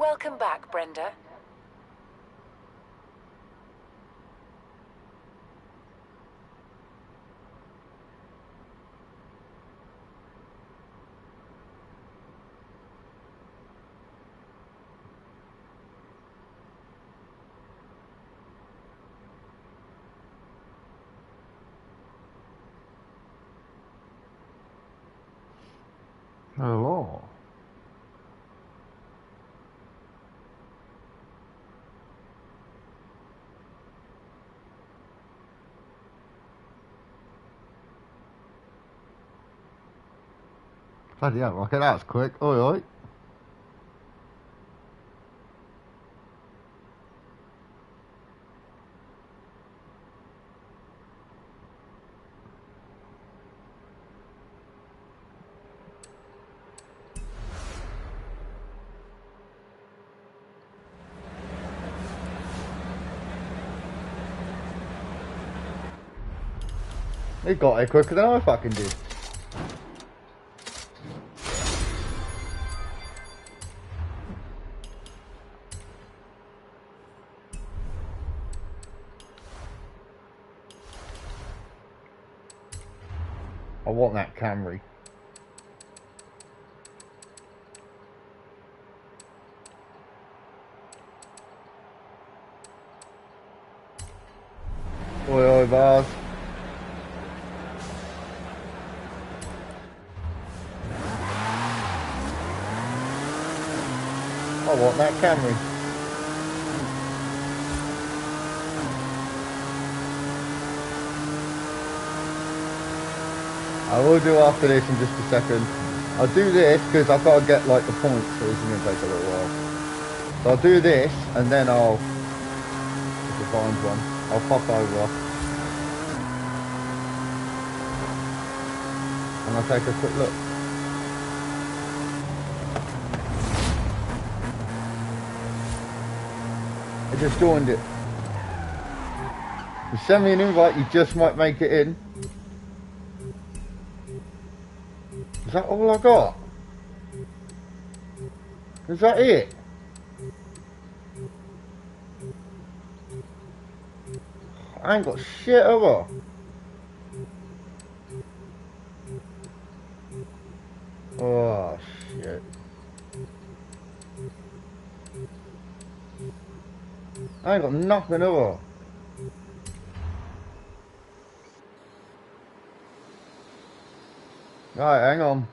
Welcome back, Brenda. Hello. Bloody hell, okay, that's quick. Oi, oi. He got it quicker than I fucking did. I want that Camry. Oi, oi, bars. I want that Camry. I will do after this in just a second. I'll do this because I've got to get like the points, so this is going to take a little while. So I'll do this and then I'll, if I find one, I'll pop over and I'll take a quick look. I just joined it. You send me an invite, you just might make it in. Is that all I got? Is that it? I ain't got shit over. Oh shit. I ain't got nothing over. Right, hang on.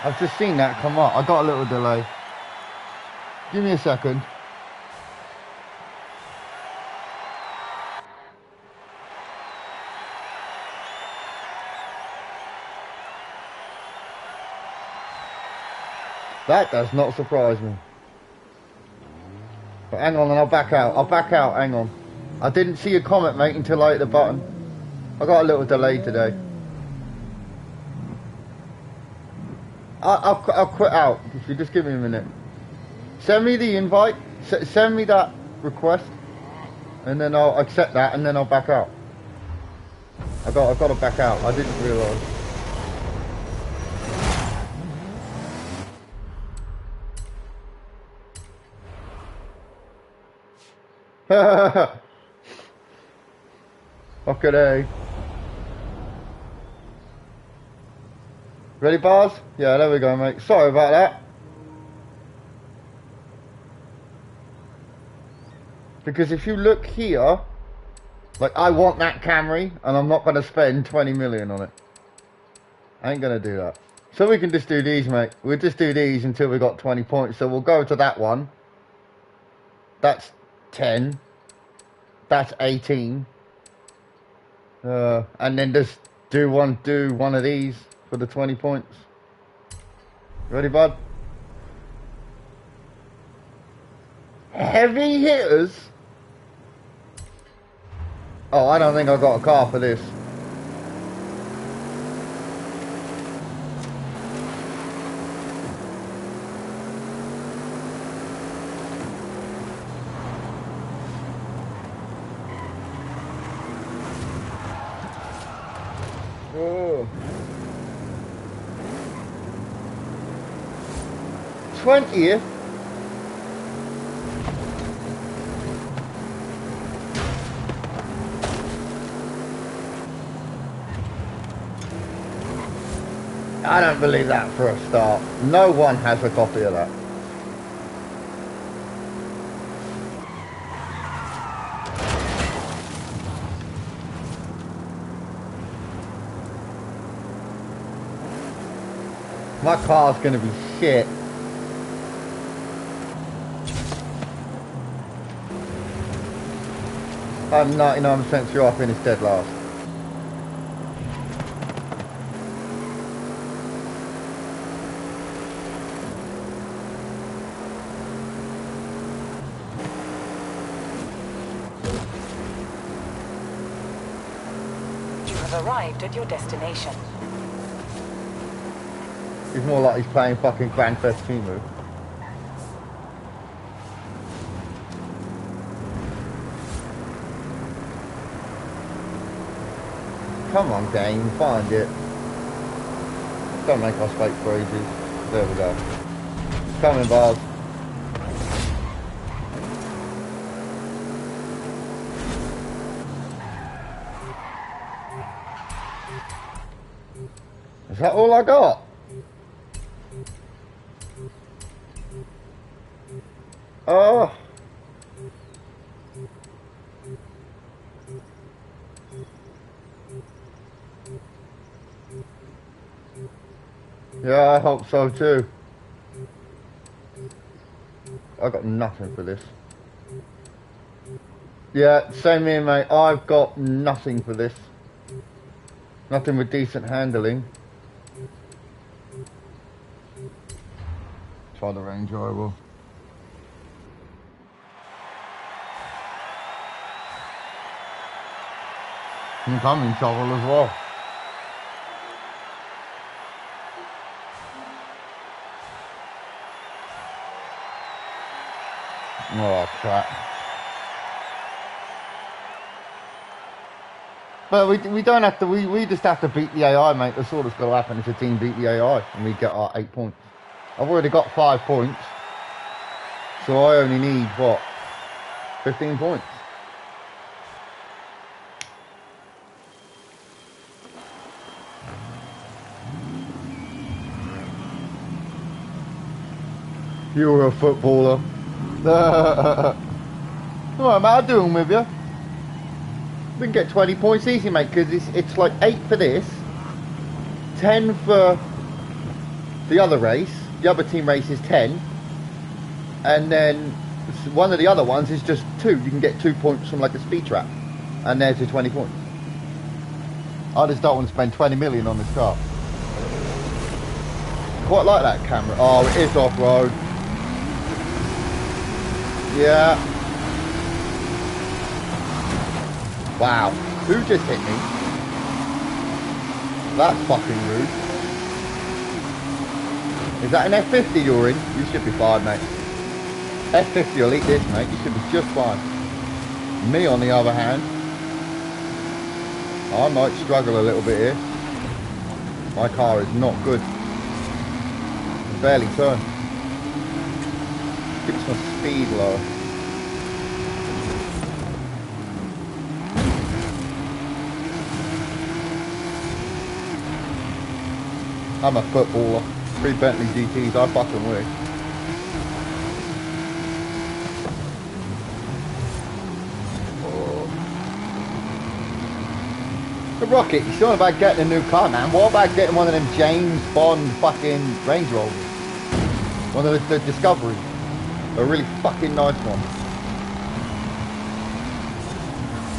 I've just seen that come up. I got a little delay. Give me a second. That does not surprise me. But hang on and I'll back out. I'll back out, hang on. I didn't see your comment, mate, until I hit the button. I got a little delay today. I'll quit out, if you just give me a minute. Send me the invite, send me that request, and then I'll accept that, and then I'll back out. I've got to back out, I didn't realise. Okay. Ready, bars? Yeah, there we go, mate. Sorry about that. Because if you look here, like, I want that Camry, and I'm not going to spend 20 million on it. I ain't going to do that. So we can just do these, mate. We'll just do these until we got 20 points. So we'll go to that one. That's 10. That's 18. And then just do one of these for the 20 points. Ready, bud? Heavy hitters? Oh, I don't think I got a car for this. Oh. 20th? I don't believe that for a start. No one has a copy of that. My car's gonna be shit. I'm 99% sure I finished dead last. You have arrived at your destination. He's more like he's playing fucking Grand Theft Auto. Come on, game, find it. Don't make us wait for ages. There we go. Coming, bars. Is that all I got? Oh. Yeah, I hope so too. I got nothing for this. Yeah, same here, mate. I've got nothing for this. Nothing with decent handling. Try the Range Rover. I'm in trouble as well. Oh crap. But we don't have to, we just have to beat the AI, mate. That's all that's got to happen. If a team beat the AI and we get our 8 points. I've already got 5 points. So I only need, what, 15 points. You're a footballer. Alright, mate, I'll do them with you. We can get 20 points easy, mate, because it's like 8 for this, 10 for the other race. The other team race is 10. And then one of the other ones is just 2. You can get 2 points from like a speed trap. And there's your 20 points. I just don't want to spend 20 million on this car. Quite like that camera. Oh, it is off-road. Yeah. Wow. Who just hit me? That's fucking rude. Is that an F50 you're in? You should be fine, mate. F50 will eat this, mate. You should be just fine. Me, on the other hand, I might struggle a little bit here. My car is not good. Barely turn. Keeps my speed low. I'm a footballer. 3 Bentley GTs, I fucking wish. The Rocket, you're still about getting a new car, man. What about getting one of them James Bond fucking Range Rovers? One of the Discoveries. A really fucking nice one.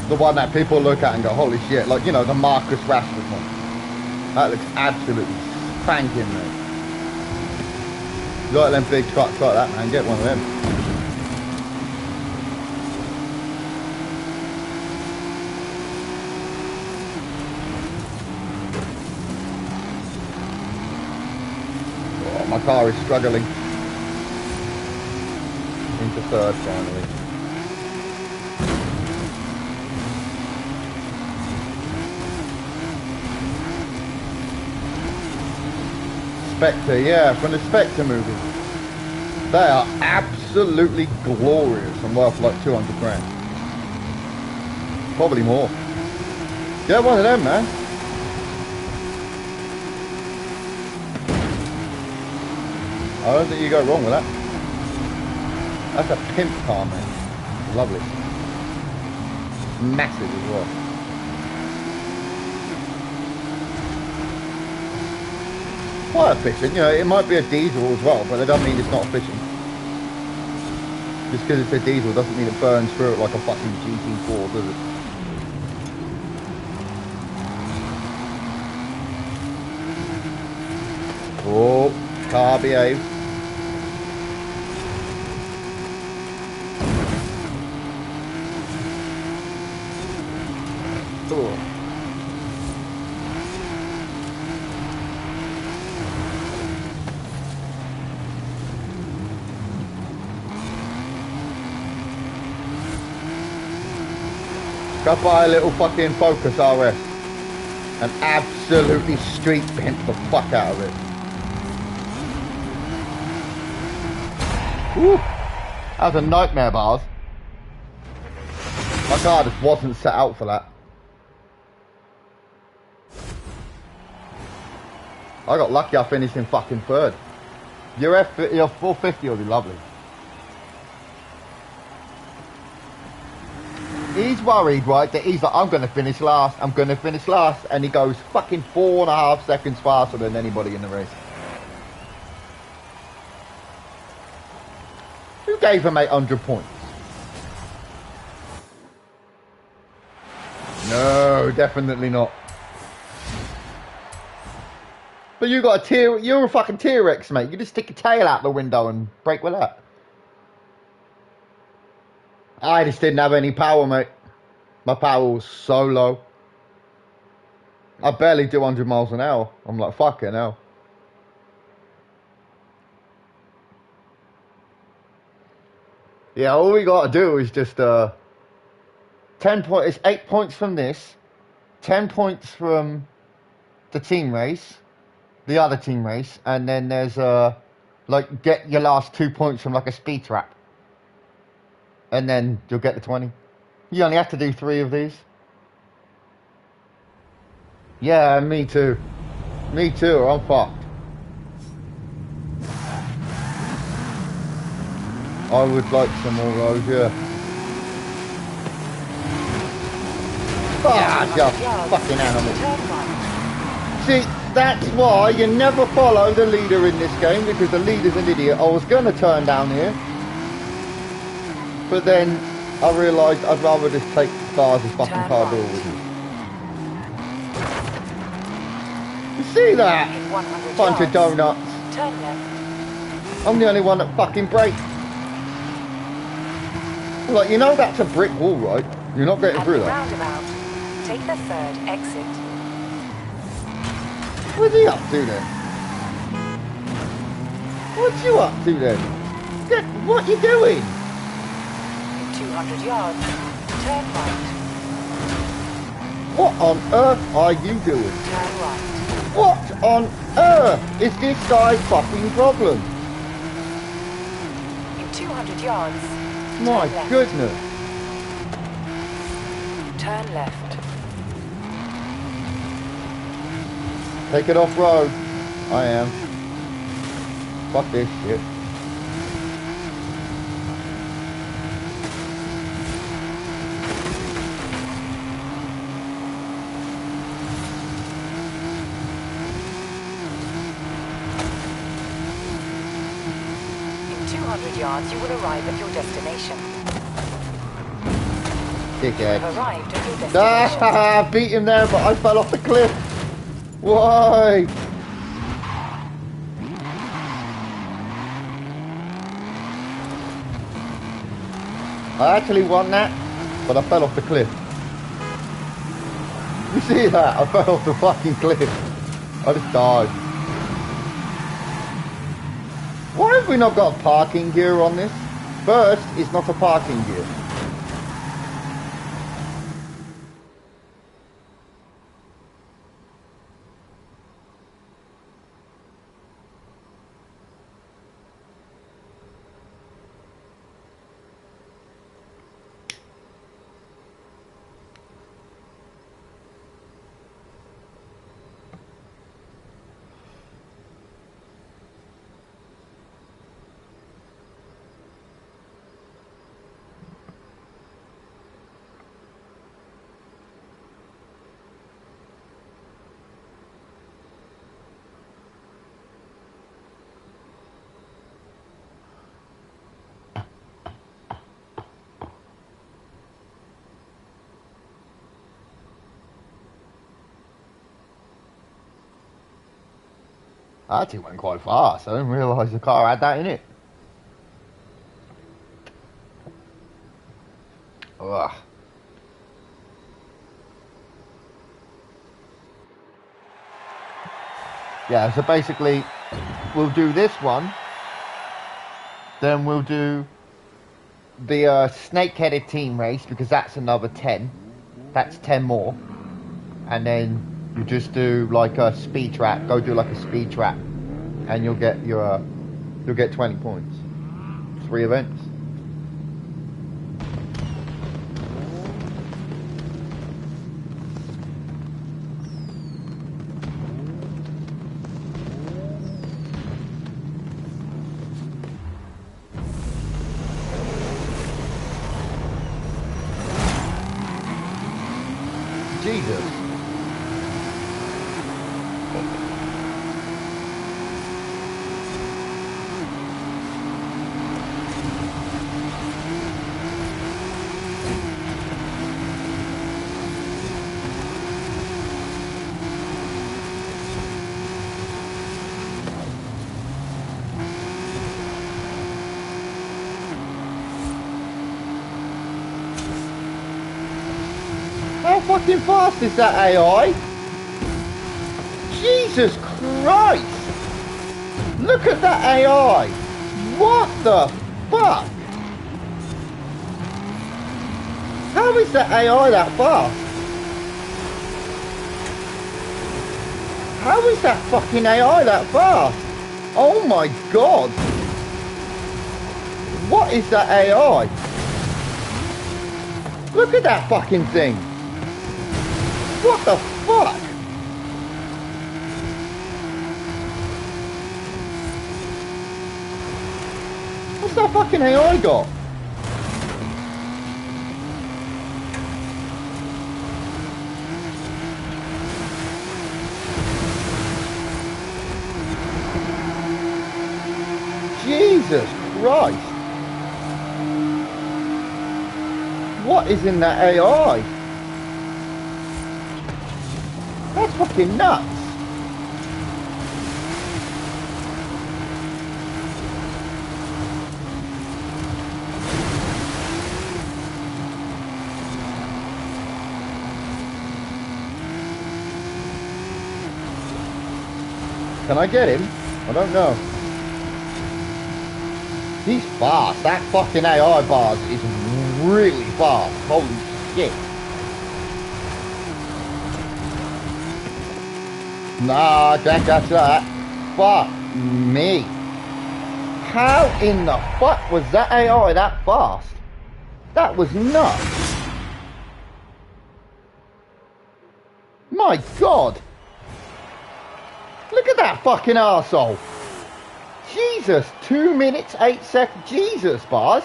The one that people look at and go, holy shit, like, you know, the Marcus Rashford one. That looks absolutely spanking, mate. You like them big trucks like that, man, get one of them. Oh, my car is struggling. Into third finally. Spectre, yeah, from the Spectre movie. They are absolutely glorious and worth like 200 grand. Probably more. Get one of them, man. I don't think you go wrong with that. That's a pimp car, man. Lovely. Massive as well. Quite efficient, you know, it might be a diesel as well, but that doesn't mean it's not efficient. Just because it's a diesel doesn't mean it burns through it like a fucking GT4, does it? Oh, car behave. Oh. Go buy a little fucking Focus RS and absolutely street bent the fuck out of it. Woo. That was a nightmare, bars. My car just wasn't set out for that. I got lucky I finished in fucking third. Your 450 will be lovely. He's worried, right, that he's like, I'm going to finish last, and he goes fucking 4.5 seconds faster than anybody in the race. Who gave him 800 points? No, definitely not. But you got you're a fucking T-Rex, mate. You just stick your tail out the window and brake with that. I just didn't have any power, mate. My power was so low. I barely do 100 miles an hour. I'm like, fucking hell. Yeah, all we got to do is just 10 points. It's 8 points from this, 10 points from the team race, the other team race, and then there's like get your last 2 points from like a speed trap, and then you'll get the 20. You only have to do 3 of these. Yeah, me too. Me too. I'm fucked. I would like some more roads, yeah. Ah, you fucking animal. See, that's why you never follow the leader in this game, because the leader's an idiot. I was going to turn down here, but then I realised I'd rather just take cars as fucking car door with me. You see that? Bunch of donuts. I'm the only one that fucking brakes. Like, you know that's a brick wall, right? You're not getting through that. Roundabout. Take the third exit. What's he up to then? What's you up to then? What you doing? 200 yards. Turn right. What on earth are you doing? Turn right. What on earth is this guy's fucking problem? In 200 yards. My goodness. Turn left. Take it off road. I am. Fuck this shit. In 200 yards, you will arrive at your destination. Dickhead. You have arrived at your destination. Ah, beat him there, but I fell off the cliff. Why? I actually won that, but I fell off the cliff. You see that? I fell off the fucking cliff. I just died. Why have we not got parking gear on this? First, it's not a parking gear. That actually went quite fast. I didn't realise the car had that in it. Ugh. Yeah, so basically, we'll do this one. Then we'll do the snake-headed team race, because that's another 10. That's 10 more. And then you just do like a speed trap. Go do like a speed trap, and you'll get 20 points. 3 events. Jesus. How fucking fast is that AI? Jesus Christ! Look at that AI! What the fuck? How is that AI that fast? How is that fucking AI that fast? Oh my god! What is that AI? Look at that fucking thing! What the fuck? What's that fucking AI got? Jesus Christ! What is in that AI? That's fucking nuts! Can I get him? I don't know. He's fast. That fucking AI bars is really fast. Holy shit. Nah, I can't catch that. Fuck me. How in the fuck was that AI that fast? That was nuts. My god. Look at that fucking arsehole. Jesus, 2 minutes, 8 seconds. Jesus, bars.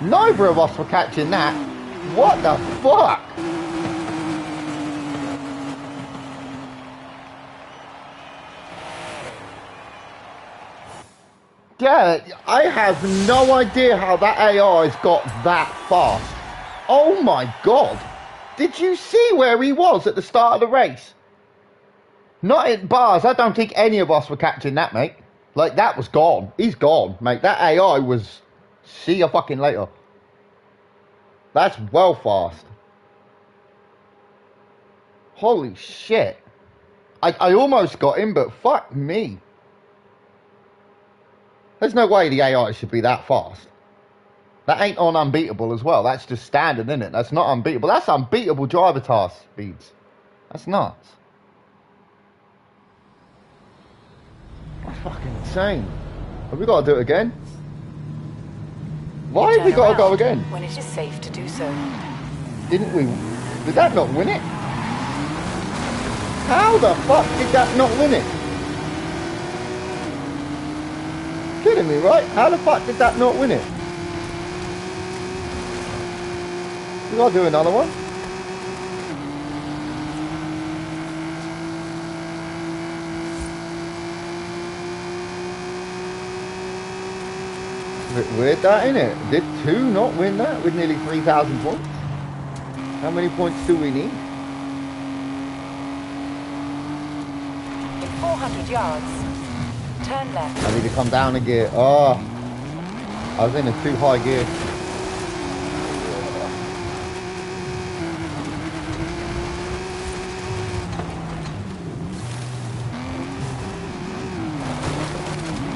Neither of us were catching that. What the fuck? Yeah, I have no idea how that AI's got that fast. Oh my god. Did you see where he was at the start of the race? Not in bars. I don't think any of us were catching that, mate. Like, that was gone. He's gone, mate. That AI was... See you fucking later. That's well fast. Holy shit. I almost got him, but fuck me. There's no way the AI should be that fast. That ain't on unbeatable as well. That's just standard, isn't it? That's not unbeatable. That's unbeatable driver task speeds. That's nuts. That's fucking insane. Have we got to do it again? Why have we got to go again? When it is safe to do so. Didn't we? Did that not win it? How the fuck did that not win it? Kidding me, right? How the fuck did that not win it? We gotta do another one. A bit weird that, ain't it? Did 2 not win that with nearly 3,000 points? How many points do we need? In 400 yards. Turn left. I need to come down a gear. Oh, I was in a too high gear.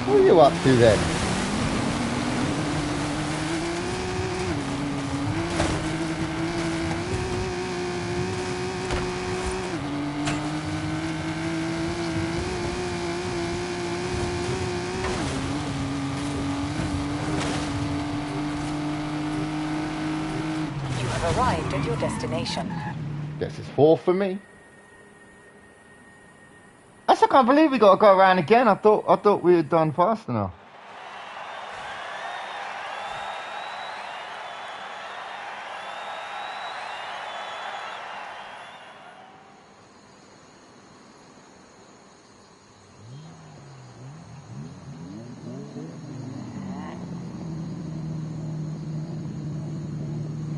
What are you up to then? You have arrived at your destination. Guess it's 4 for me. I still can't believe we got to go around again. I thought we had done fast enough.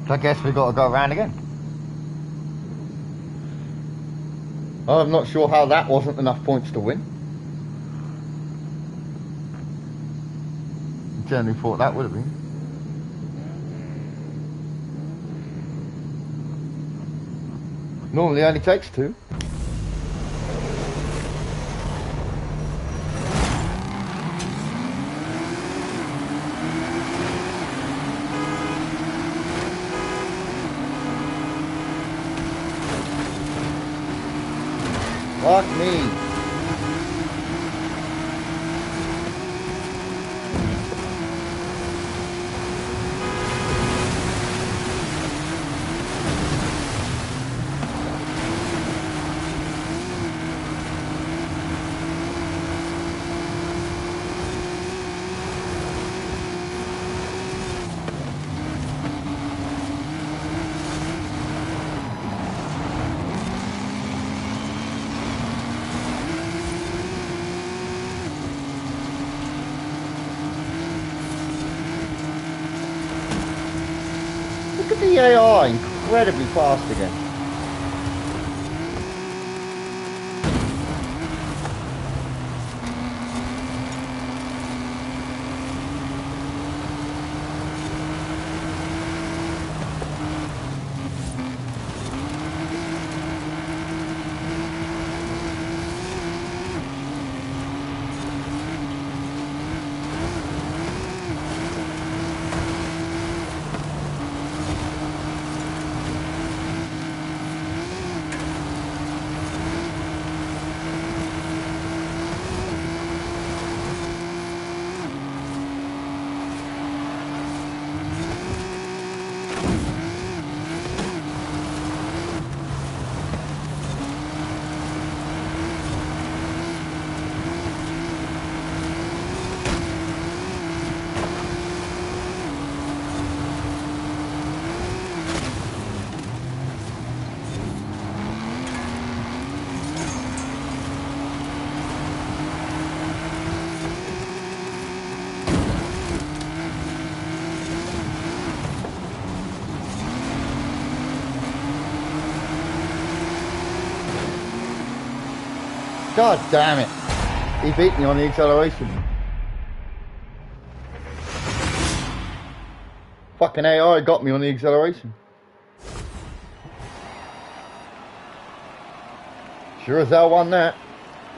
I guess we got to go around again. I'm not sure how that wasn't enough points to win. I generally thought that would have been. Normally it only takes 2. Fuck me. Look at the AI, incredibly fast again. God damn it. He beat me on the acceleration. Fucking AI got me on the acceleration. Sure as hell won that.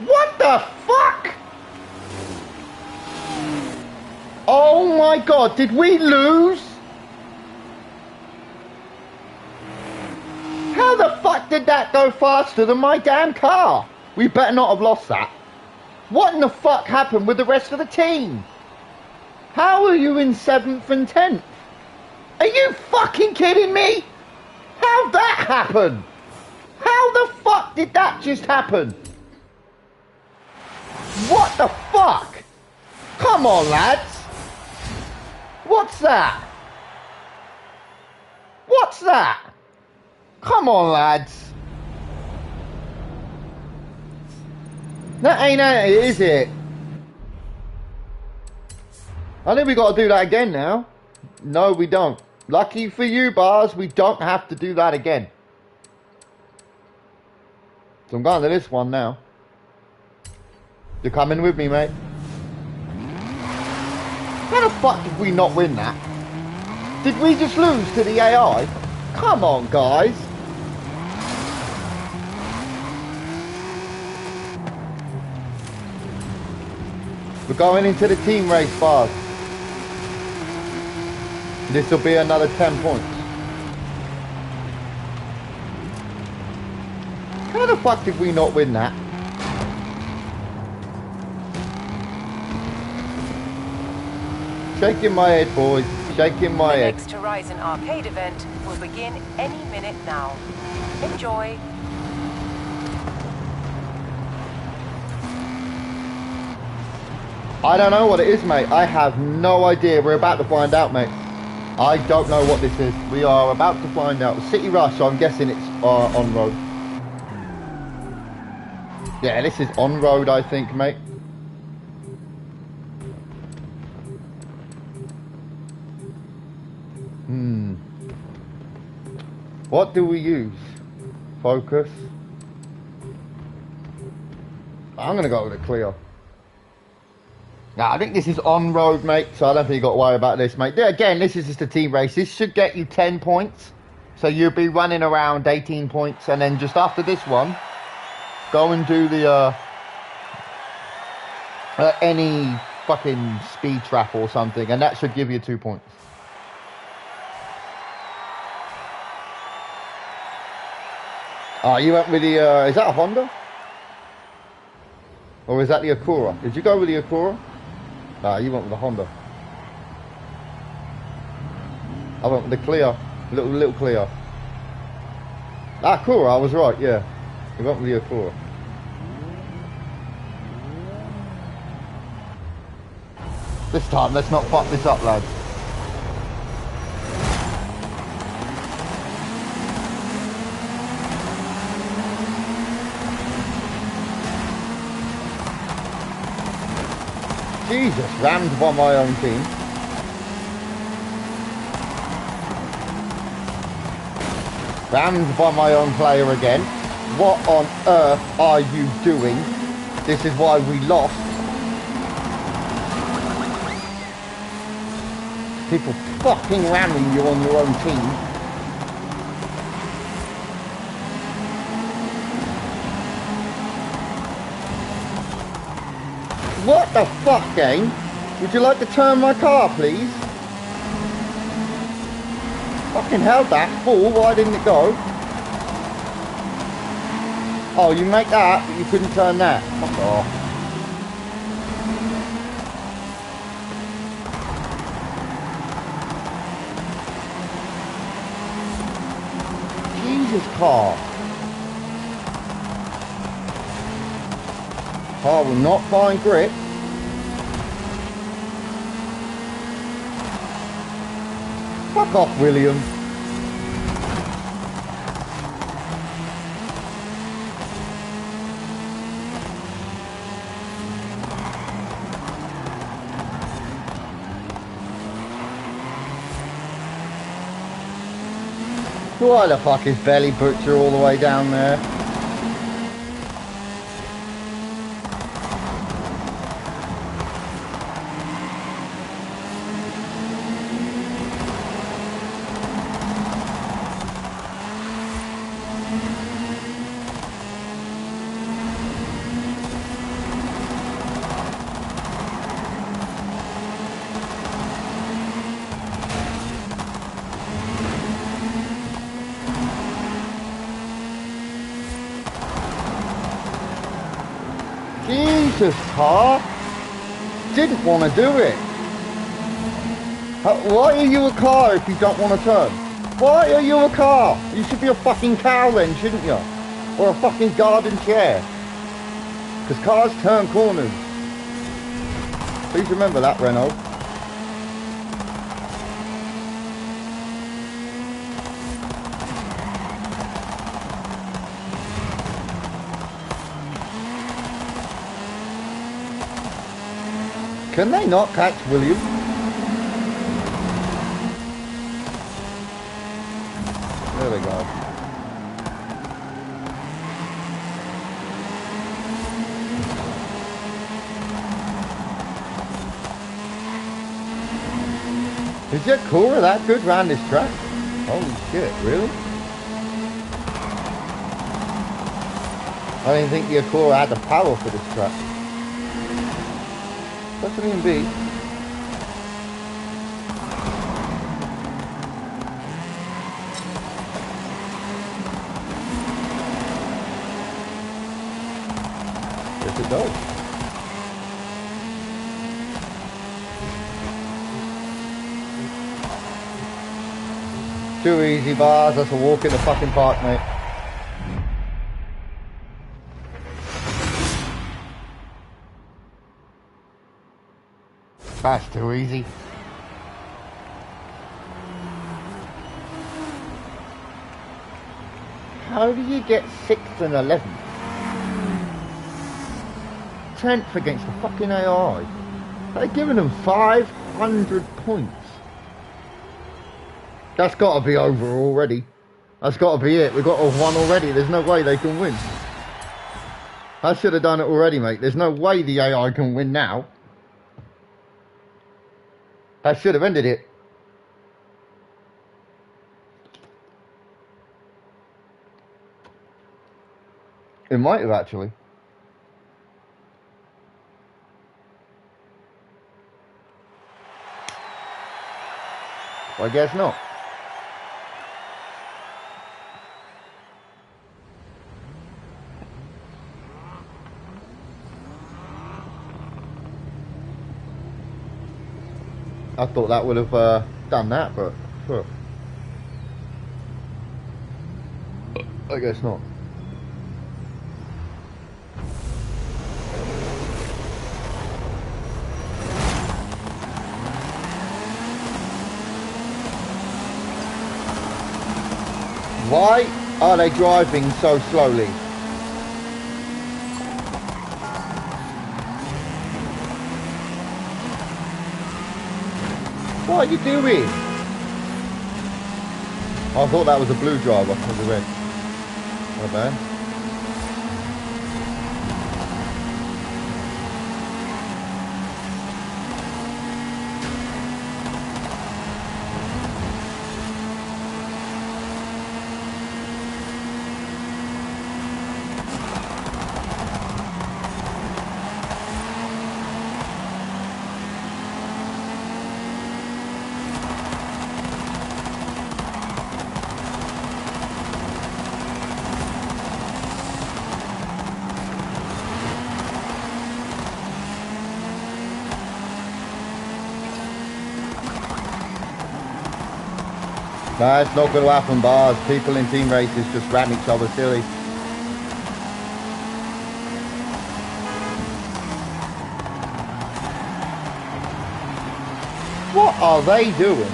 What the fuck? Oh my god, did we lose? How the fuck did that go faster than my damn car? We better not have lost that. What in the fuck happened with the rest of the team? How are you in 7th and 10th? Are you fucking kidding me? How'd that happen? How the fuck did that just happen? What the fuck? Come on, lads. What's that? What's that? Come on, lads. That ain't it, is it? I think we got to do that again now. No, we don't. Lucky for you, Bars, we don't have to do that again. So I'm going to this one now. You're coming with me, mate. How the fuck did we not win that? Did we just lose to the AI? Come on, guys. We're going into the team race fast. This will be another 10 points. How the fuck did we not win that? Shaking my head, boys. Shaking my head. The next Horizon Arcade event will begin any minute now. Enjoy. I don't know what it is, mate. I have no idea. We're about to find out, mate. I don't know what this is. We are about to find out. City Rush, so I'm guessing it's on-road. Yeah, this is on-road, I think, mate. What do we use? Focus. I'm going to go with a clear. Now, I think this is on-road, mate, so I don't think you've got to worry about this, mate. Again, this is just a team race. This should get you 10 points. So you'll be running around 18 points. And then just after this one, go and do the any fucking speed trap or something. And that should give you 2 points. Oh, you went with the, is that a Honda? Or is that the Acura? Did you go with the Acura? Nah, you went with the Honda. I went with the Clio, little Clio. Ah, Acura, I was right, yeah. We went with the Acura. This time, let's not fuck this up, lads. Jesus, rammed by my own team. Rammed by my own player again. What on earth are you doing? This is why we lost. People fucking ramming you on your own team. What the fuck, game? Would you like to turn my car, please? Fucking held that full, why didn't it go? Oh, you make that, but you couldn't turn that. Fuck off. Jesus, car. Car will not find grip. Fuck off, William. Why the fuck is Belly Butcher all the way down there? Jesus, car. Didn't want to do it. Why are you a car if you don't want to turn? Why are you a car? You should be a fucking cow then, shouldn't you? Or a fucking garden chair. Because cars turn corners. Please remember that, Renault. Can they not catch William? There we go. Is your Cora that good round this track? Holy shit, really? I didn't think the Acura had the power for this track. Doesn't even be. Yes, it does. Too easy, bars. That's a walk in the fucking park, mate. That's too easy. How do you get 6th and 11th? 10th against the fucking AI. They're giving them 500 points. That's got to be over already. That's got to be it. We've got to have won already. There's no way they can win. I should have done it already, mate. There's no way the AI can win now. I should have ended it. It might have actually. I guess not. I thought that would have done that, but sure. I guess not. Why are they driving so slowly? What are you doing? I thought that was a blue driver for the red. Not bad. No, it's not going to happen, bars. People in team races just ram each other silly. What are they doing?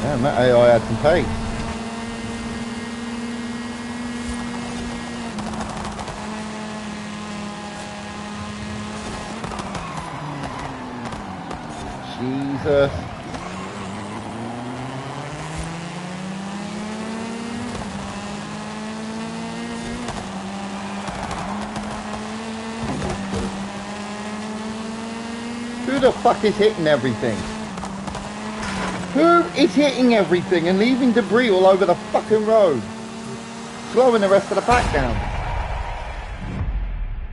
Damn, that AI had some pace. Jesus. Who the fuck is hitting everything? Who is hitting everything and leaving debris all over the fucking road? Slowing the rest of the pack down.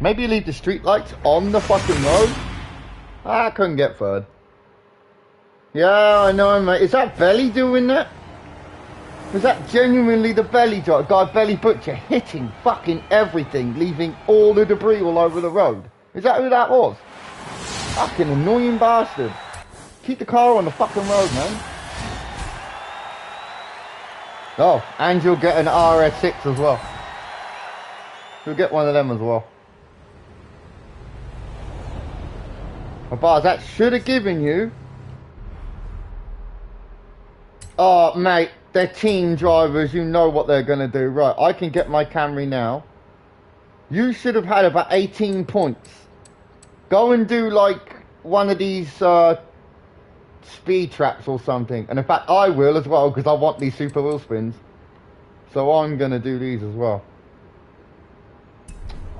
Maybe leave the street lights on the fucking road. I couldn't get third. Yeah, I know, mate. Is that Belly doing that? Was that genuinely the Belly driver? Guy Belly Butcher hitting fucking everything, leaving all the debris all over the road? Is that who that was? Fucking annoying bastard. Keep the car on the fucking road, man. Oh, and you'll get an RS6 as well. You'll get one of them as well. Oh, bars, that should have given you... Oh, mate, they're team drivers. You know what they're going to do. Right, I can get my Camry now. You should have had about 18 points. Go and do, like, one of these speed traps or something. And in fact, I will as well, because I want these super wheel spins. So I'm going to do these as well.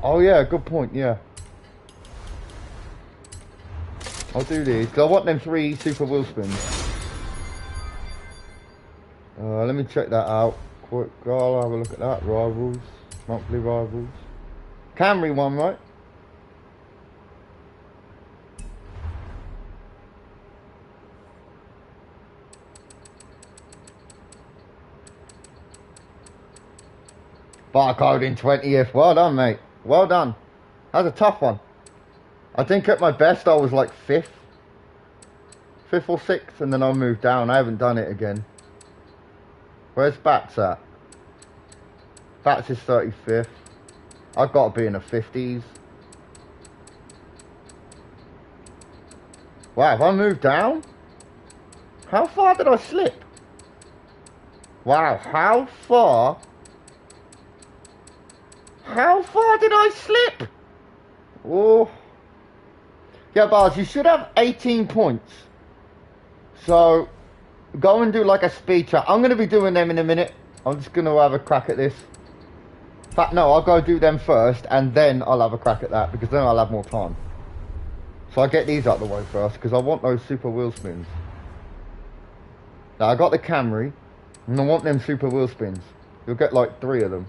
Oh, yeah, good point, yeah. I'll do these, because I want them 3 super wheel spins. Let me check that out. Quick, I'll have a look at that. Rivals, monthly rivals. Camry one, right? Barcode in 20th. Well done, mate. Well done. That was a tough one. I think at my best I was like 5th. 5th or 6th, and then I moved down. I haven't done it again. Where's Bats at? Bats is 35th. I've got to be in the 50s. Wow, have I moved down? How far did I slip? Wow, how far? How far did I slip? Oh. Yeah, Bars, you should have 18 points. So... go and do like a speed trap. I'm going to be doing them in a minute. I'm just going to have a crack at this. In fact, no, I'll go do them first, and then I'll have a crack at that, because then I'll have more time. So I'll get these out of the way first, because I want those super wheel spins. Now, I got the Camry, and I want them super wheel spins. You'll get like 3 of them.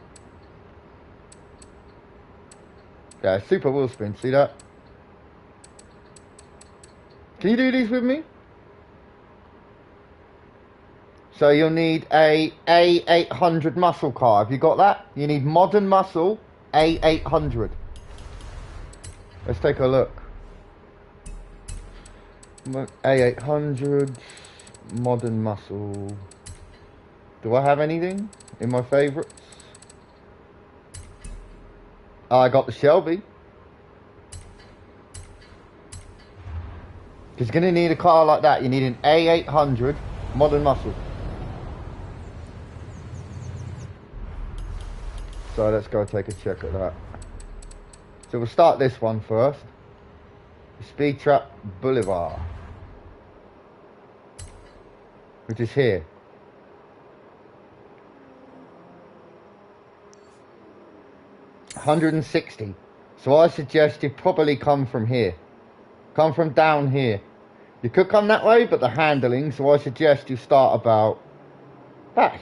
Yeah, super wheel spins, see that? Can you do these with me? So you'll need a A800 muscle car. Have you got that? You need modern muscle A800. Let's take a look. A800 modern muscle. Do I have anything in my favourites? Oh, I got the Shelby. Because you're going to need a car like that. You need an A800 modern muscle. So let's go take a check at that. So we'll start this one first. Speed Trap Boulevard. Which is here. $160. So I suggest you probably come from here. Come from down here. You could come that way, but the handling, so I suggest you start about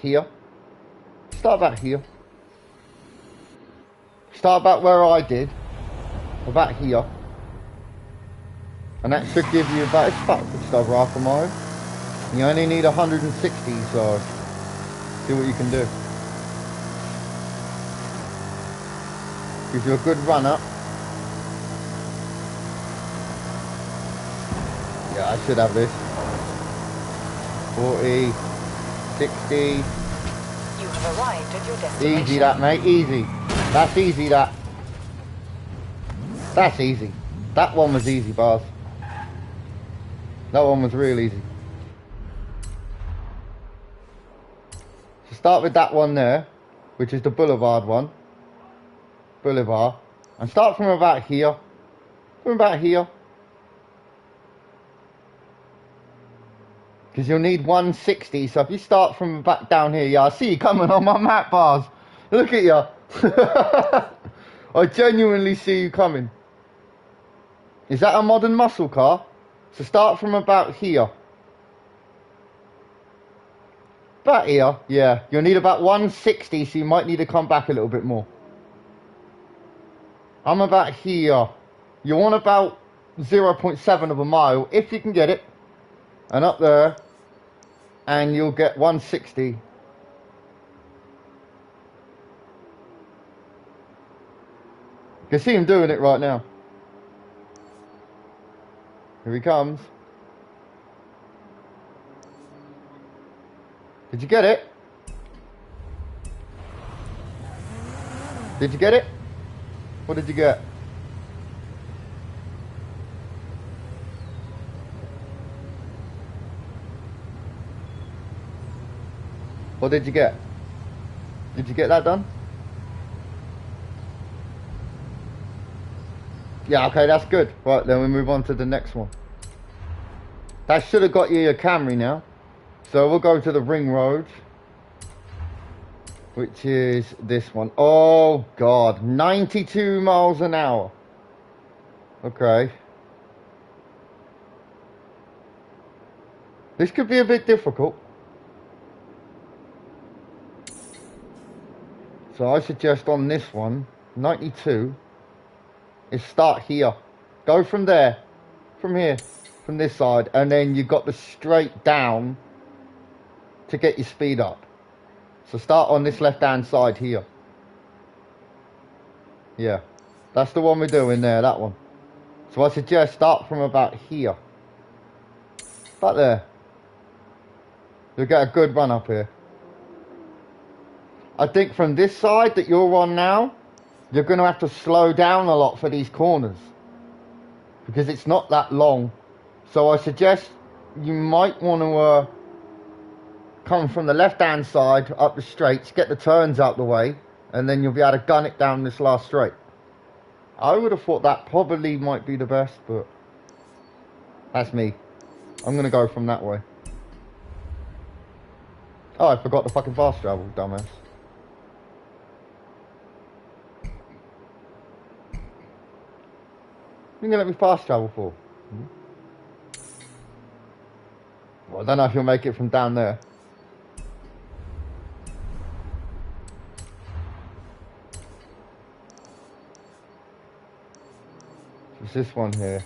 here. Start about here. Start about where I did. About here. And that should give you about, it's about just over half a mile. You only need 160, so see what you can do. Gives you a good run up. Yeah, I should have this. 40, 60. You have arrived at your destination. Easy that, mate, easy. That's easy, that. That's easy. That one was easy, Bars. That one was real easy. So start with that one there, which is the Boulevard one. Boulevard. And start from about here. From about here. Because you'll need 160, so if you start from back down here, yeah, I see you coming on my map, Bars. Look at you. I genuinely see you coming. Is that a modern muscle car? So start from about here. About here, yeah. You'll need about 160, so you might need to come back a little bit more. I'm about here. You want about 0.7 of a mile, if you can get it. And up there, and you'll get 160. You can see him doing it right now. Here he comes. Did you get it? Did you get it? What did you get? What did you get? Did you get that done? Yeah, okay, that's good. Right, then we move on to the next one. That should have got you your Camry now. So we'll go to the ring road, which is this one. Oh, God, 92 miles an hour. Okay. This could be a bit difficult. So I suggest on this one, 92, is start here. Go from there, from here, from this side, and then you've got the straight down to get your speed up. So start on this left-hand side here. Yeah, that's the one we're doing there, that one. So I suggest start from about here. About there. You'll get a good run up here. I think from this side that you're on now, you're going to have to slow down a lot for these corners. Because it's not that long. So I suggest you might want to come from the left-hand side up the straights, get the turns out the way, and then you'll be able to gun it down this last straight. I would have thought that probably might be the best, but that's me. I'm going to go from that way. Oh, I forgot the fucking fast travel, dumbass. What are you going to let me fast travel for? Well, I don't know if you'll make it from down there. It's this one here.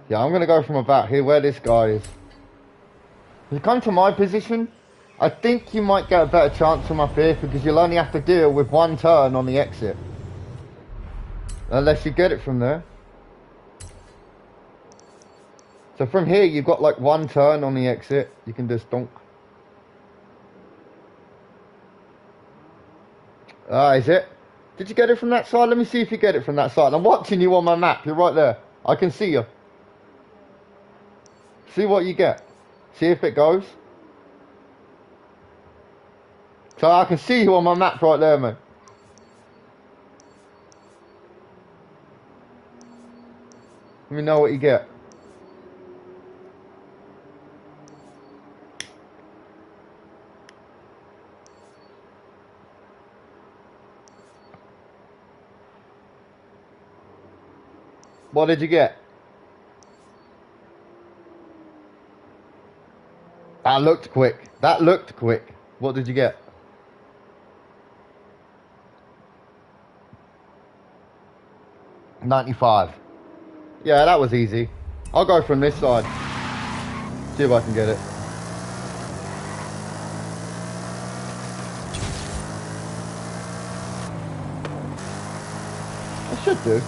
Yeah, I'm going to go from about here where this guy is. If you come to my position, I think you might get a better chance from up here because you'll only have to deal with one turn on the exit. Unless you get it from there. So from here, you've got like one turn on the exit. You can just donk. Is it? Did you get it from that side? Let me see if you get it from that side. I'm watching you on my map. You're right there. I can see you. See what you get. See if it goes. So I can see you on my map right there, mate. Let me know what you get. What did you get? That looked quick. That looked quick. What did you get? $95. Yeah, that was easy. I'll go from this side. See if I can get it. I should do.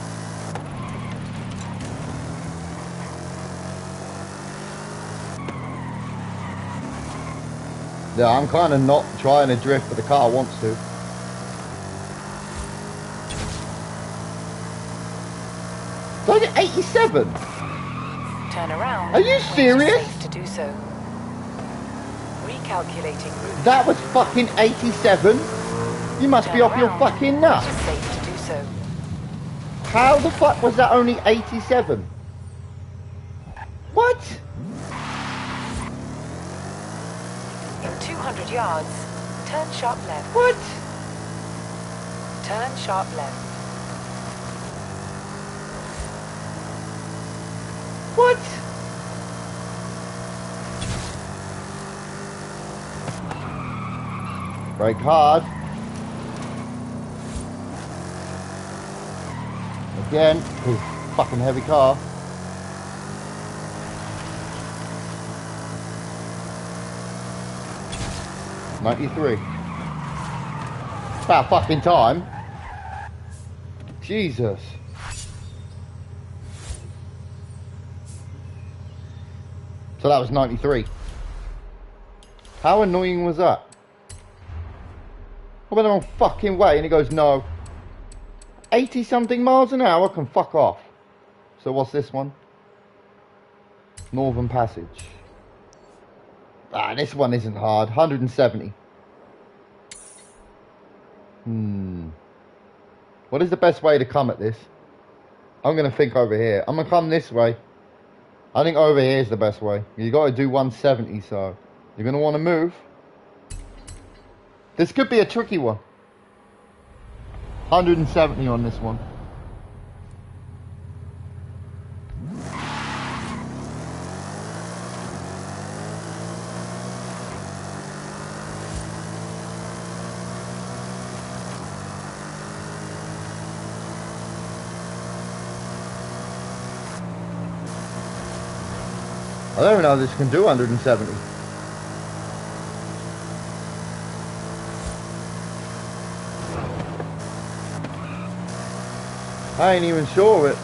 Yeah, I'm kind of not trying to drift, but the car wants to. Did I get 87? Turn around. Are you serious? Safe to do so. Recalculating route. That was fucking 87? You must be off your fucking nuts. It's safe to do so. How the fuck was that only 87? What? In 200 yards, turn sharp left. What? Turn sharp left. What? Brake hard. again. His fucking heavy car. '93. It's about fucking time. Jesus. So that was 93. How annoying was that? I went on fucking way and he goes, no. 80 something miles an hour can fuck off. So what's this one? Northern Passage. Ah, this one isn't hard. 170. What is the best way to come at this? I'm going to think over here. I'm going to come this way. I think over here is the best way. You got to do 170, so you're going to want to move. This could be a tricky one. 170 on this one. I don't even know if this can do 170. I ain't even sure of it.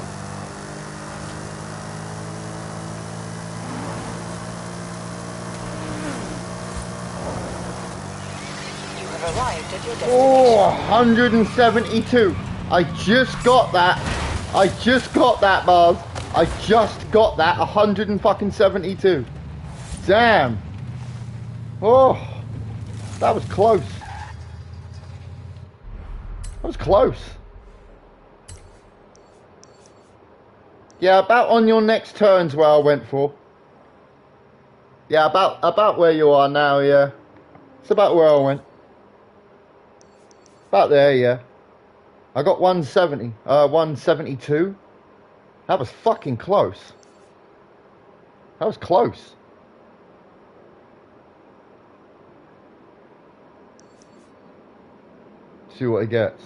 You have arrived at your destination. Oh, 172. I just got that. I just got that, Buzz. I just got that. 172. Damn. Oh, that was close. That was close. Yeah, about on your next turn's where I went for. Yeah, about where you are now, yeah. It's about where I went. About there, yeah. I got 170. 172. That was fucking close. That was close. See what he gets.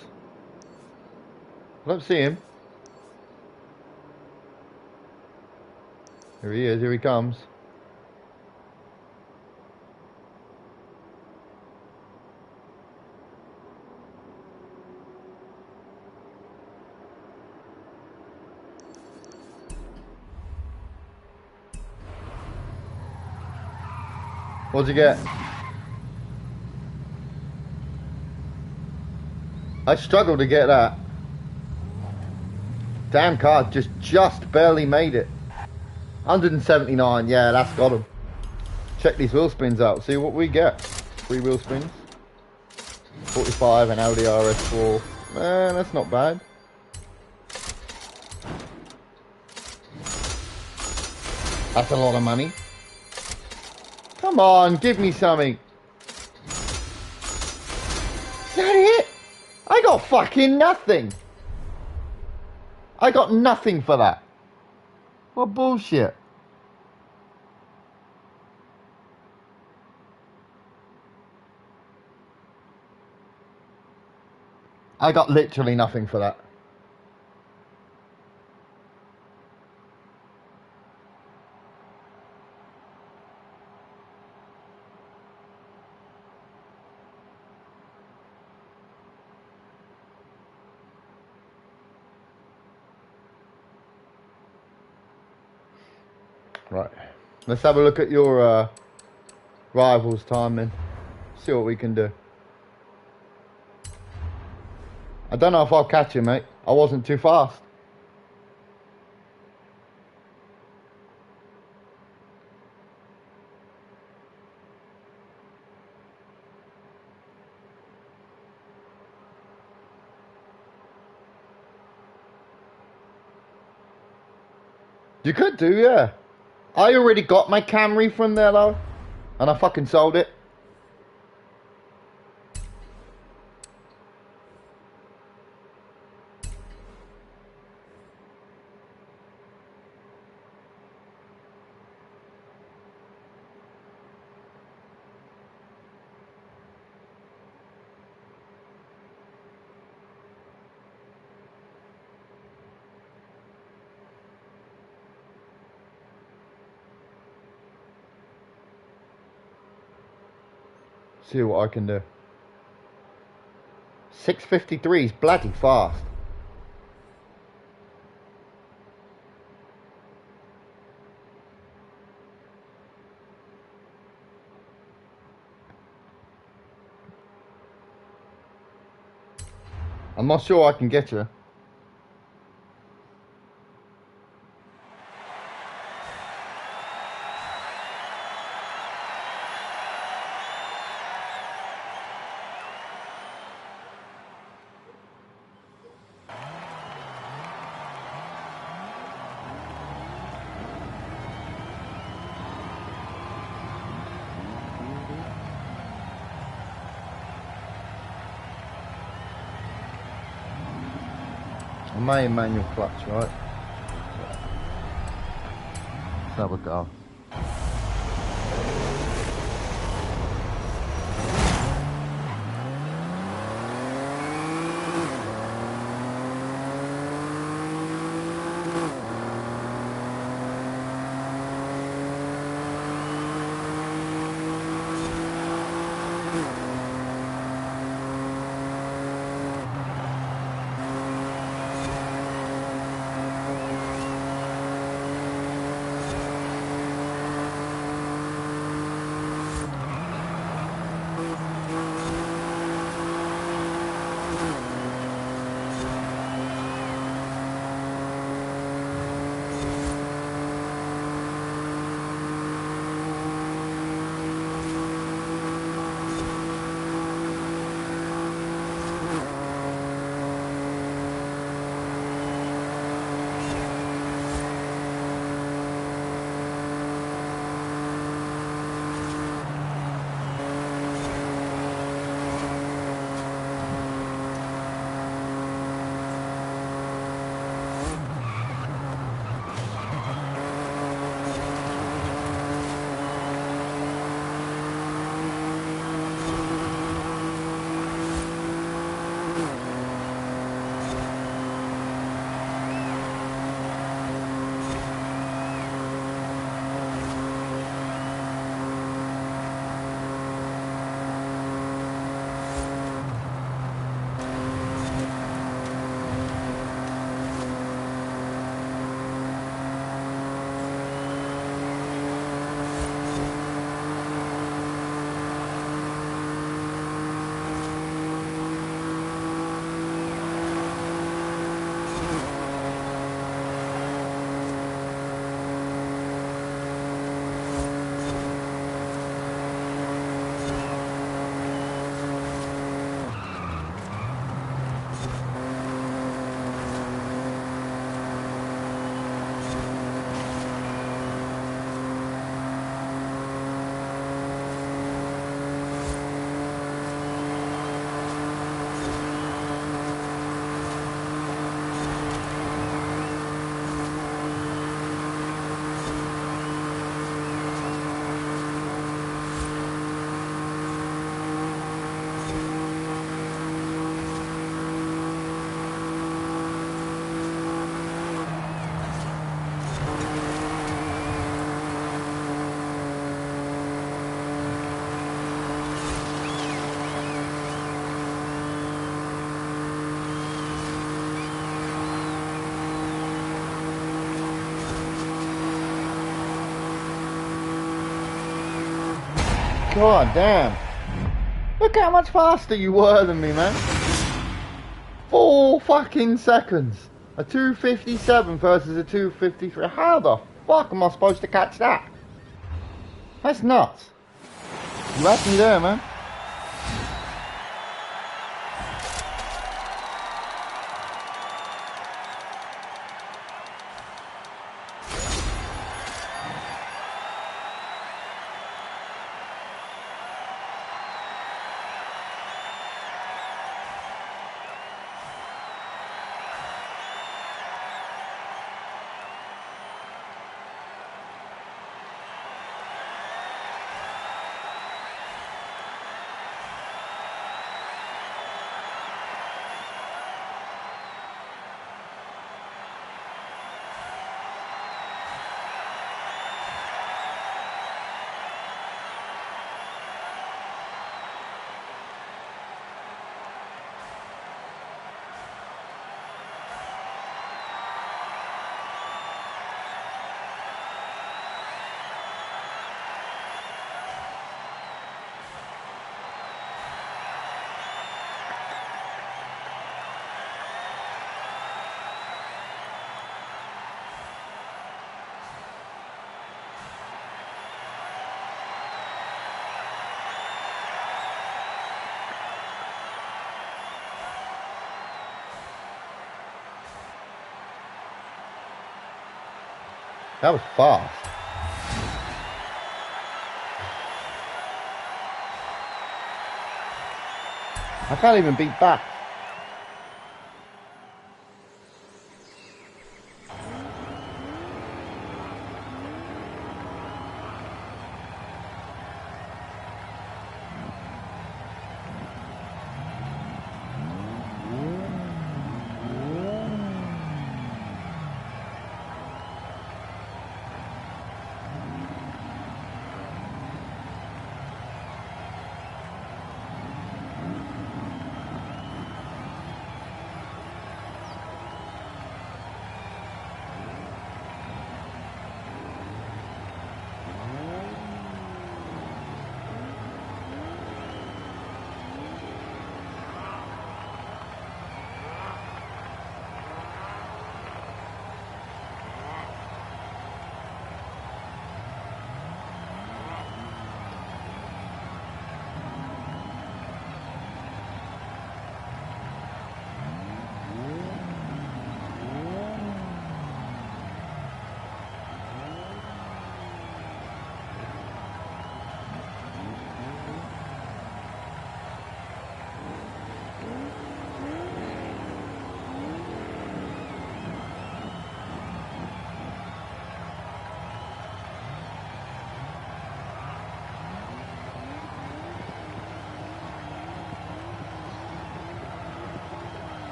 I don't see him. Here he is, here he comes. What'd you get? I struggled to get that. Damn car just barely made it. 179, yeah, that's got him. Check these wheel spins out, see what we get. 3 wheel spins. 45 and Audi RS4. Man, that's not bad. That's a lot of money. Come on, give me something. Is that it? I got fucking nothing. I got nothing for that. What bullshit. I got literally nothing for that. Right. Let's have a look at your rivals time then. See what we can do. I don't know if I'll catch you, mate. I wasn't too fast. You could do, yeah. I already got my Camry from there though. And I fucking sold it. See what I can do. 6:53 is bloody fast. I'm not sure I can get you. I may manual clutch, right? Let's have a go. God damn. Look how much faster you were than me, man. 4 fucking seconds. A 2:57 versus a 2:53. How the fuck am I supposed to catch that? That's nuts. You had me there, man. That was fast. I can't even beat back.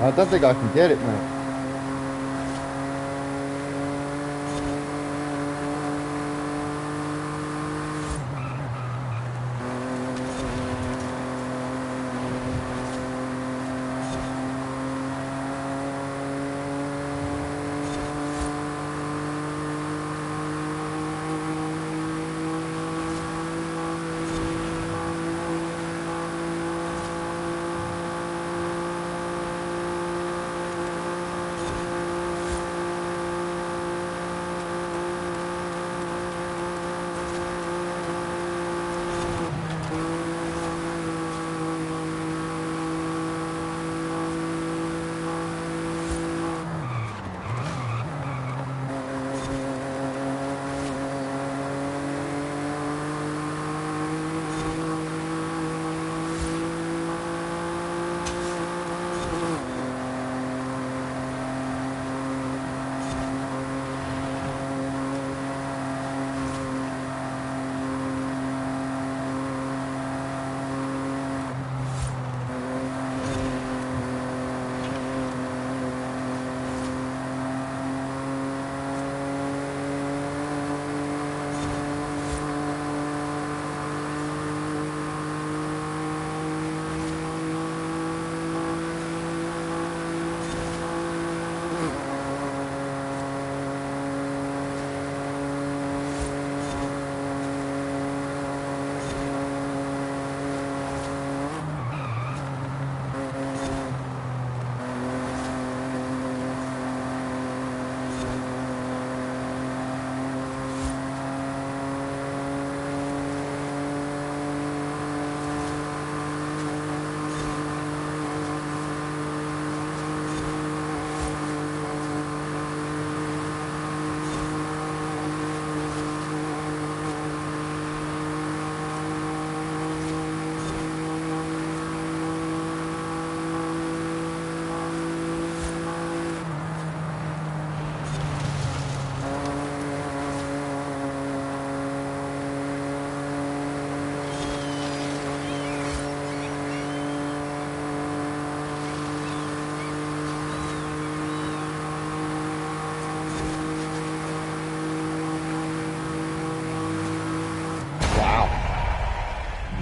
I don't think I can get it, mate.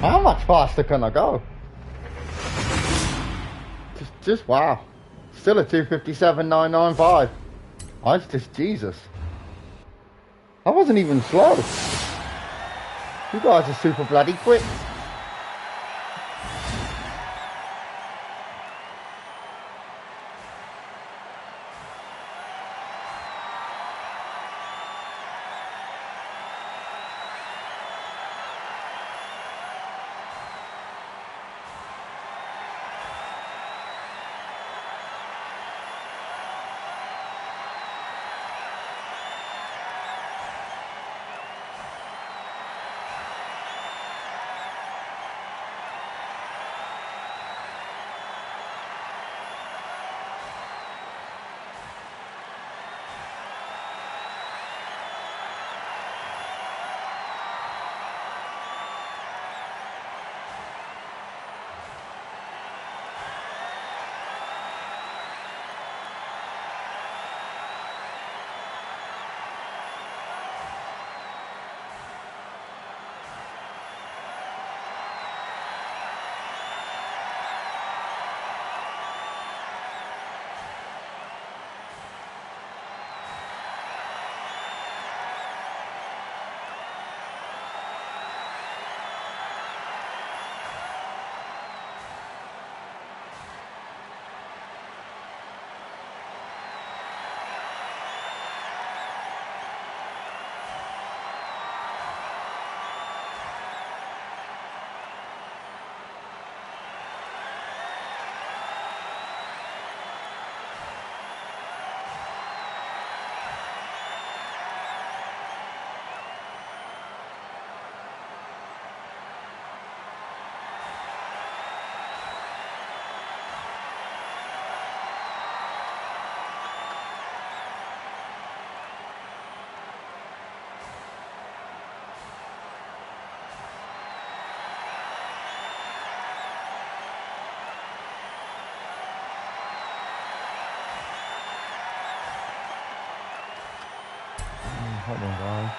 How much faster can I go? Just wow. Still a 257.995. I just, Jesus. I wasn't even slow. You guys are super bloody quick. Hold on, guys.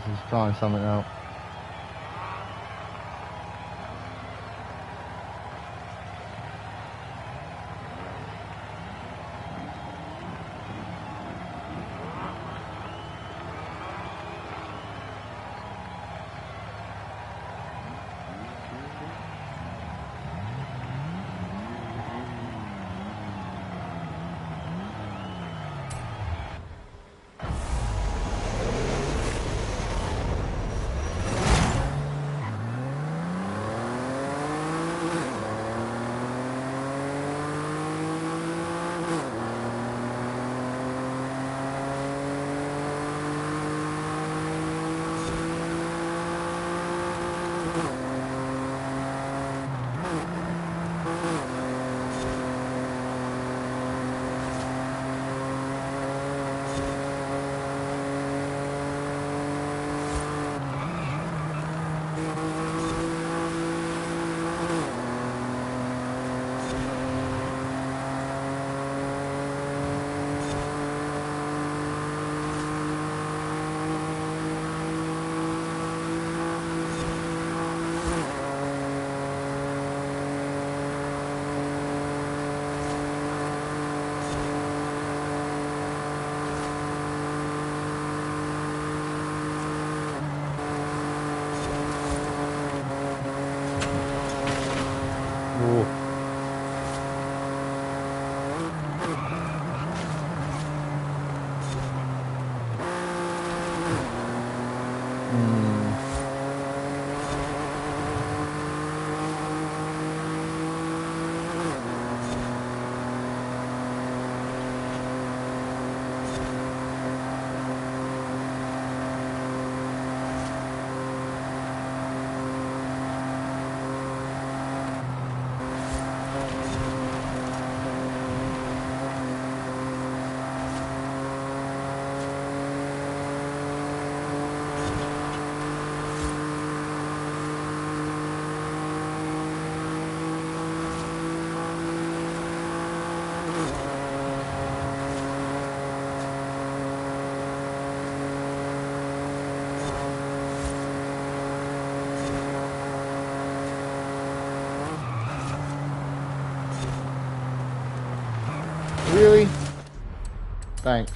He's trying something out. Oh. Really? Thanks.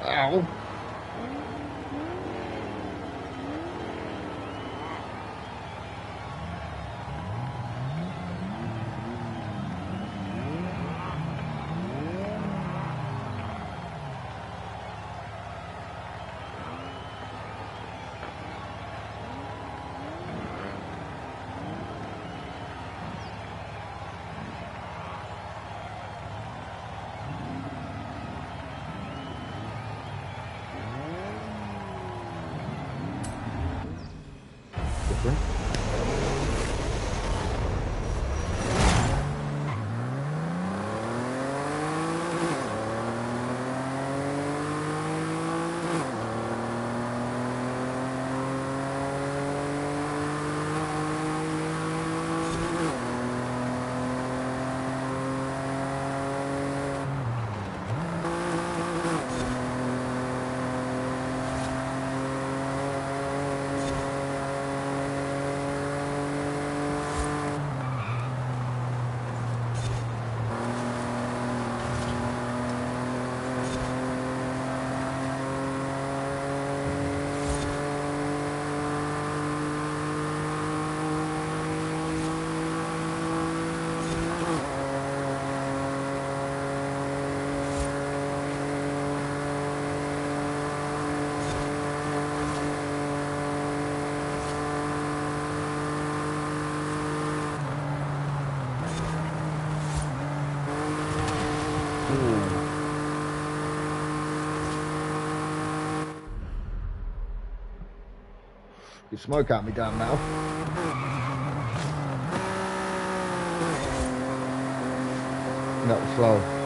Ow. Get smoke out me damn mouth. That was slow.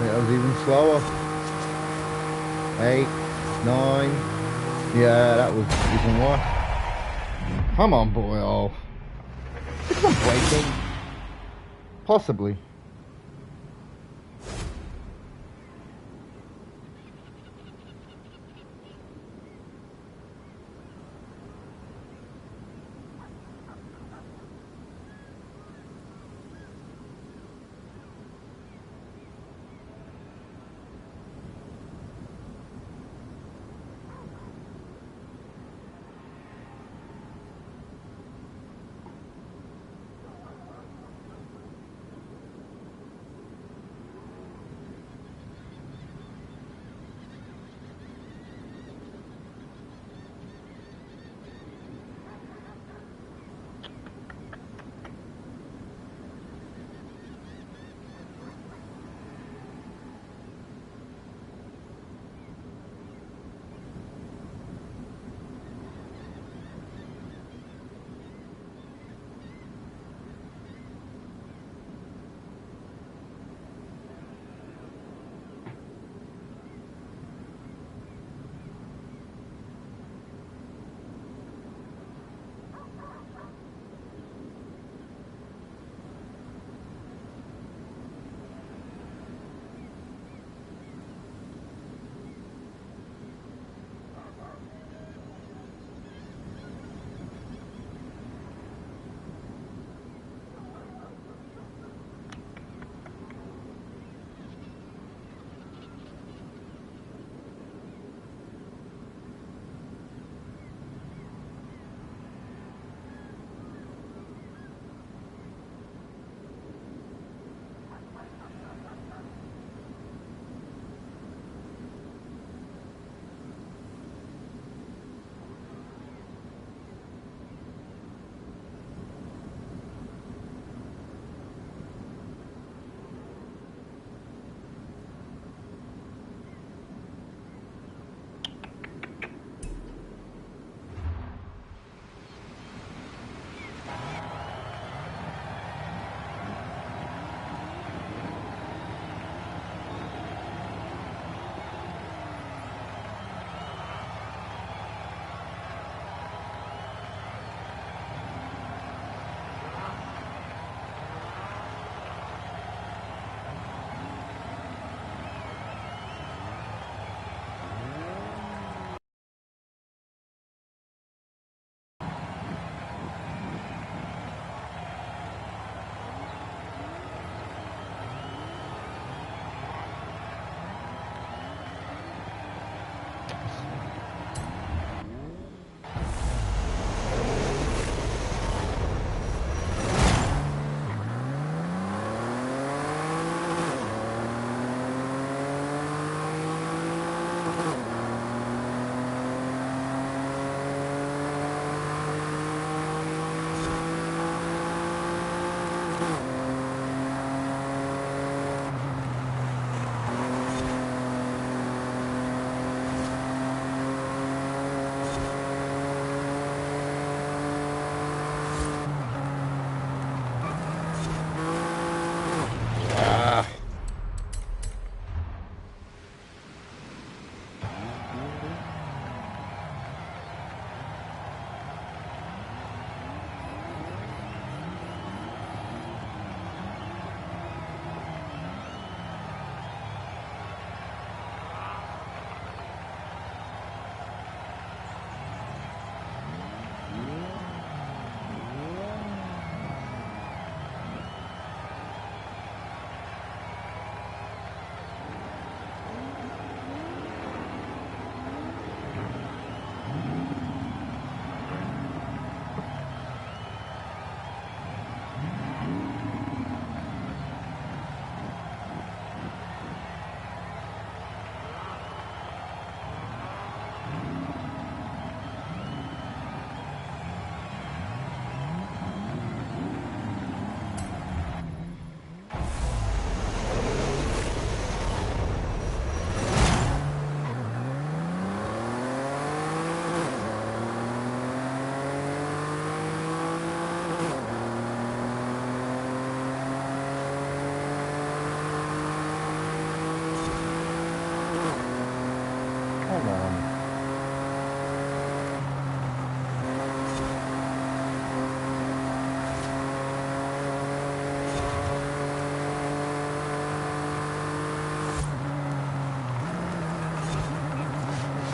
That was even slower. 8, 9. Yeah, that was even worse. Come on, boy. Oh. It's not breaking. Possibly.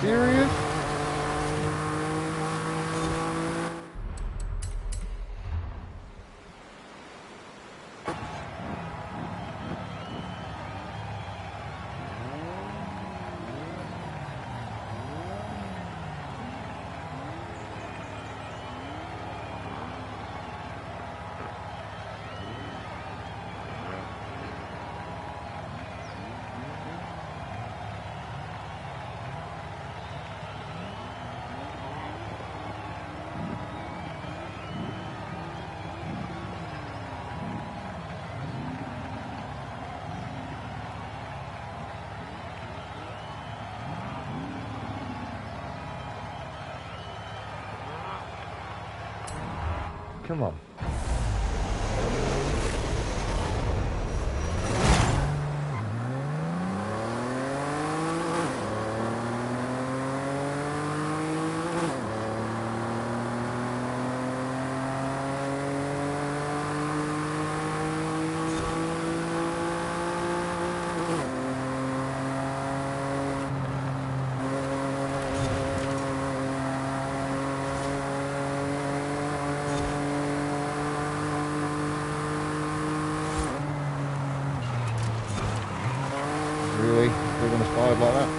serious? Come on. Really? They're going to slide like that?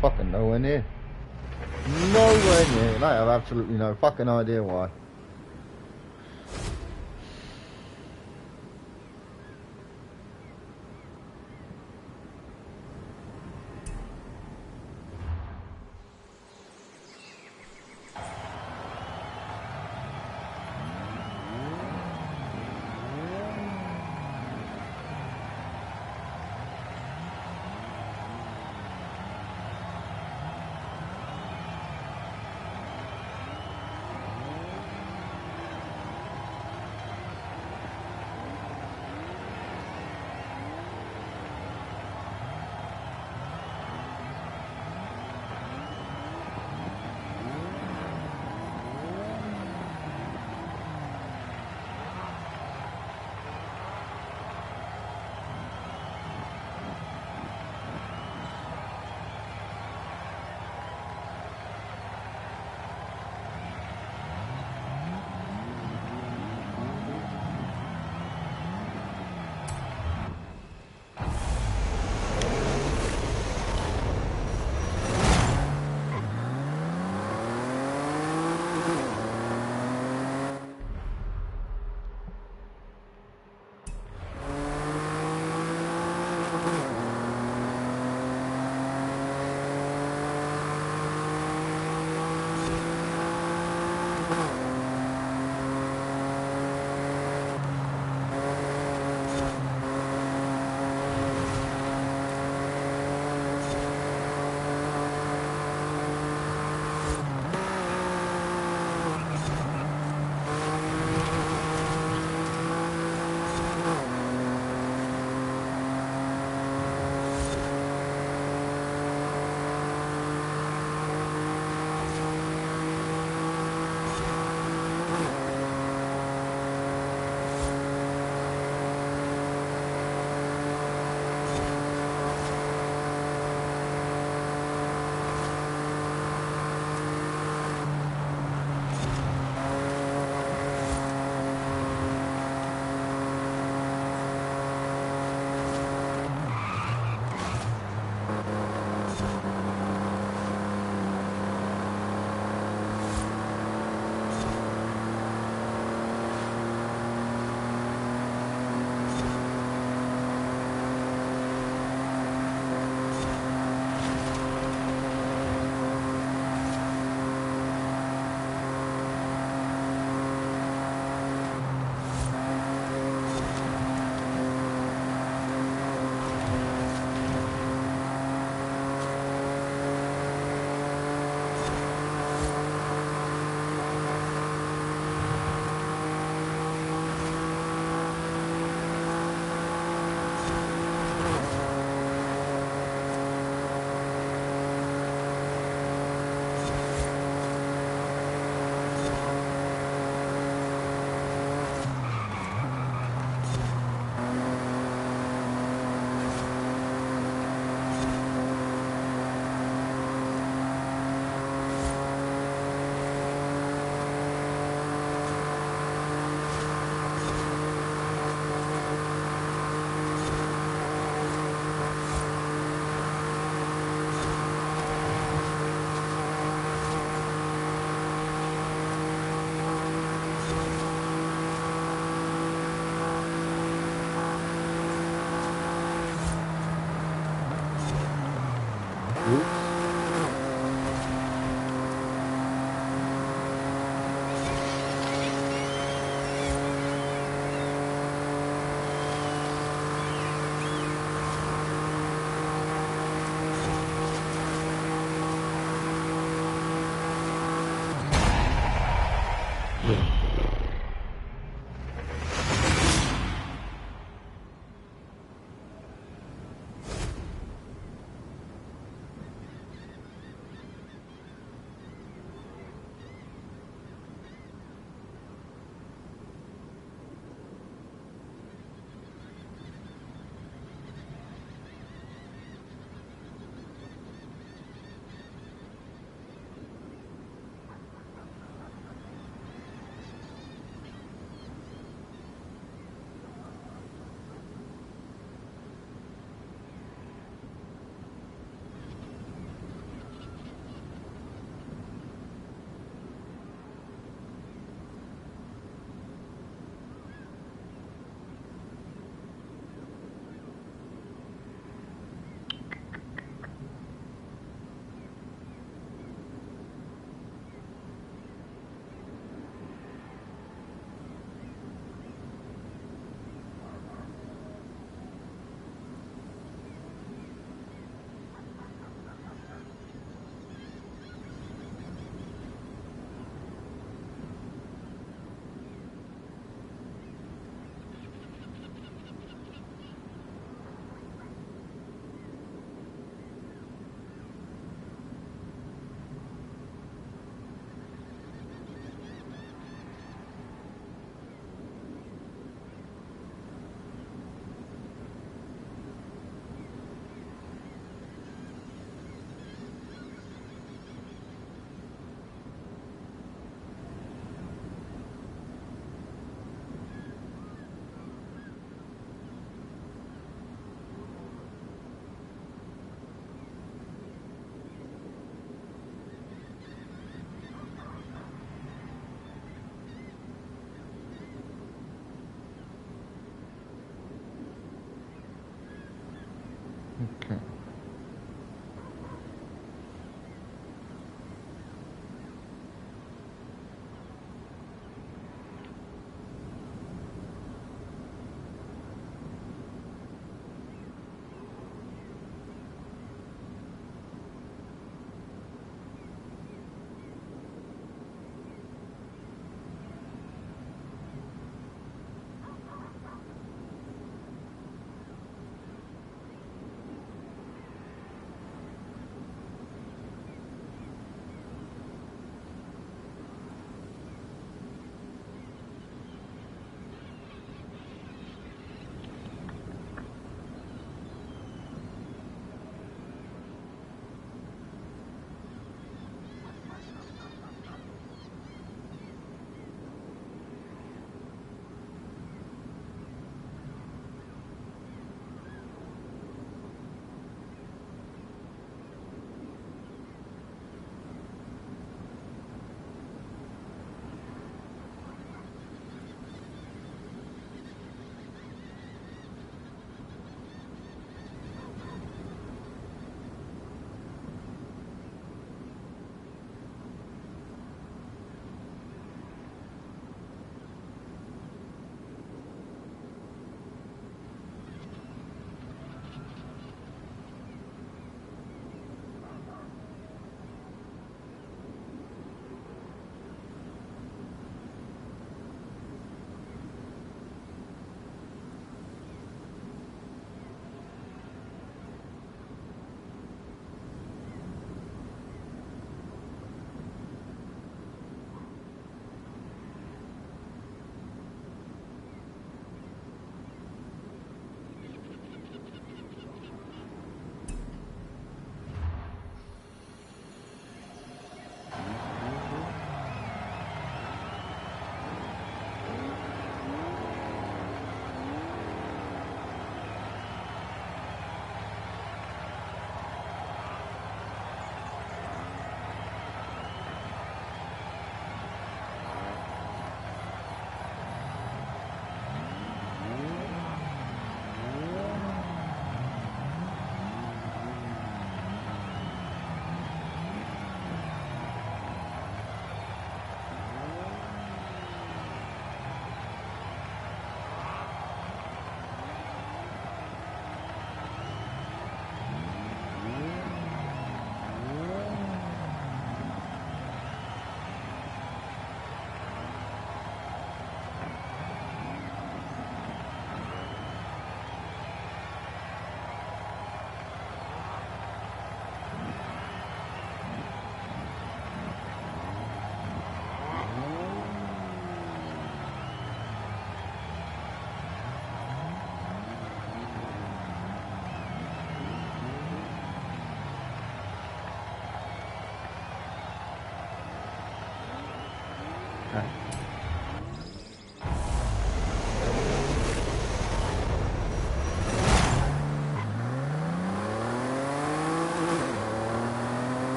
Fucking nowhere near. Nowhere near. And I have absolutely no fucking idea why.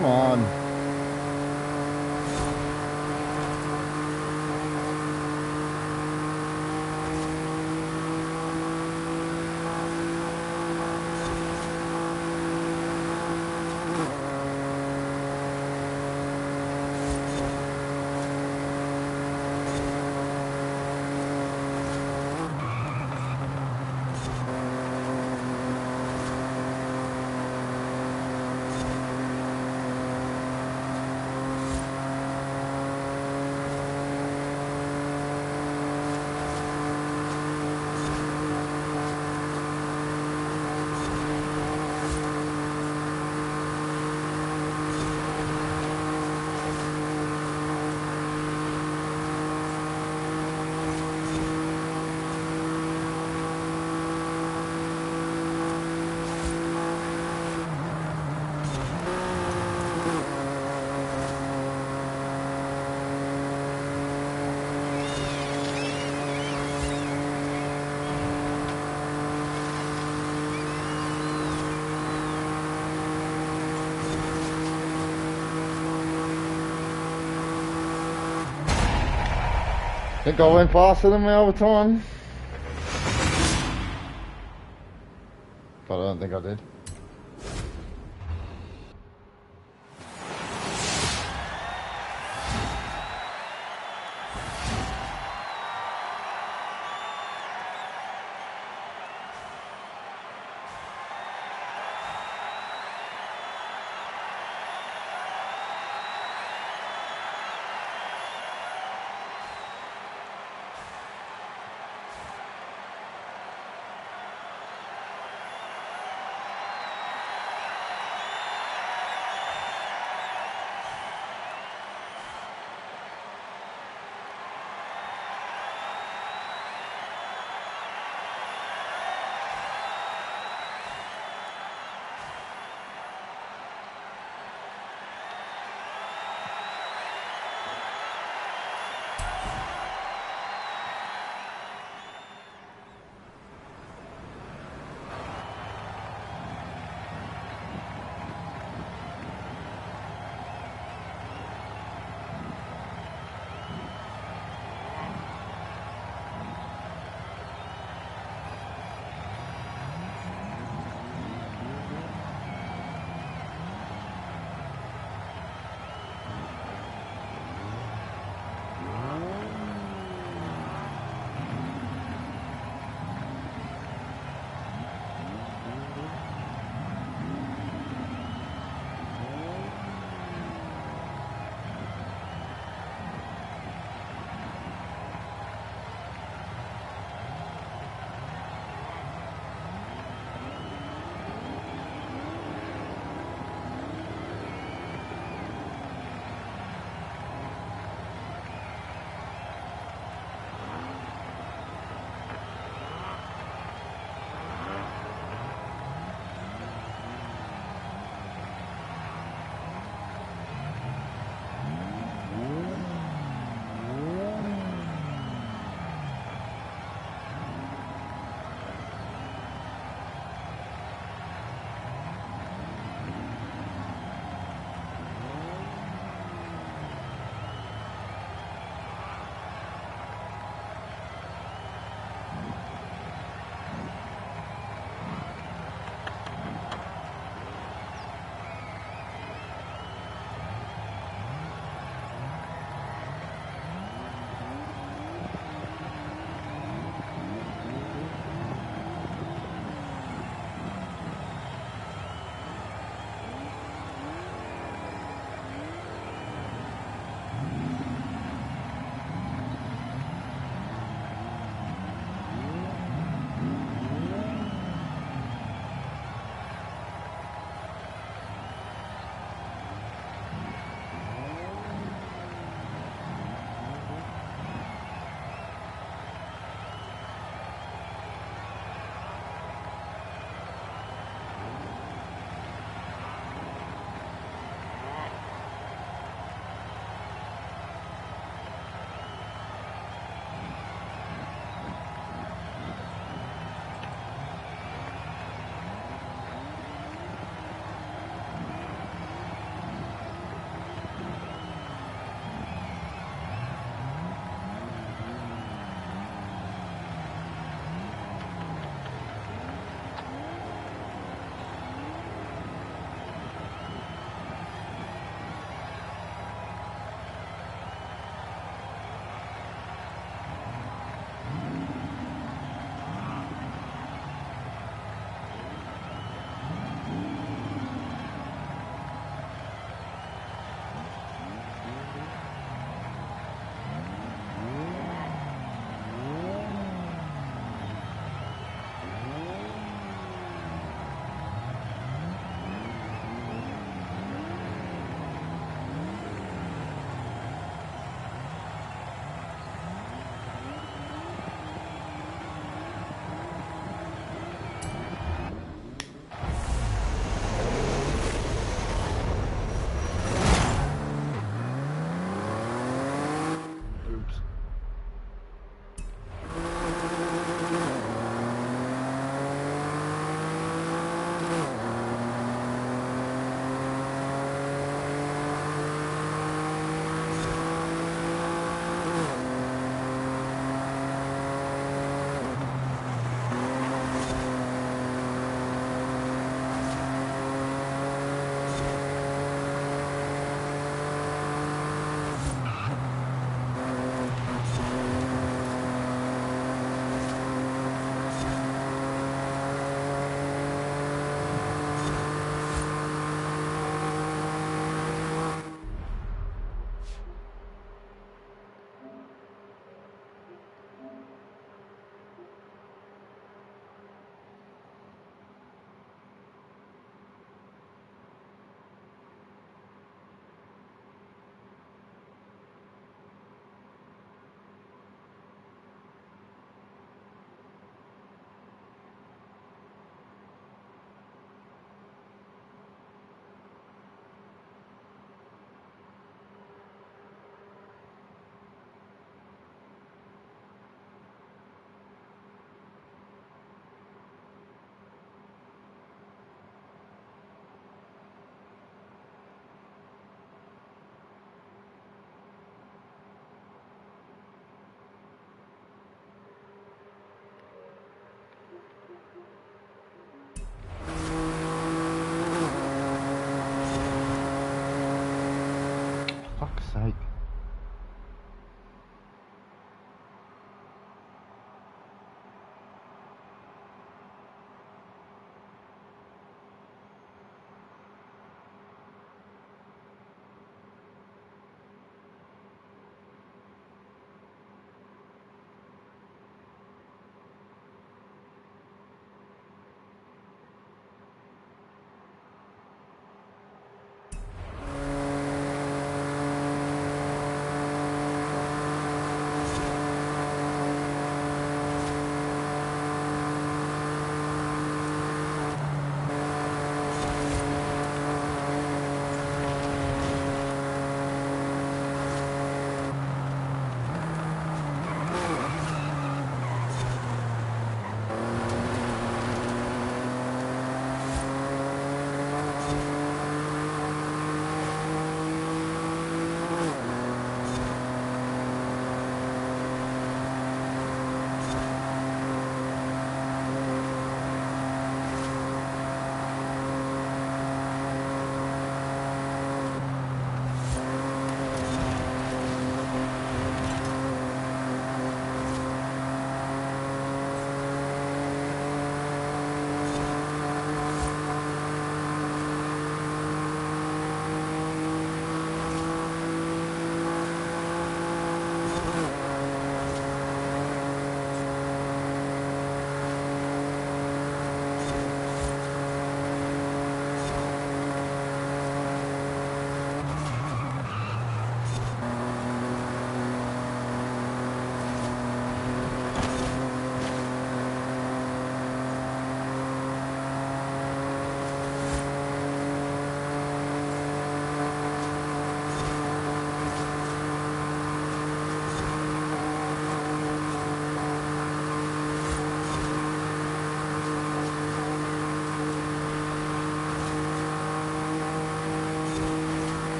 Come on. Think I went faster than me over time? But I don't think I did.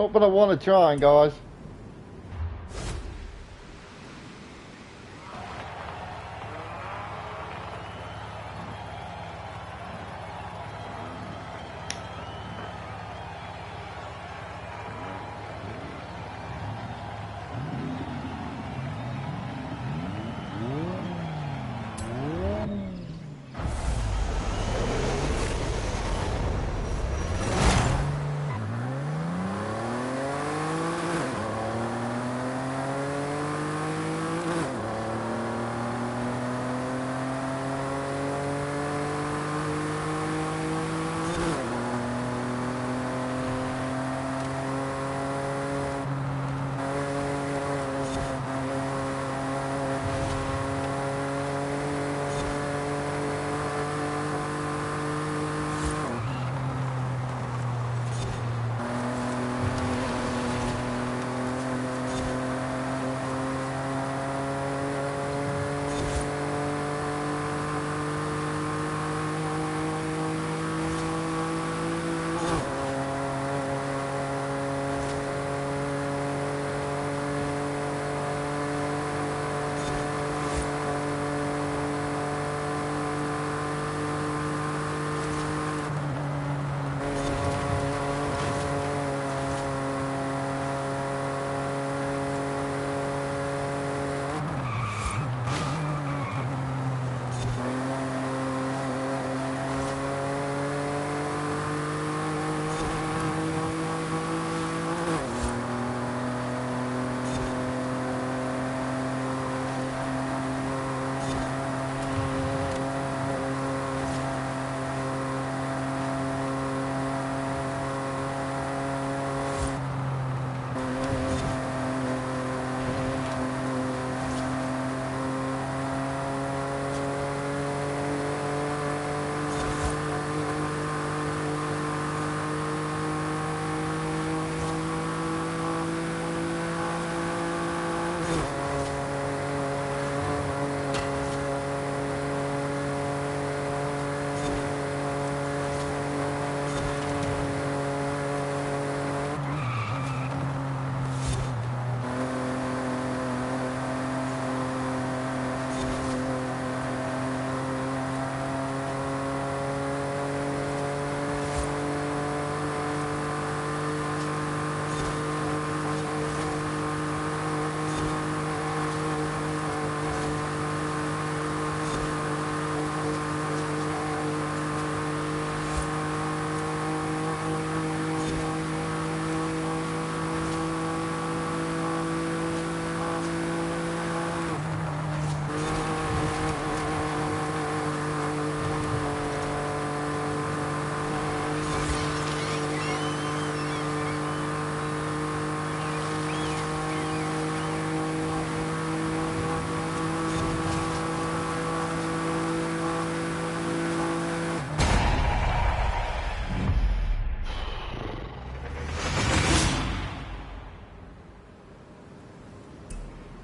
Not gonna want to try, guys.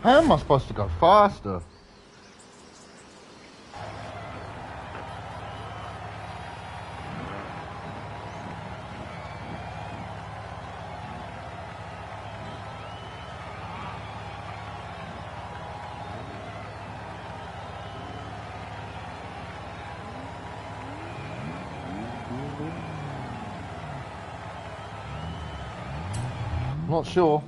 How am I supposed to go faster? Not sure.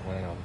Hang on.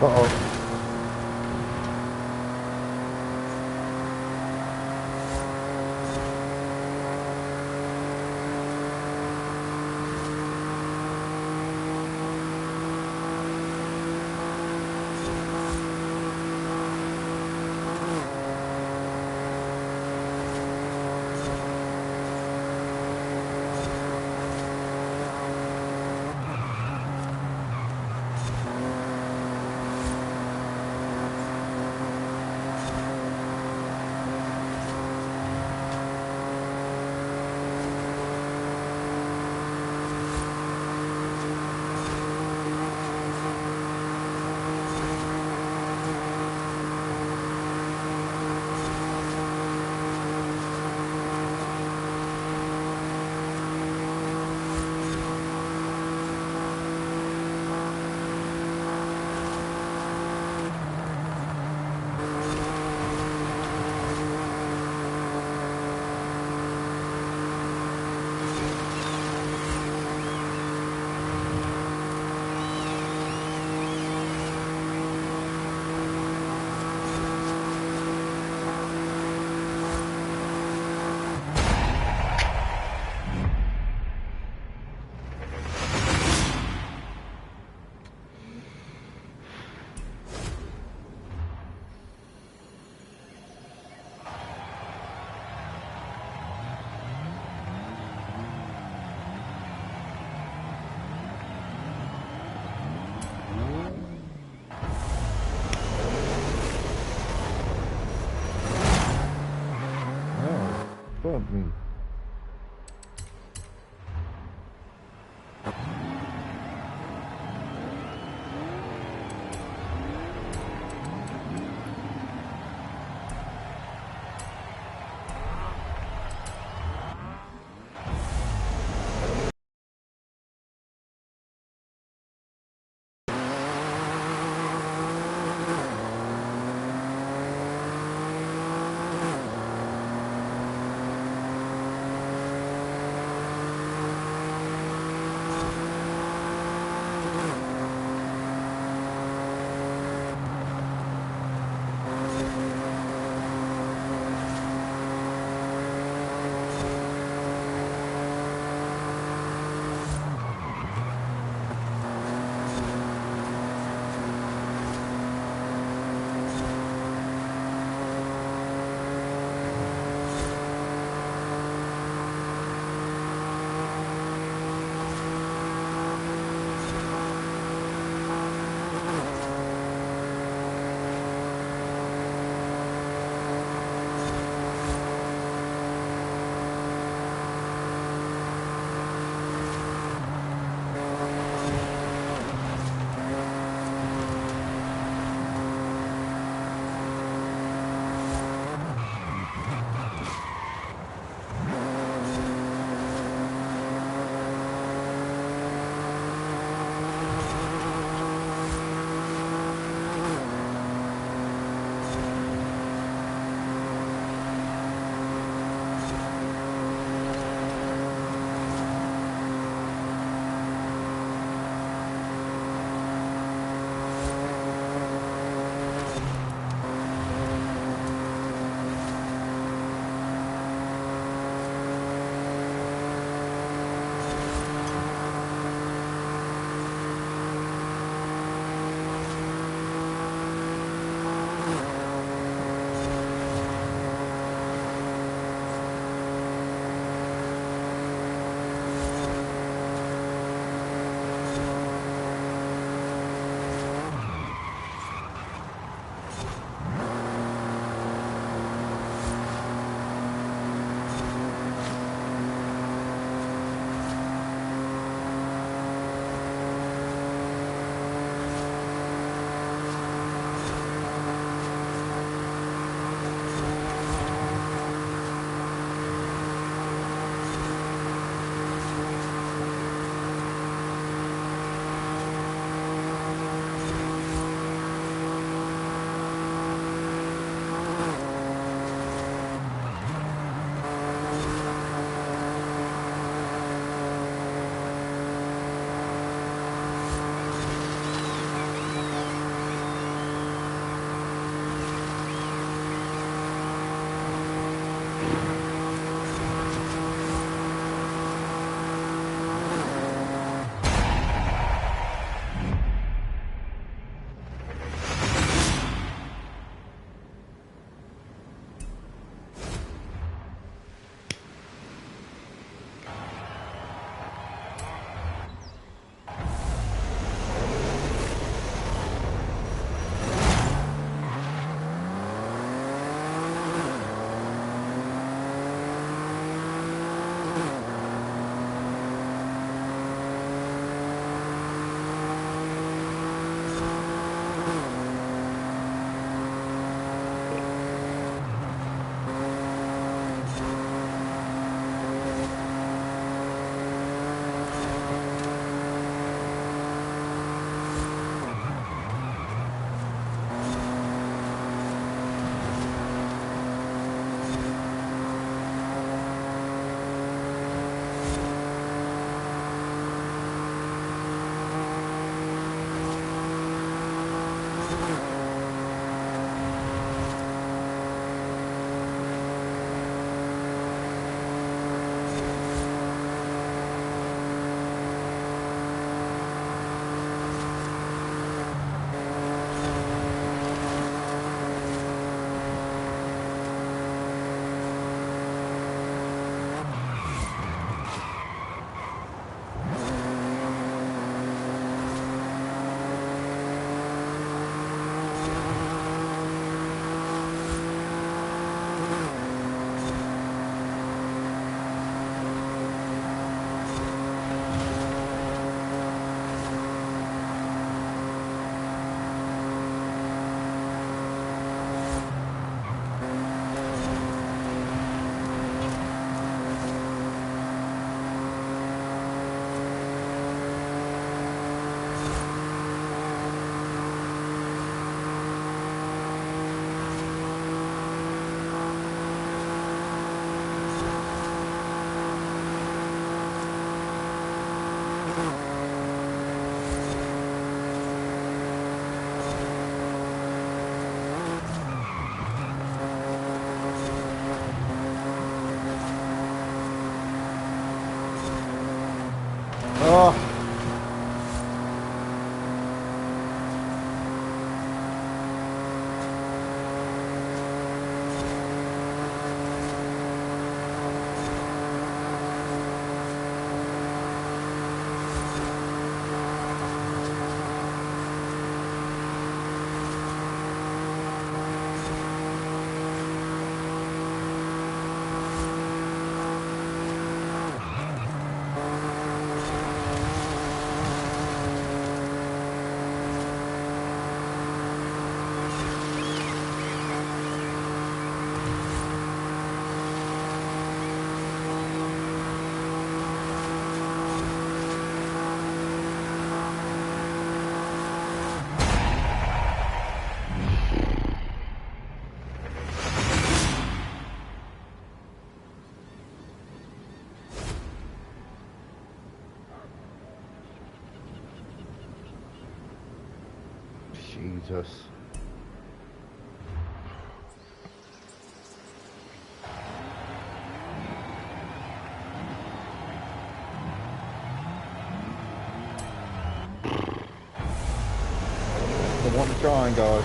Uh-oh. Fuck me. Oh. Jesus. I want to try, guys.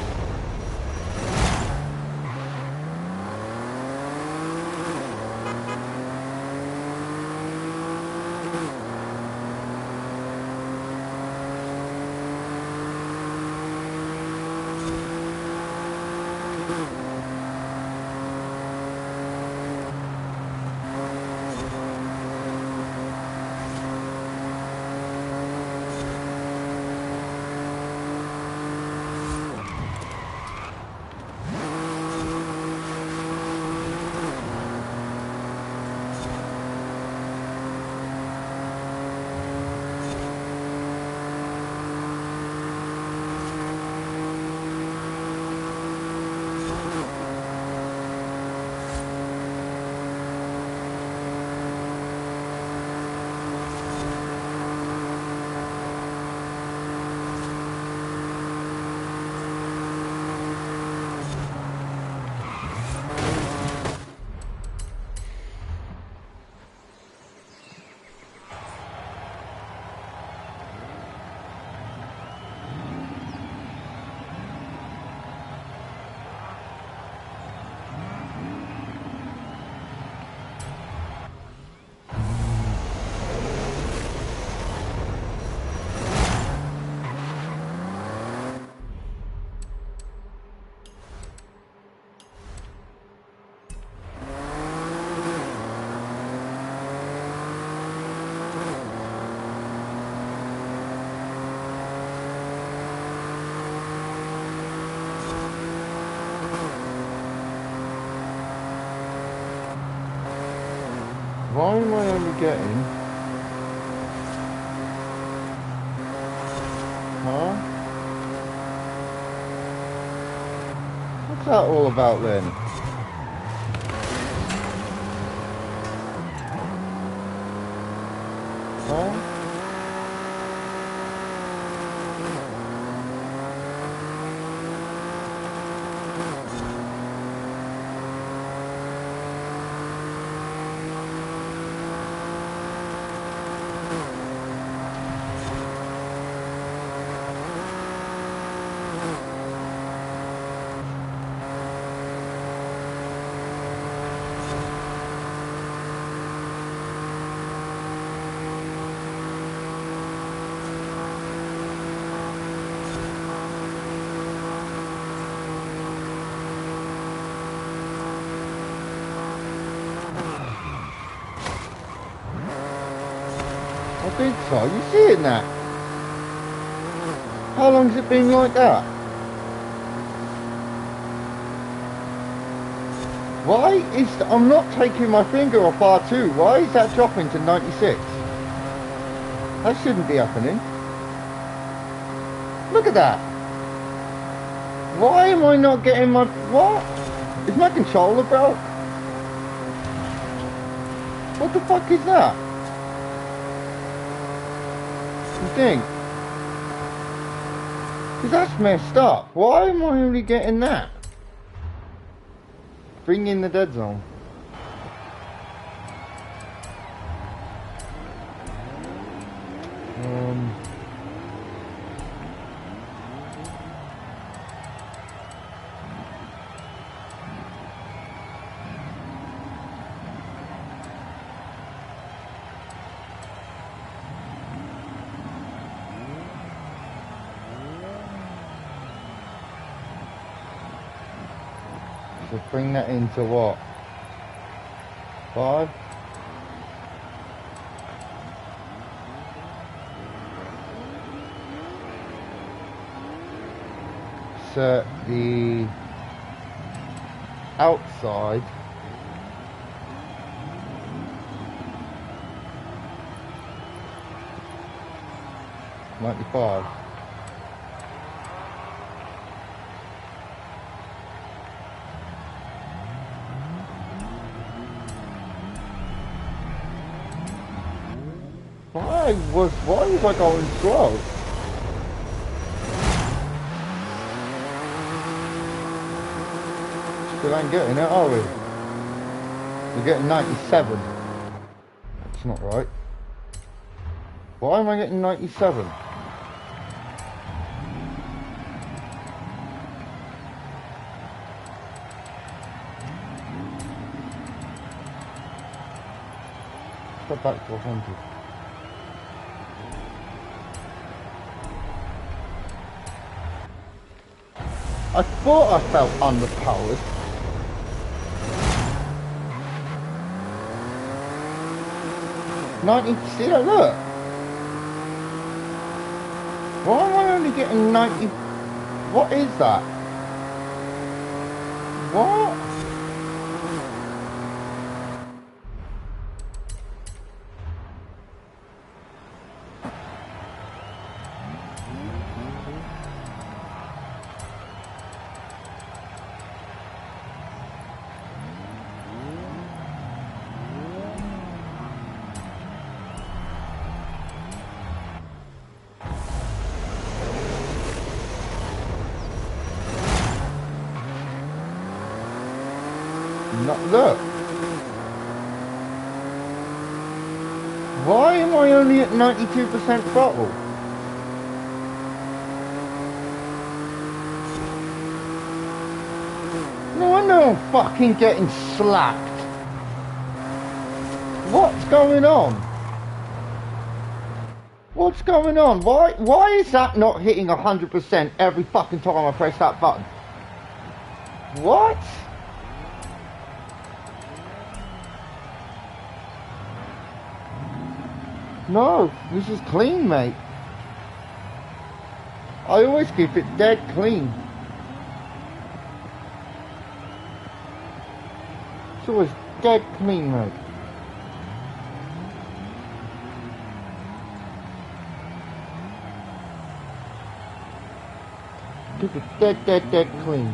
Why am I only getting... Huh? What's that all about then? Huh? I think so. You seeing that? How long's it been like that? Why is... I'm not taking my finger off R2. Why is that dropping to 96? That shouldn't be happening. Look at that. Why am I not getting my... What? Is my controller broke? What the fuck is that? You think? Because that's messed up. Why am I only getting that? Bring in the dead zone. Um, so bring that into what? 5? Set the outside $95. Why was I going slow? Still ain't getting it, are we? We're getting 97. That's not right. Why am I getting 97? Let's go back to 100. I thought I felt underpowered. See that, look. Why am I only getting 90? What is that? What? Look. Why am I only at 92% throttle? No wonder I'm fucking getting slapped. What's going on? What's going on? Why is that not hitting 100% every fucking time I press that button? What? No, this is clean, mate. I always keep it dead clean. It's always dead clean, mate. Keep it dead clean.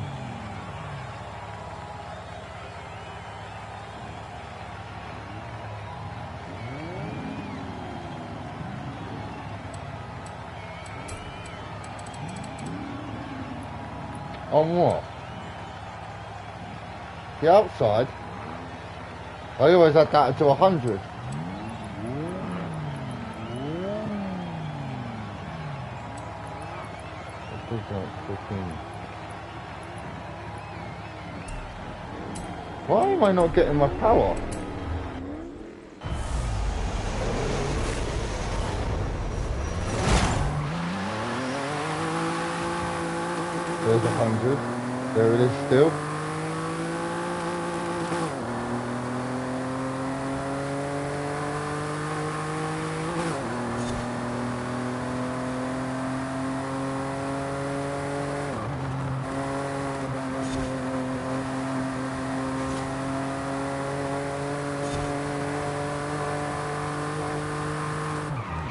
On what? The outside? I always had that to 100. Why am I not getting my power? There's 100. There it is still.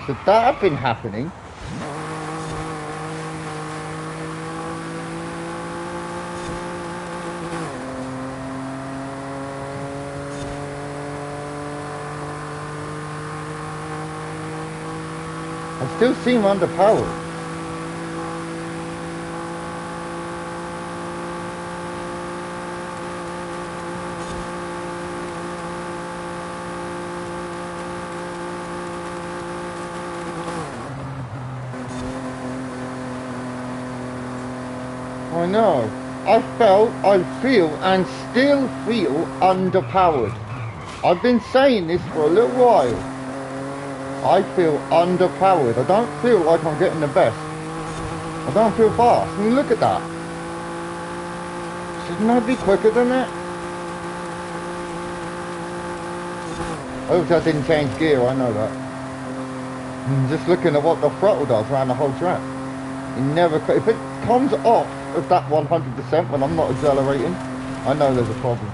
So that had been happening. I still seem underpowered. I know. I feel, and still feel underpowered. I've been saying this for a little while. I feel underpowered. I don't feel like I'm getting the best. I don't feel fast. I mean, look at that. Shouldn't I be quicker than that? Obviously I didn't change gear, I know that. I'm just looking at what the throttle does around the whole track. It never, if it comes off of that 100% when I'm not accelerating, I know there's a problem.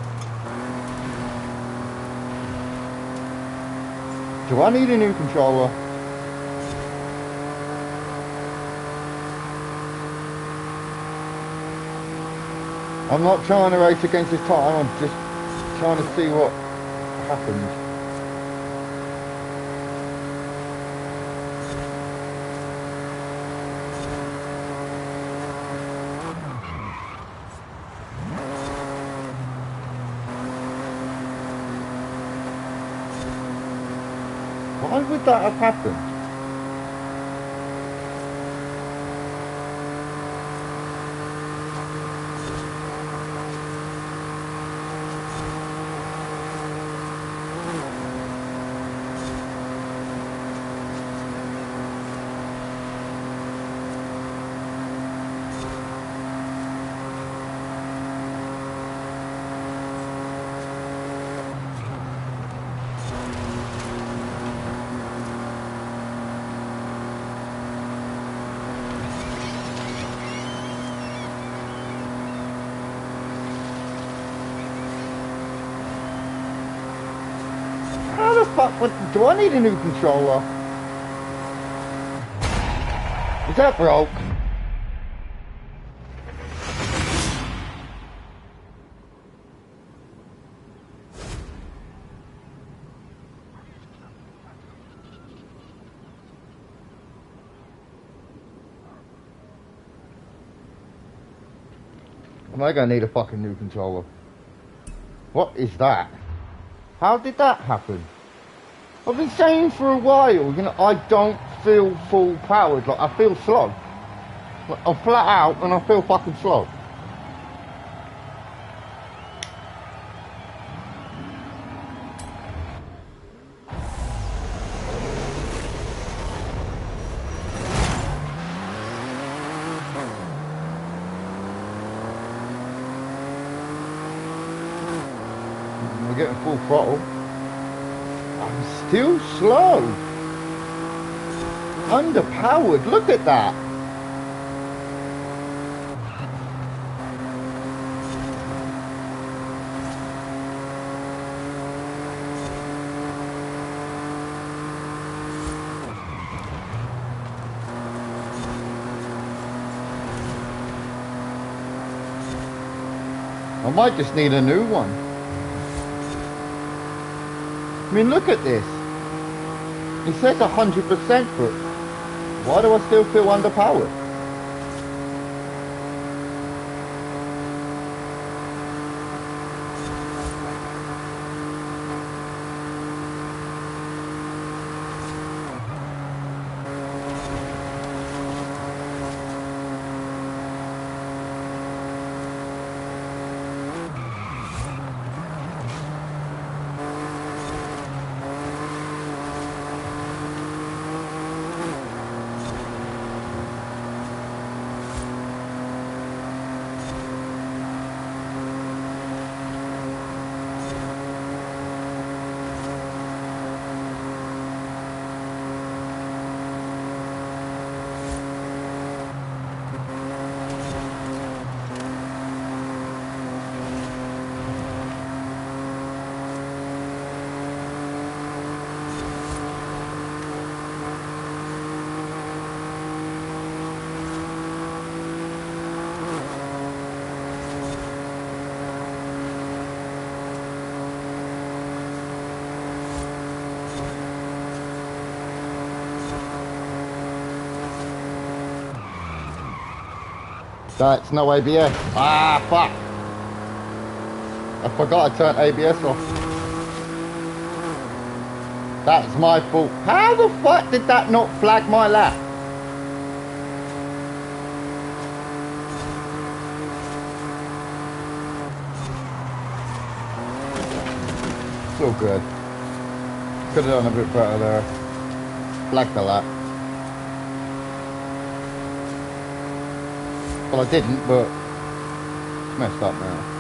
Do I need a new controller? I'm not trying to race against this time, I'm just trying to see what happens. Why would that have happened? Do I need a new controller? Is that broke? Am I gonna need a fucking new controller? What is that? How did that happen? I've been saying for a while, you know, I don't feel full powered, like I feel slow. Like, I'm flat out and I feel fucking slow. We're getting full throttle. I'm still slow. Underpowered, look at that. I might just need a new one. I mean, look at this. It says 100%, but why do I still feel underpowered? That's no ABS. Ah, fuck. I forgot I turned ABS off. That's my fault. How the fuck did that not flag my lap? Still good. Could have done a bit better there. Flagged a lap. Well, I didn't, but it's messed up now.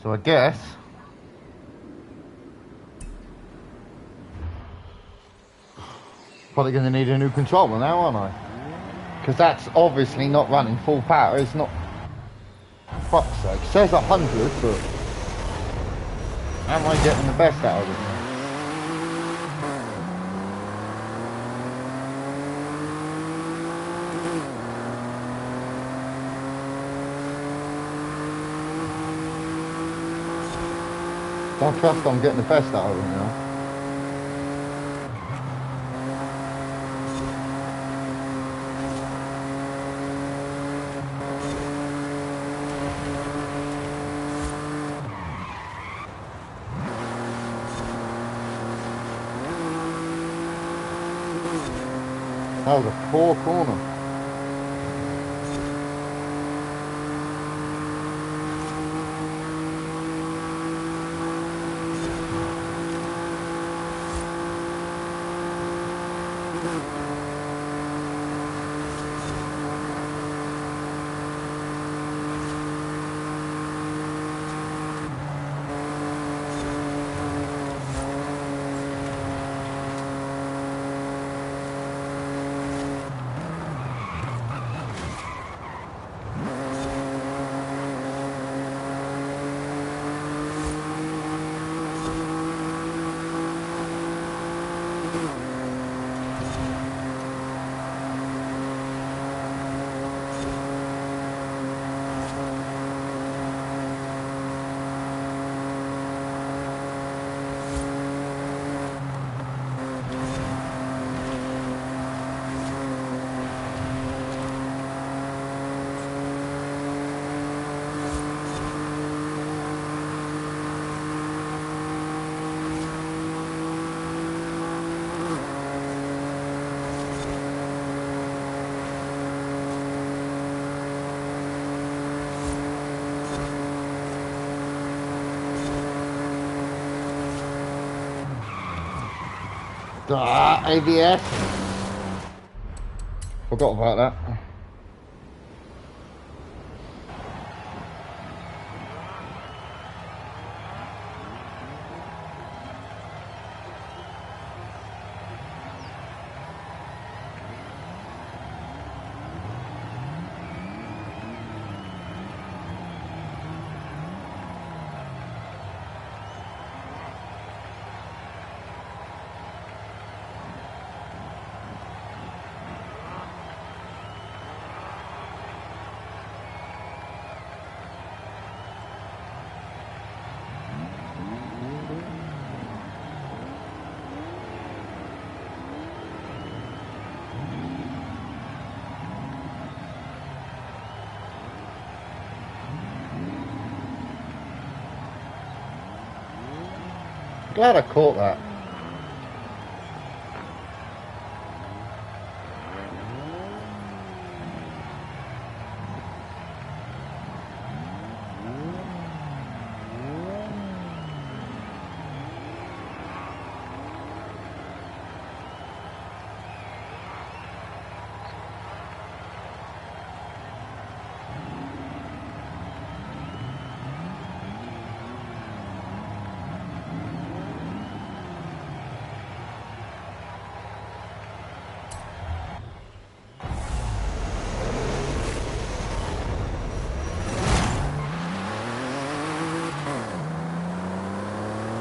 So I guess probably going to need a new controller now, aren't I? Because that's obviously not running full power. It's not. Fuck's sake. It says 100, but how am I getting the best out of it? Don't trust I'm getting the best out of it now. That was a poor corner. ABS. Forgot about that. Glad I caught that.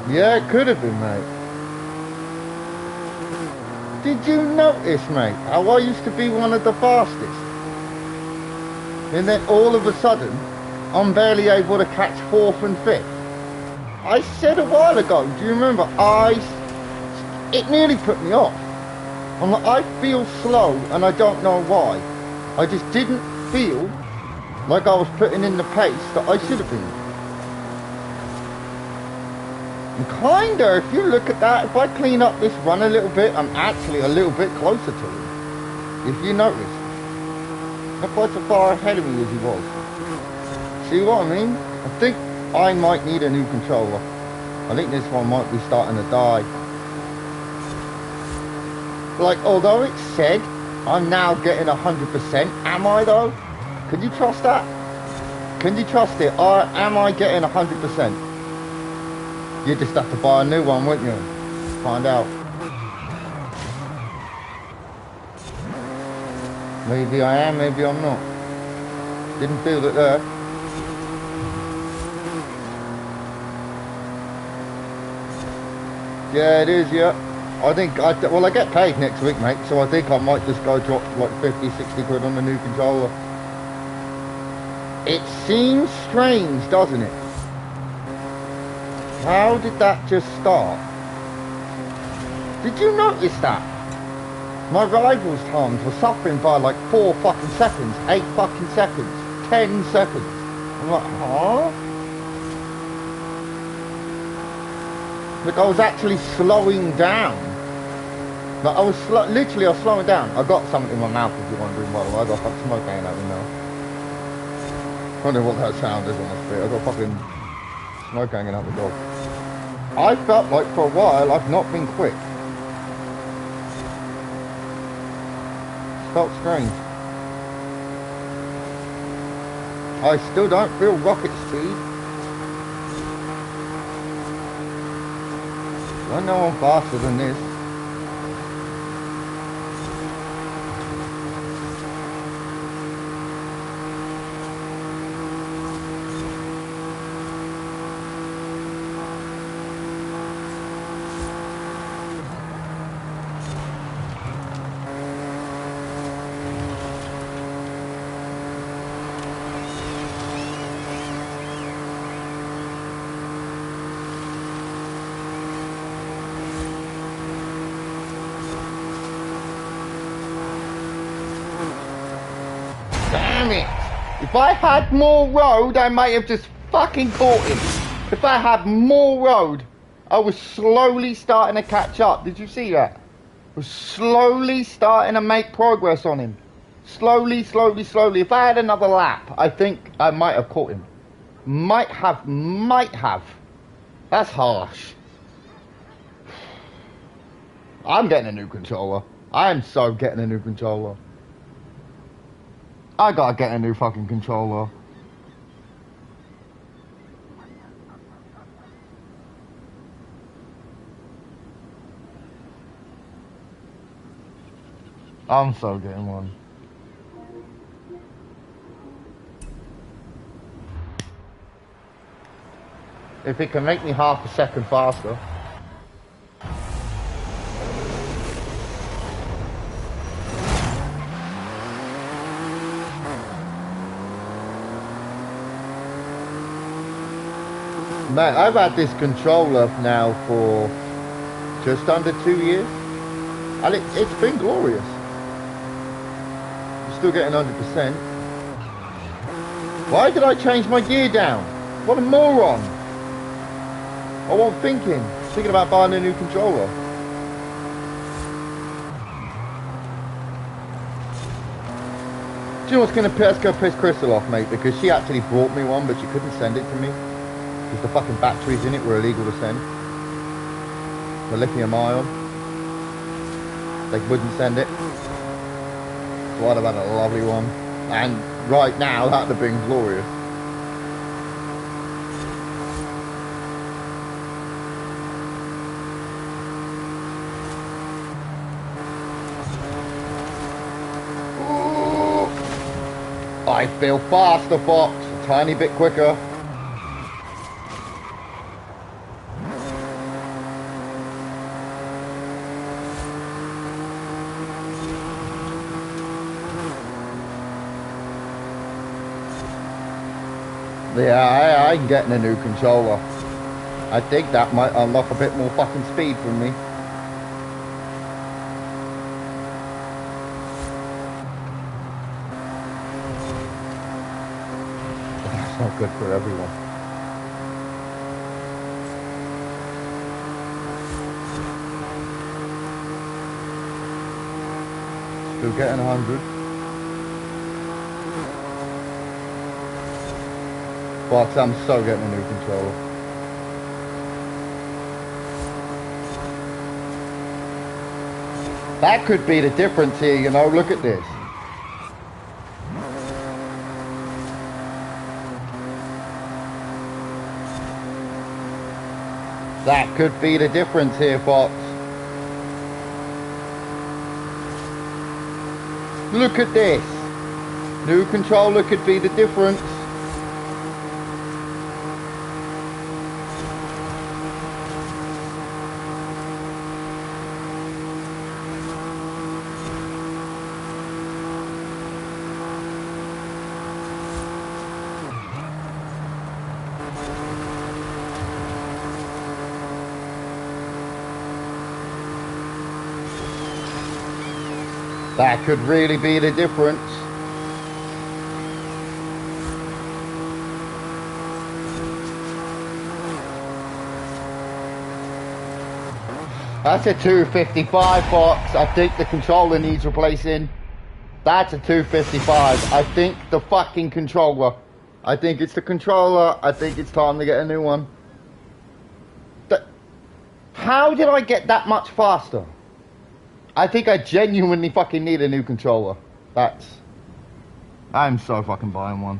Yeah, it could have been, mate. Did you notice, mate, how I used to be one of the fastest? And then all of a sudden, I'm barely able to catch 4th and 5th. I said a while ago, do you remember? It nearly put me off. I'm like, I feel slow and I don't know why. I just didn't feel like I was putting in the pace that I should have been. And kinda, if you look at that, if I clean up this run a little bit, I'm actually a little bit closer to him. If you notice. Not quite so far ahead of me as he was. See what I mean? I think I might need a new controller. I think this one might be starting to die. Like, although it said I'm now getting 100%, am I though? Can you trust that? Can you trust it? Or am I getting 100%? You just have to buy a new one, wouldn't you? Find out. Maybe I am, maybe I'm not. Didn't feel it there. Yeah, it is, yeah. I think, well, I get paid next week, mate, so I think I might just go drop like 50, 60 quid on the new controller. It seems strange, doesn't it? How did that just start? Did you notice that? My rivals times were suffering by like 4 fucking seconds, 8 fucking seconds, 10 seconds. I'm like, huh? Like I was actually slowing down. Like I was literally I was slowing down. I got something in my mouth if you're wondering by the way. I got fucking smoke hanging out of my mouth. I don't know what that sound is on the street. I got fucking smoke hanging out the door. I felt like for a while I've not been quick. It felt strange. I still don't feel rocket speed. I know I'm faster than this. Damn it! If I had more road, I might have just fucking caught him. If I had more road, I was slowly starting to catch up. Did you see that? I was slowly starting to make progress on him. Slowly, slowly, slowly. If I had another lap, I think I might have caught him. Might have. That's harsh. I'm getting a new controller. I am so getting a new controller. I gotta get a new fucking controller. I'm so getting one. If it can make me half a second faster. Mate, I've had this controller now for just under 2 years, and it's been glorious. I'm still getting 100%. Why did I change my gear down? What a moron! I wasn't thinking about buying a new controller. Do you know what's let's go piss Crystal off, mate, because she actually brought me one, but she couldn't send it to me. Because the fucking batteries in it were illegal to send. The lithium ion. They wouldn't send it. So I'd have had a lovely one. And right now, that'd have been glorious. Ooh. I feel faster, Fox. A tiny bit quicker. Yeah, I'm getting a new controller. I think that might unlock a bit more fucking speed from me. But that's not good for everyone. Still getting 100. But I'm so getting a new controller. That could be the difference here, you know, look at this. That could be the difference here, Fox. Look at this. New controller could be the difference. That could really be the difference. That's a 255, Fox. I think the controller needs replacing. That's a 255. I think the fucking controller. I think it's the controller. I think it's time to get a new one. How did I get that much faster? I think I genuinely fucking need a new controller. I'm so fucking buying one.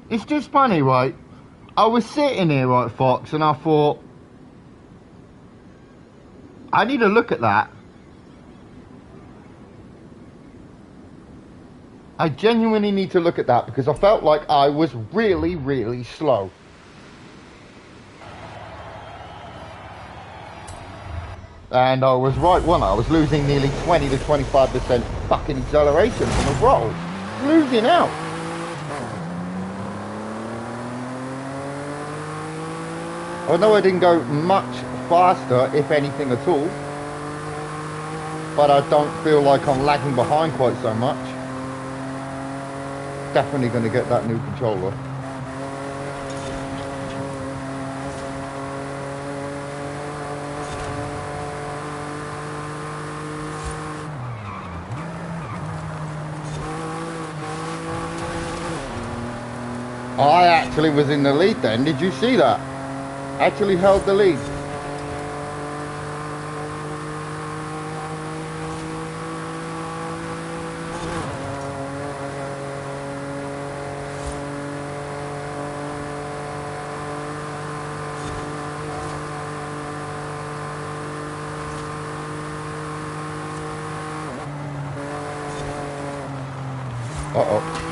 It's just funny, right? I was sitting here, right, Fox, and I thought, I need to look at that. I genuinely need to look at that because I felt like I was really, really slow. And I was right, wasn't I? I was losing nearly 20 to 25% fucking acceleration from the roll. Losing out. I know I didn't go much faster, if anything at all. But I don't feel like I'm lagging behind quite so much. Definitely going to get that new controller. I actually was in the lead then, did you see that? Actually held the lead. Uh-oh.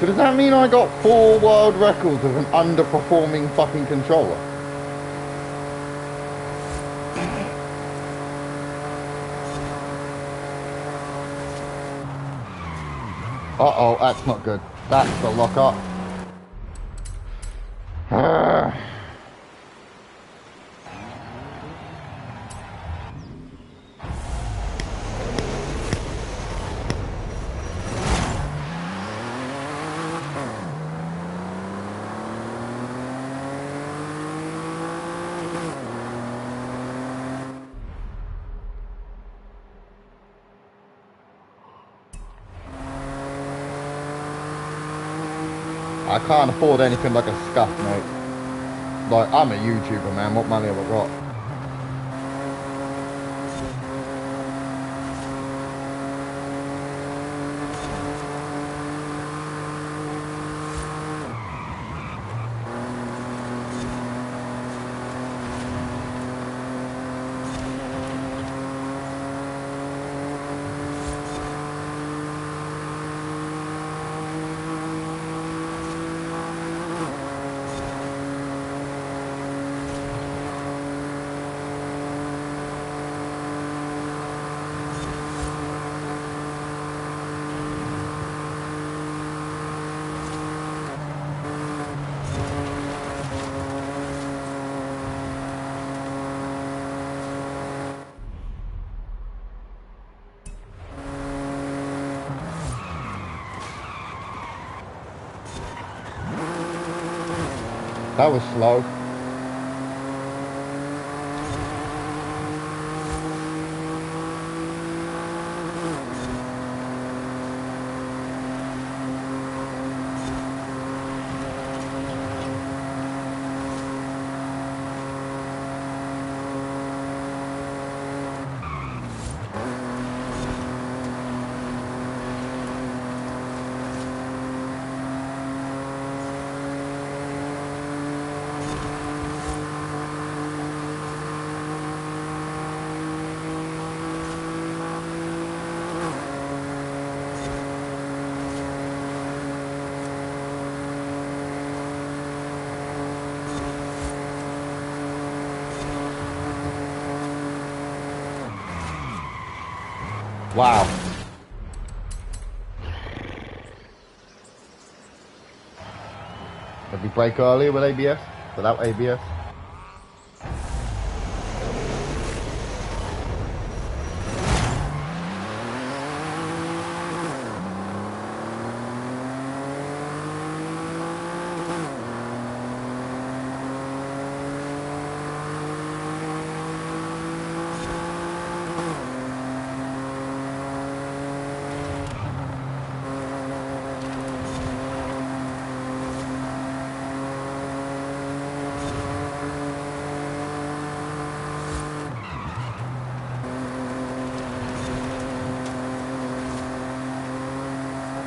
So does that mean I got 4 world records of an underperforming fucking controller? Uh-oh, that's not good. That's the lock up. I can't afford anything like a scuff, mate. Like, I'm a YouTuber, man. What money have I got? That was slow. Wow. Did we brake earlier with ABS? Without ABS?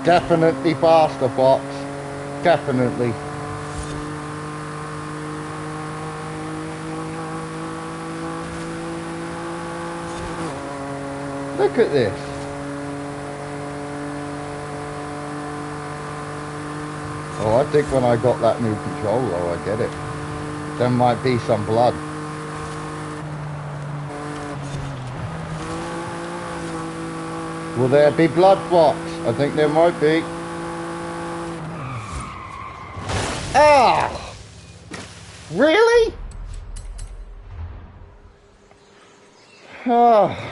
Definitely faster, Fox. Definitely. Look at this. Oh, I think when I got that new controller, I get it. There might be some blood. Will there be blood, Fox? I think there might be. Ah! Really? Ah.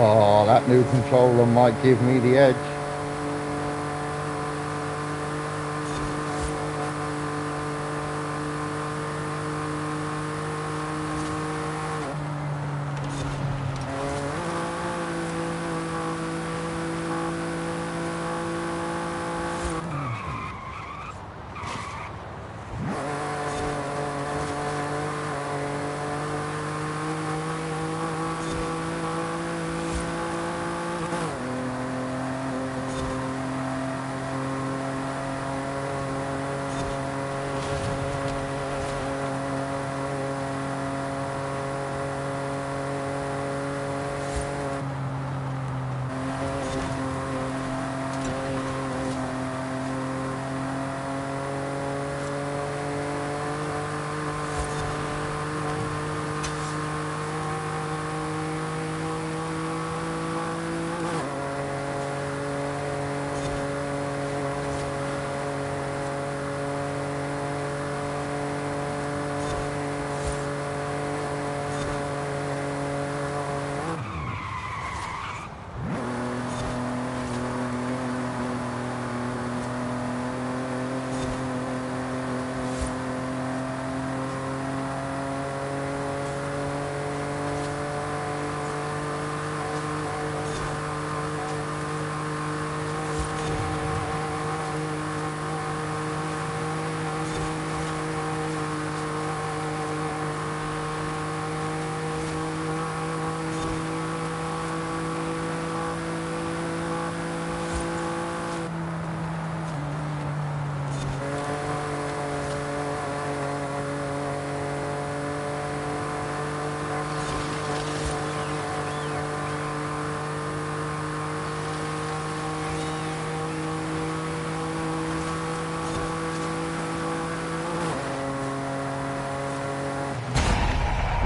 Oh, that new controller might give me the edge.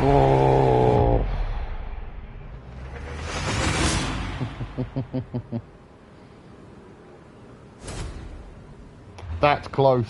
Oh. That's close.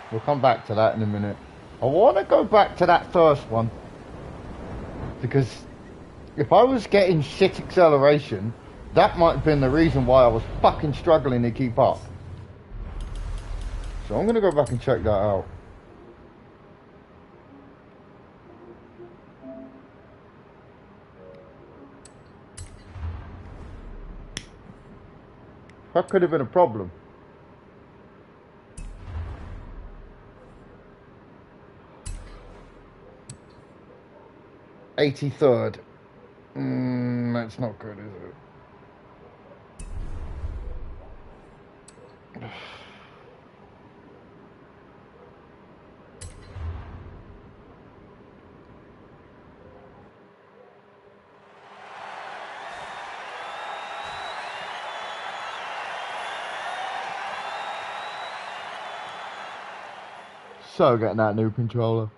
We'll come back to that in a minute. I want to go back to that first one. Because if I was getting shit acceleration, that might have been the reason why I was fucking struggling to keep up. So I'm going to go back and check that out. That could have been a problem. 83rd. That's not good, is it? So getting that new controller.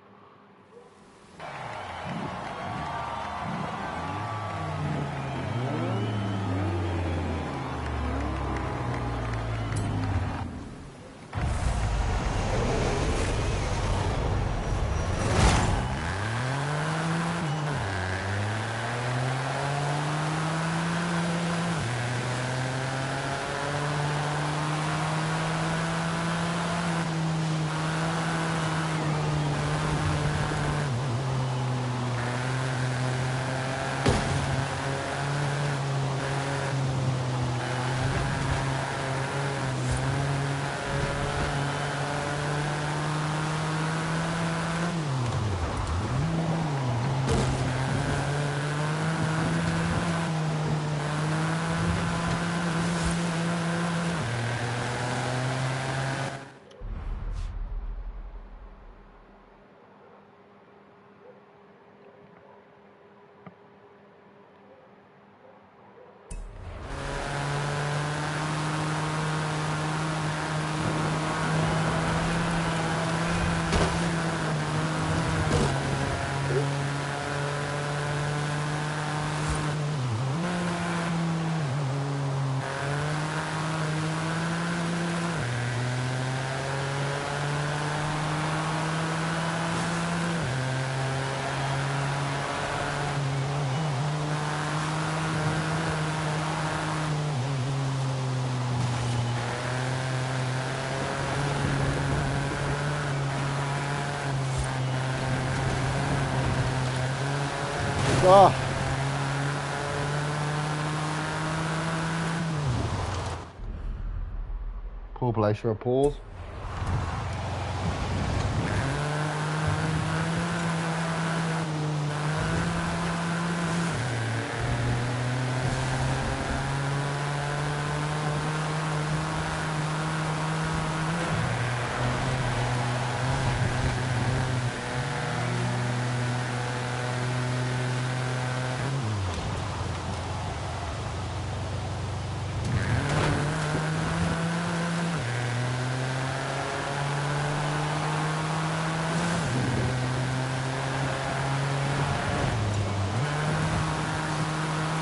Oh. Poor place for a pause.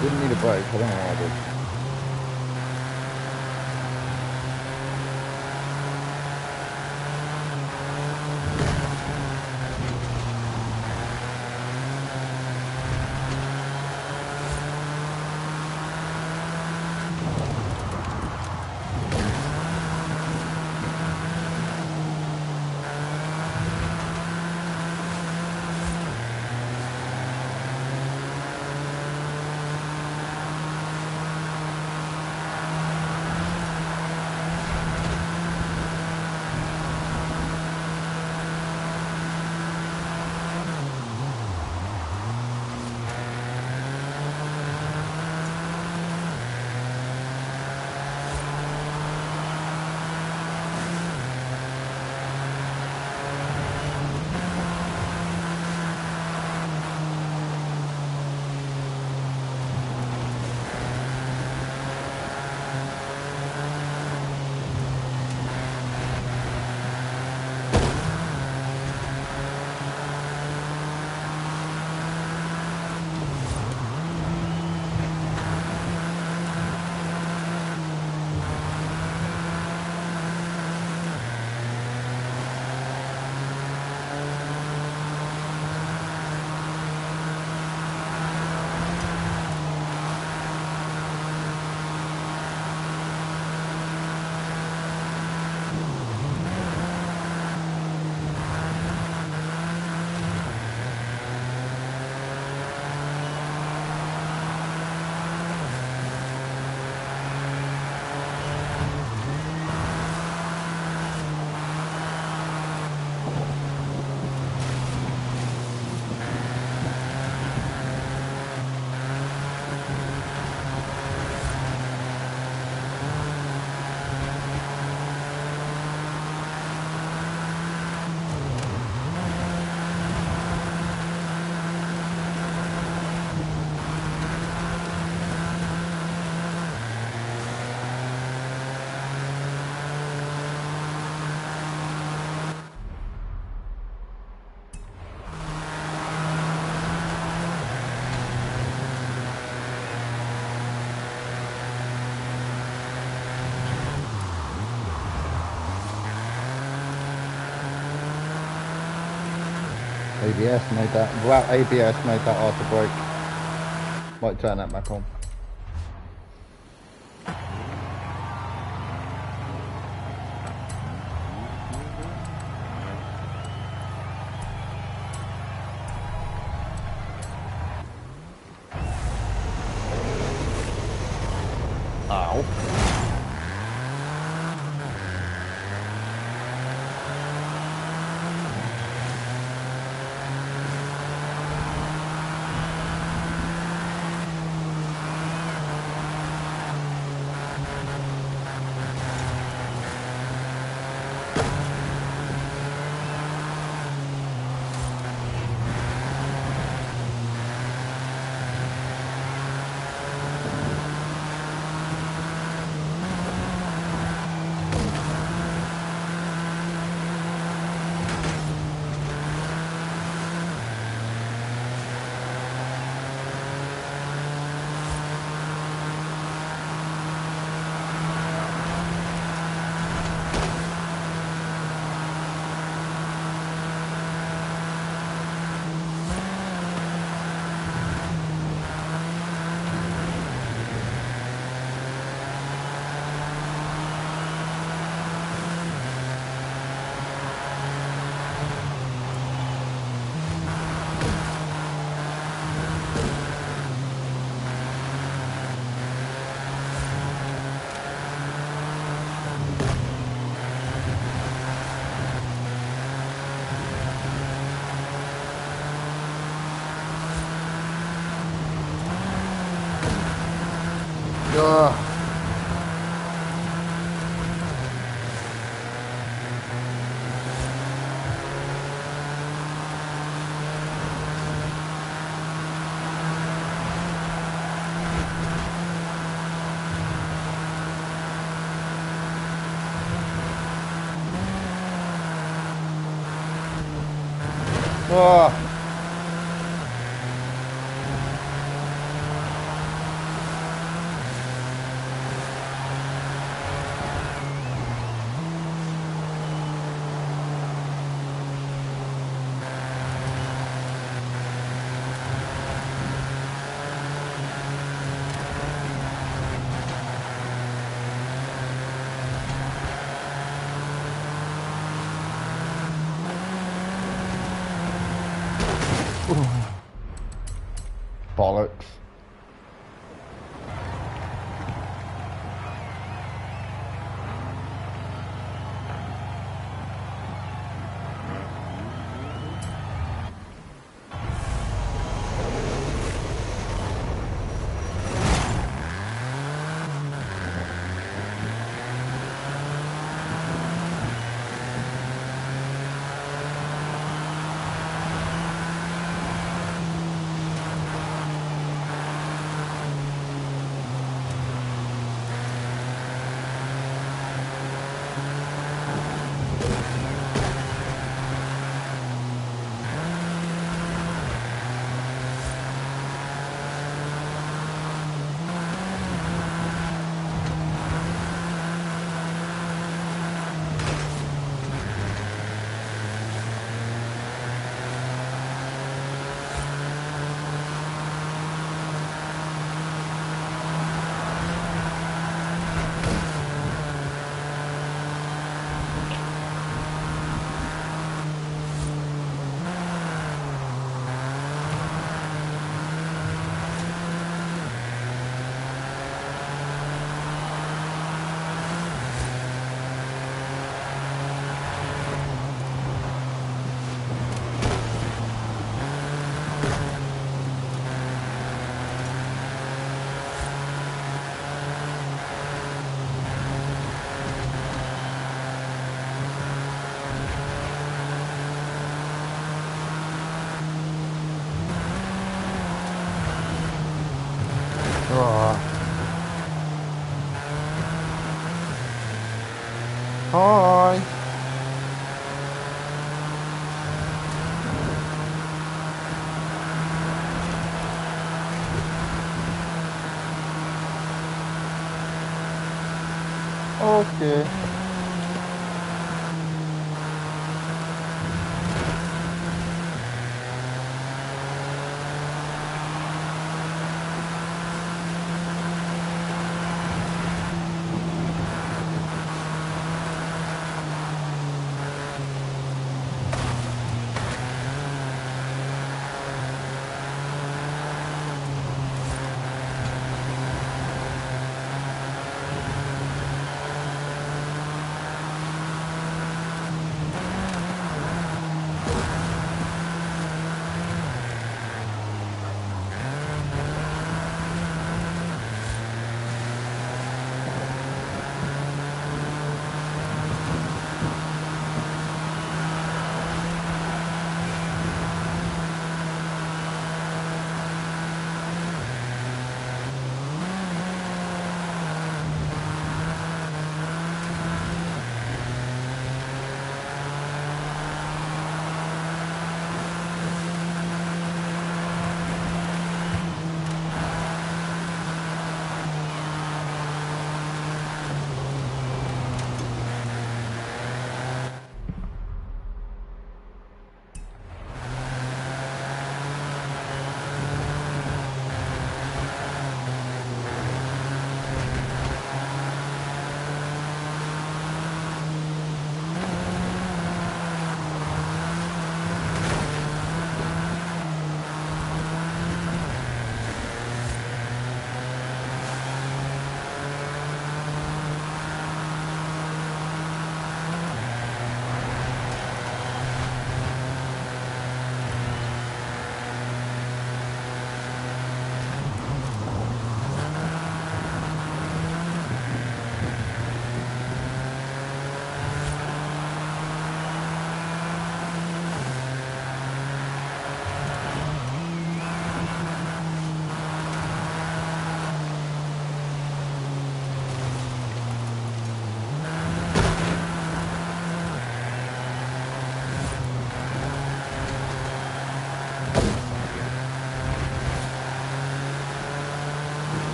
Didn't need a break, I don't know why I did. ABS made that, without ABS made that hard to brake. Might turn that back on. Ow. Oh. Bollocks. Hi. Okay.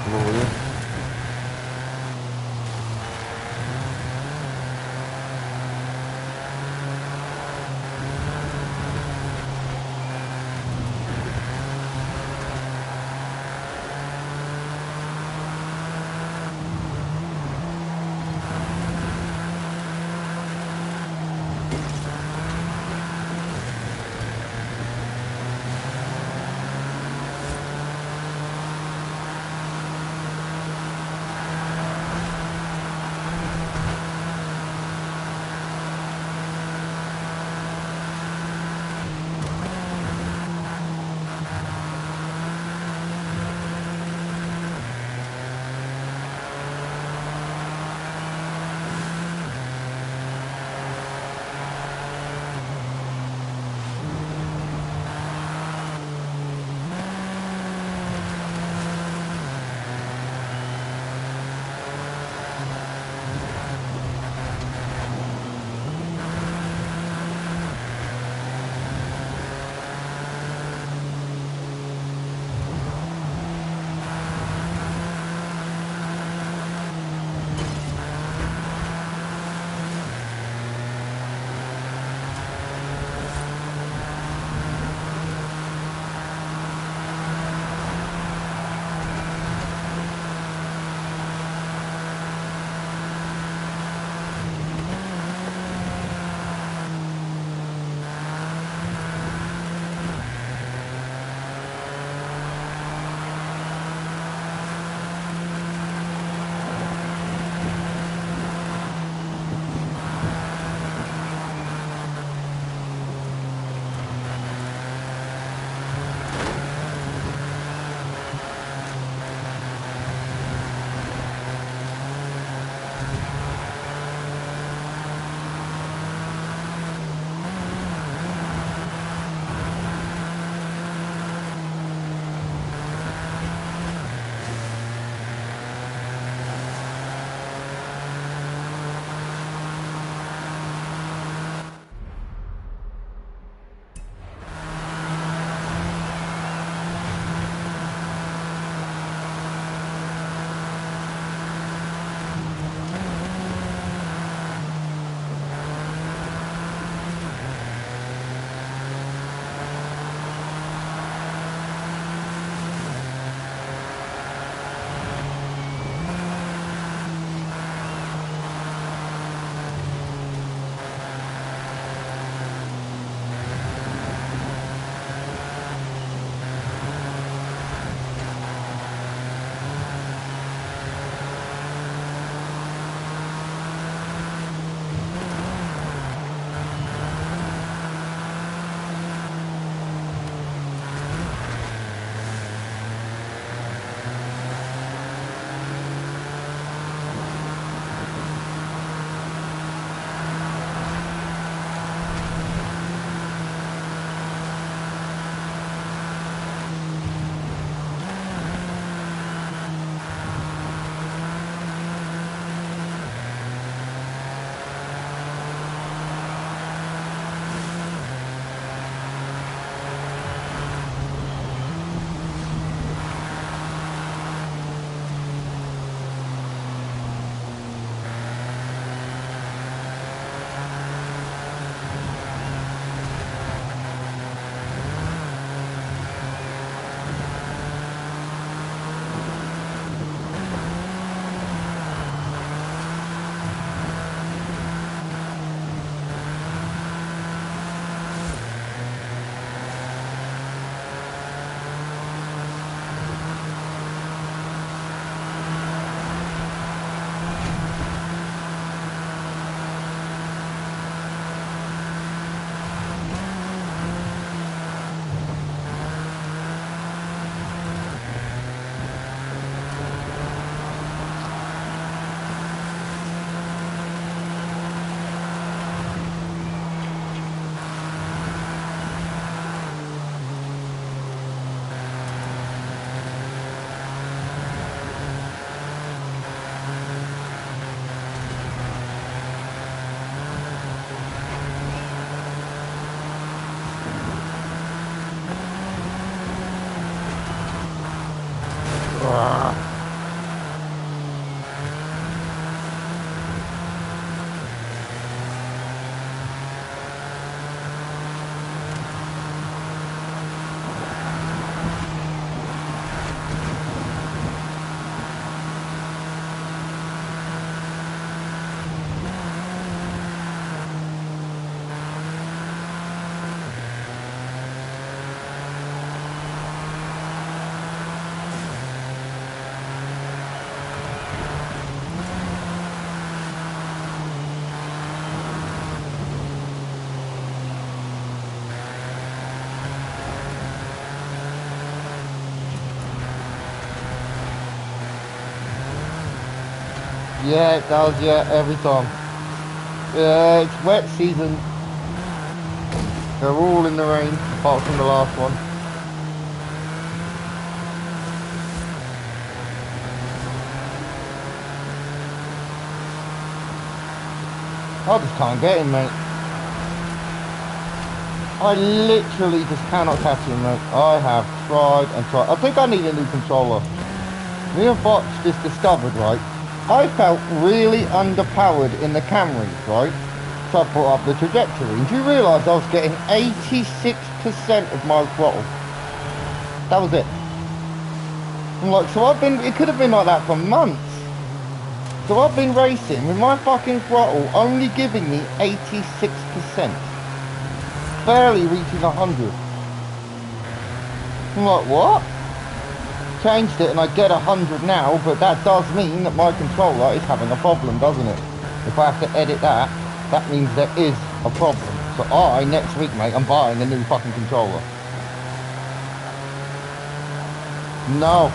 Glorious. Yeah, it does, yeah, every time. Yeah, it's wet season. They're all in the rain, apart from the last one. I just can't get him, mate. I literally just cannot catch him, mate. I have tried and tried. I think I need a new controller. Me and Fox just discovered, right? I felt really underpowered in the Camry, right? So I put up the trajectory. And do you realise I was getting 86% of my throttle? That was it. I'm like, so I've been, it could have been like that for months. So I've been racing with my fucking throttle only giving me 86%. Barely reaching 100. I'm like, what? Changed it and I get 100 now, but that does mean that my controller is having a problem, doesn't it? If I have to edit that, that means there is a problem. So next week, mate, I'm buying a new fucking controller. No.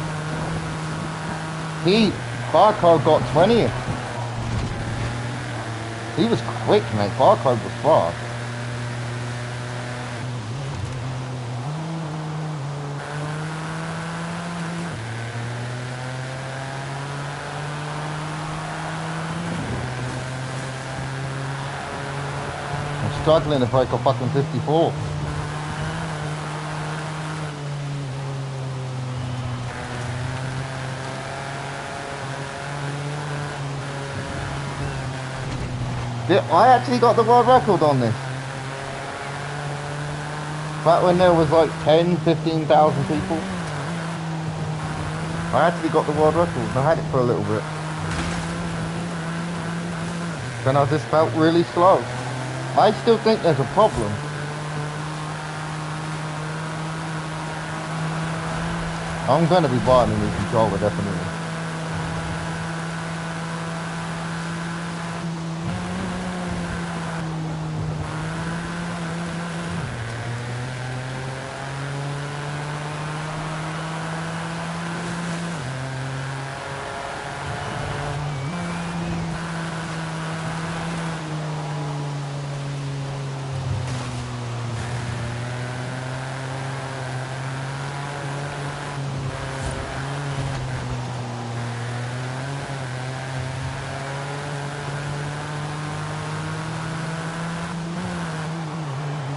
Barcode got 20th. He was quick, mate. Barcode was fast. I'm struggling to break a fucking 54. Yeah, I actually got the world record on this. Back when there was like 10, 15,000 people. I actually got the world record. I had it for a little bit. Then I just felt really slow. I still think there's a problem. I'm going to be buying a new controller, definitely.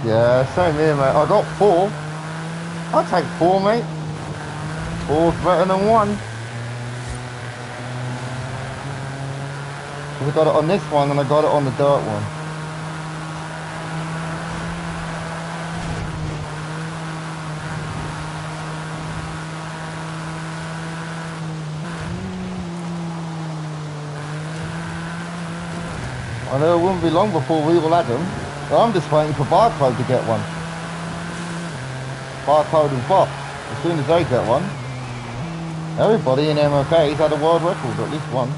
Yeah, same here, mate. I got 4. I'll take 4, mate. 4's better than 1. I got it on this one and I got it on the dirt one. I know it wouldn't be long before we all had them. I'm just waiting for Barcode to get one. Barcode and Fox. As soon as they get one, everybody in MLK's had a world record, or at least one.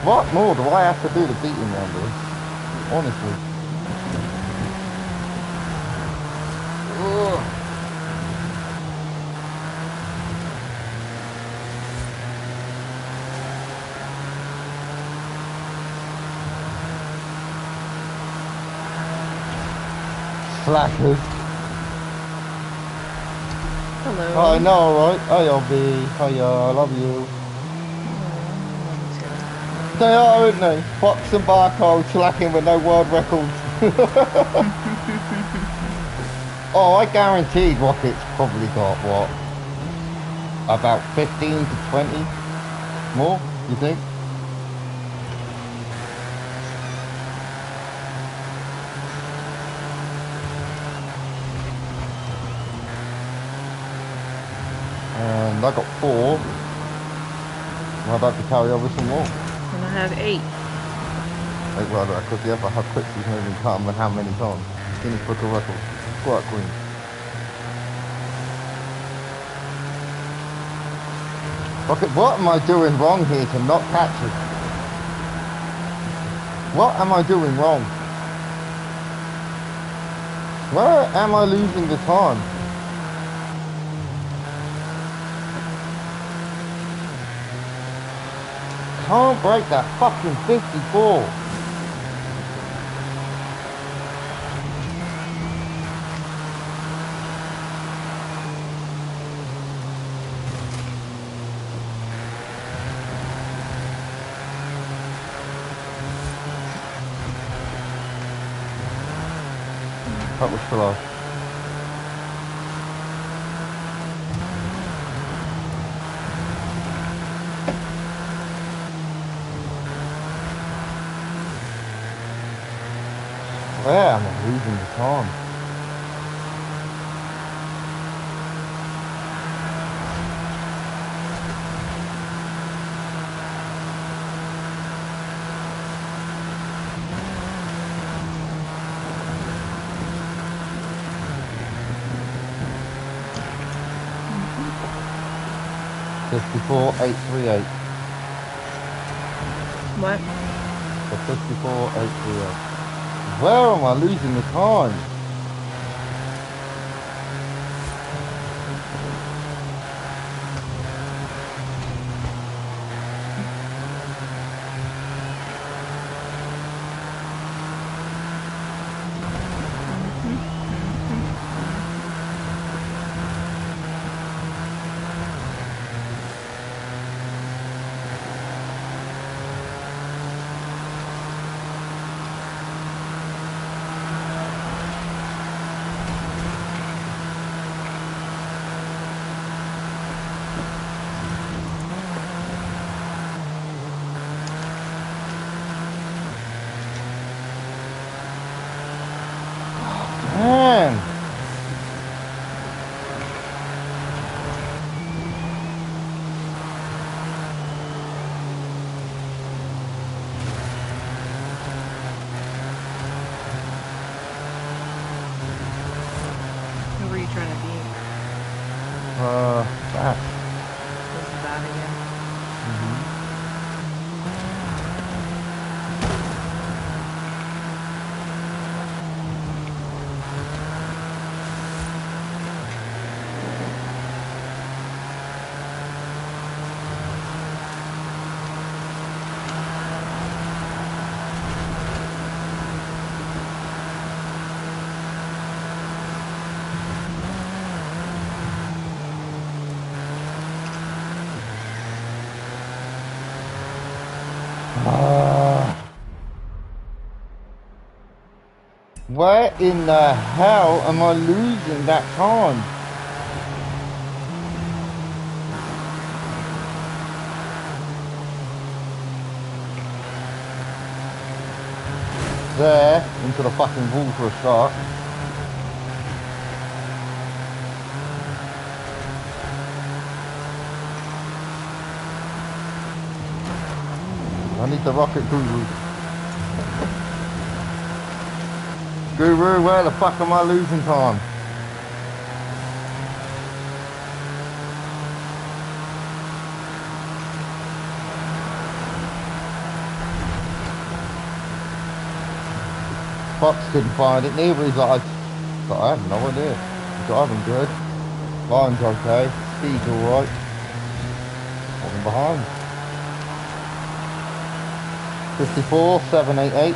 What more do I have to do to beat him around this? Honestly. Ugh. Slackers. Hello. I know, right? Hey, LB. Hiya, I love you. They are, aren't they? Fox and Barcode slacking with no world records. Oh, I guaranteed Rocket's probably got, what? About 15 to 20 more, you think? And I got 4. I'd like to carry over some more. And I have 8. Like world records, yeah, but how quick she's moving come and how many times. Guinness Book of Records. Squirt Queen. Rocket, what am I doing wrong here to not catch it? What am I doing wrong? Where am I losing the time? Can't break that fucking 54. That was slow. Where am I losing the time? Fifty-four, 838. What? The 54, 838. Where am I losing the time? Man. Who were you trying to beat? That. This is bad again. Where in the hell am I losing that time? There, into the fucking wall for a start. I need the rocket guru. Guru, where the fuck am I losing time? Fox couldn't find it, neither is I. But I have no idea. He's driving good. Line's okay. Speed's alright. Walking behind. 54, 788.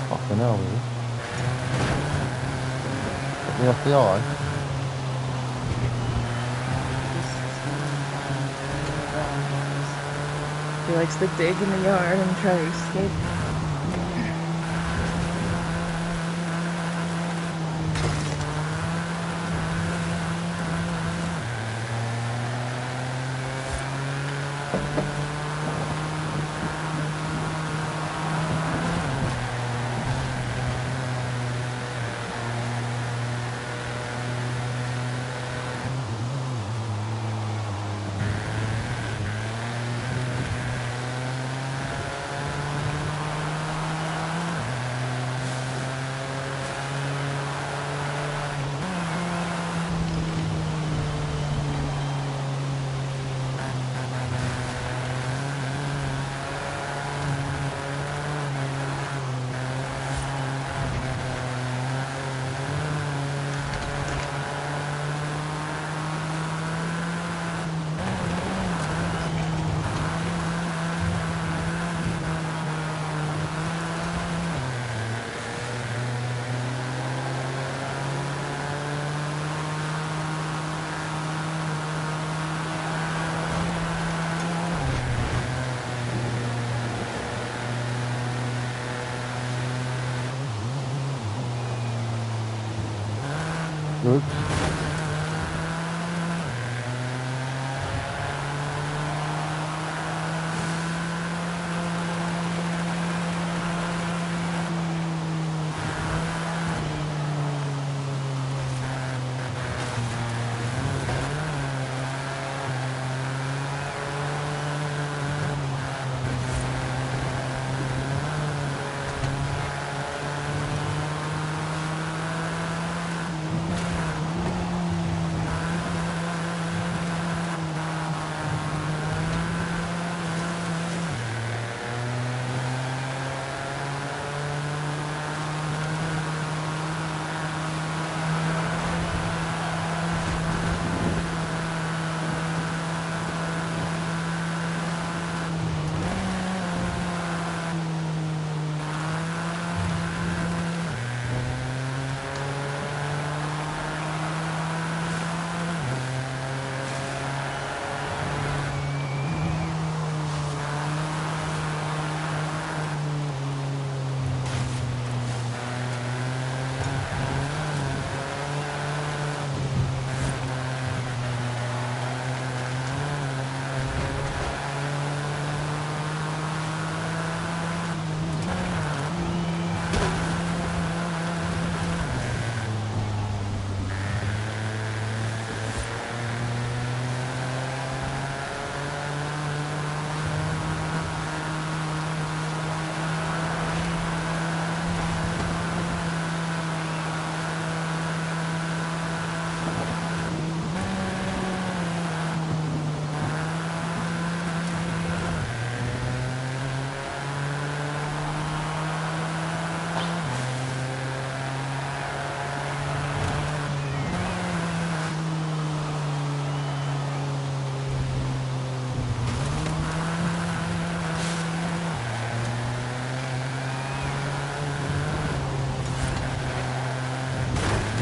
Fucking hell, really. Put me off the eye. He likes to dig in the yard and try to escape. Good.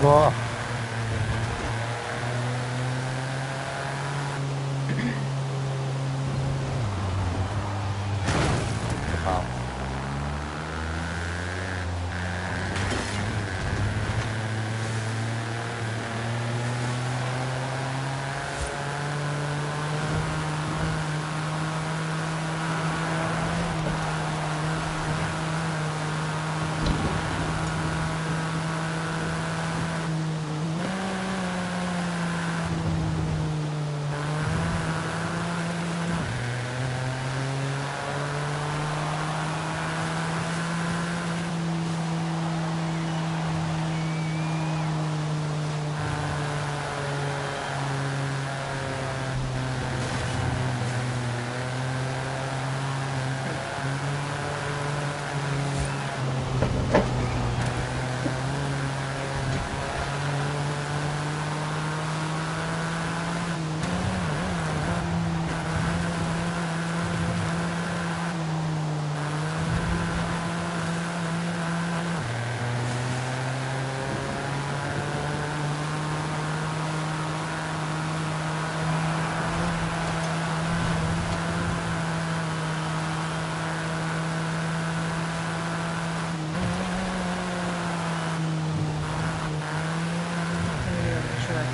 Oh. Wow.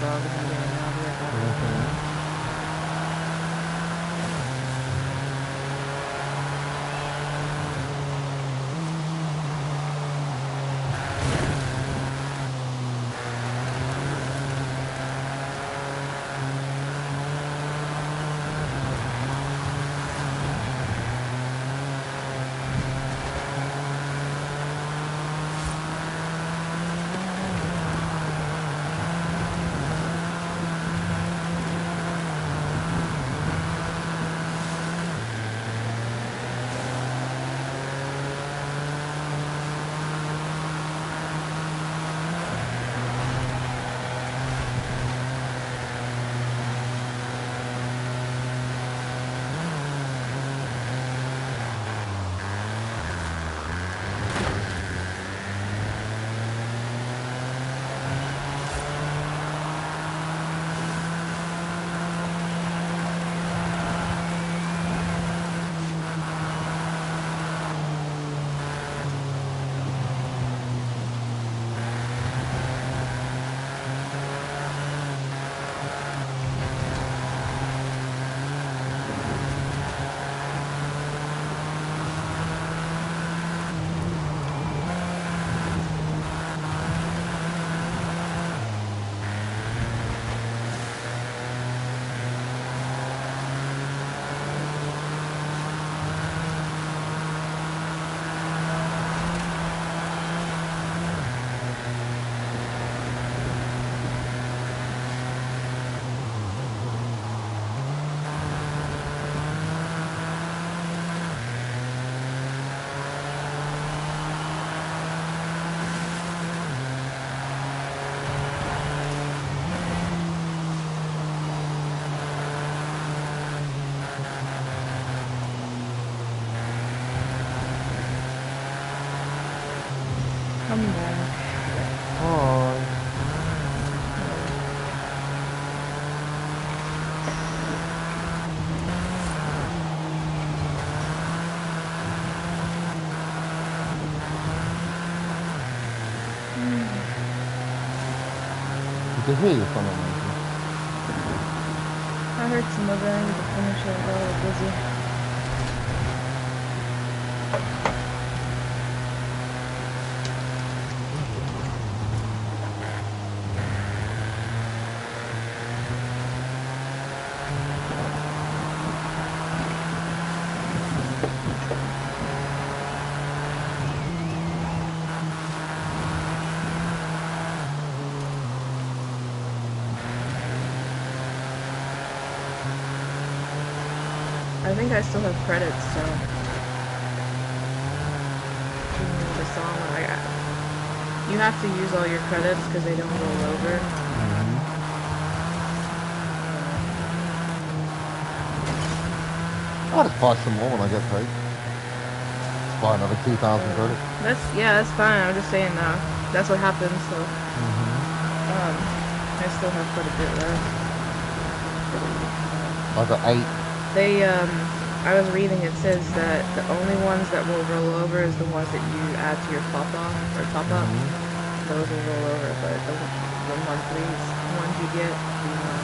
dog is eating and I'll be right back. Come back. Hi. Did you hear your phone on? I heard some of it. I need to finish it. I got a little busy. I think I still have credits, so the song you have to use all your credits because they don't roll over. I'll just buy some more when I get paid. Buy another 2,000 credits. That's fine. I'm just saying that's what happens. So I still have quite a bit left. I got 8. I was reading, it says that the only ones that will roll over is the ones that you add to your top-off or top-up. Those will roll over, but the monthly ones you get do not.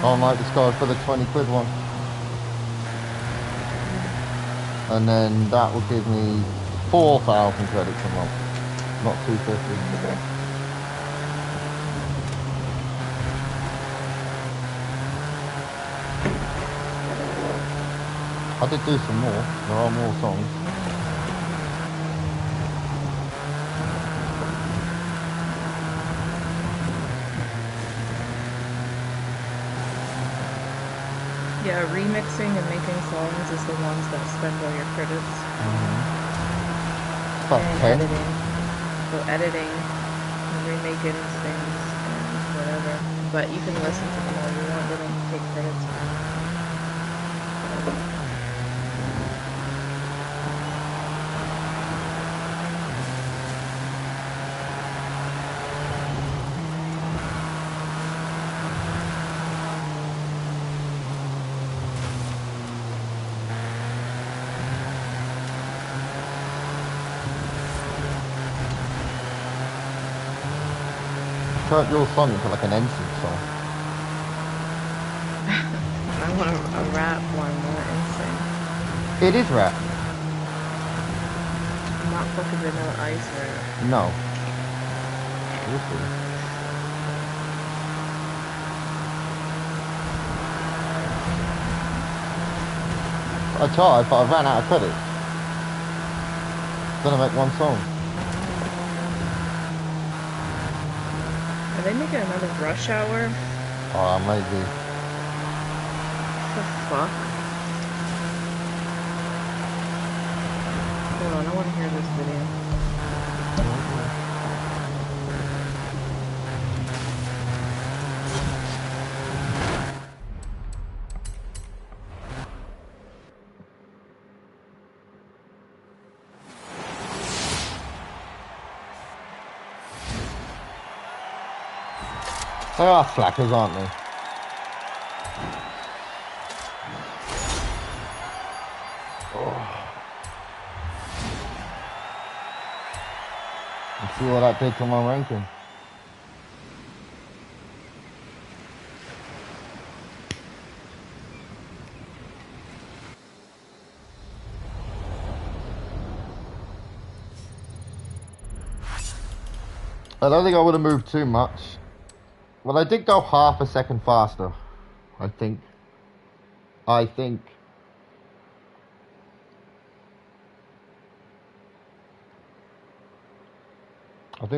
I might just go for the 20 quid one. And then that will give me 4,000 credits a month, not 250. I did do some more. There are more songs. Yeah, remixing and making songs is the ones that spend all your credits. About and 10. editing. So editing and remaking things and whatever. But you can listen to them all you want. They don't take credits. Turn your song into like an ensign song. I want a rap one, not insane. It is rap. Not fucking Vanilla Ice rap. No. We'll see. I tried, but I ran out of credit. Gonna make one song. Are they making another Rush Hour? Oh, maybe. What the fuck? Hold on, I want to hear this video. They are slackers, aren't they? Let's see what that did to my ranking. I don't think I would have moved too much. Well, I did go half a second faster, I think. I do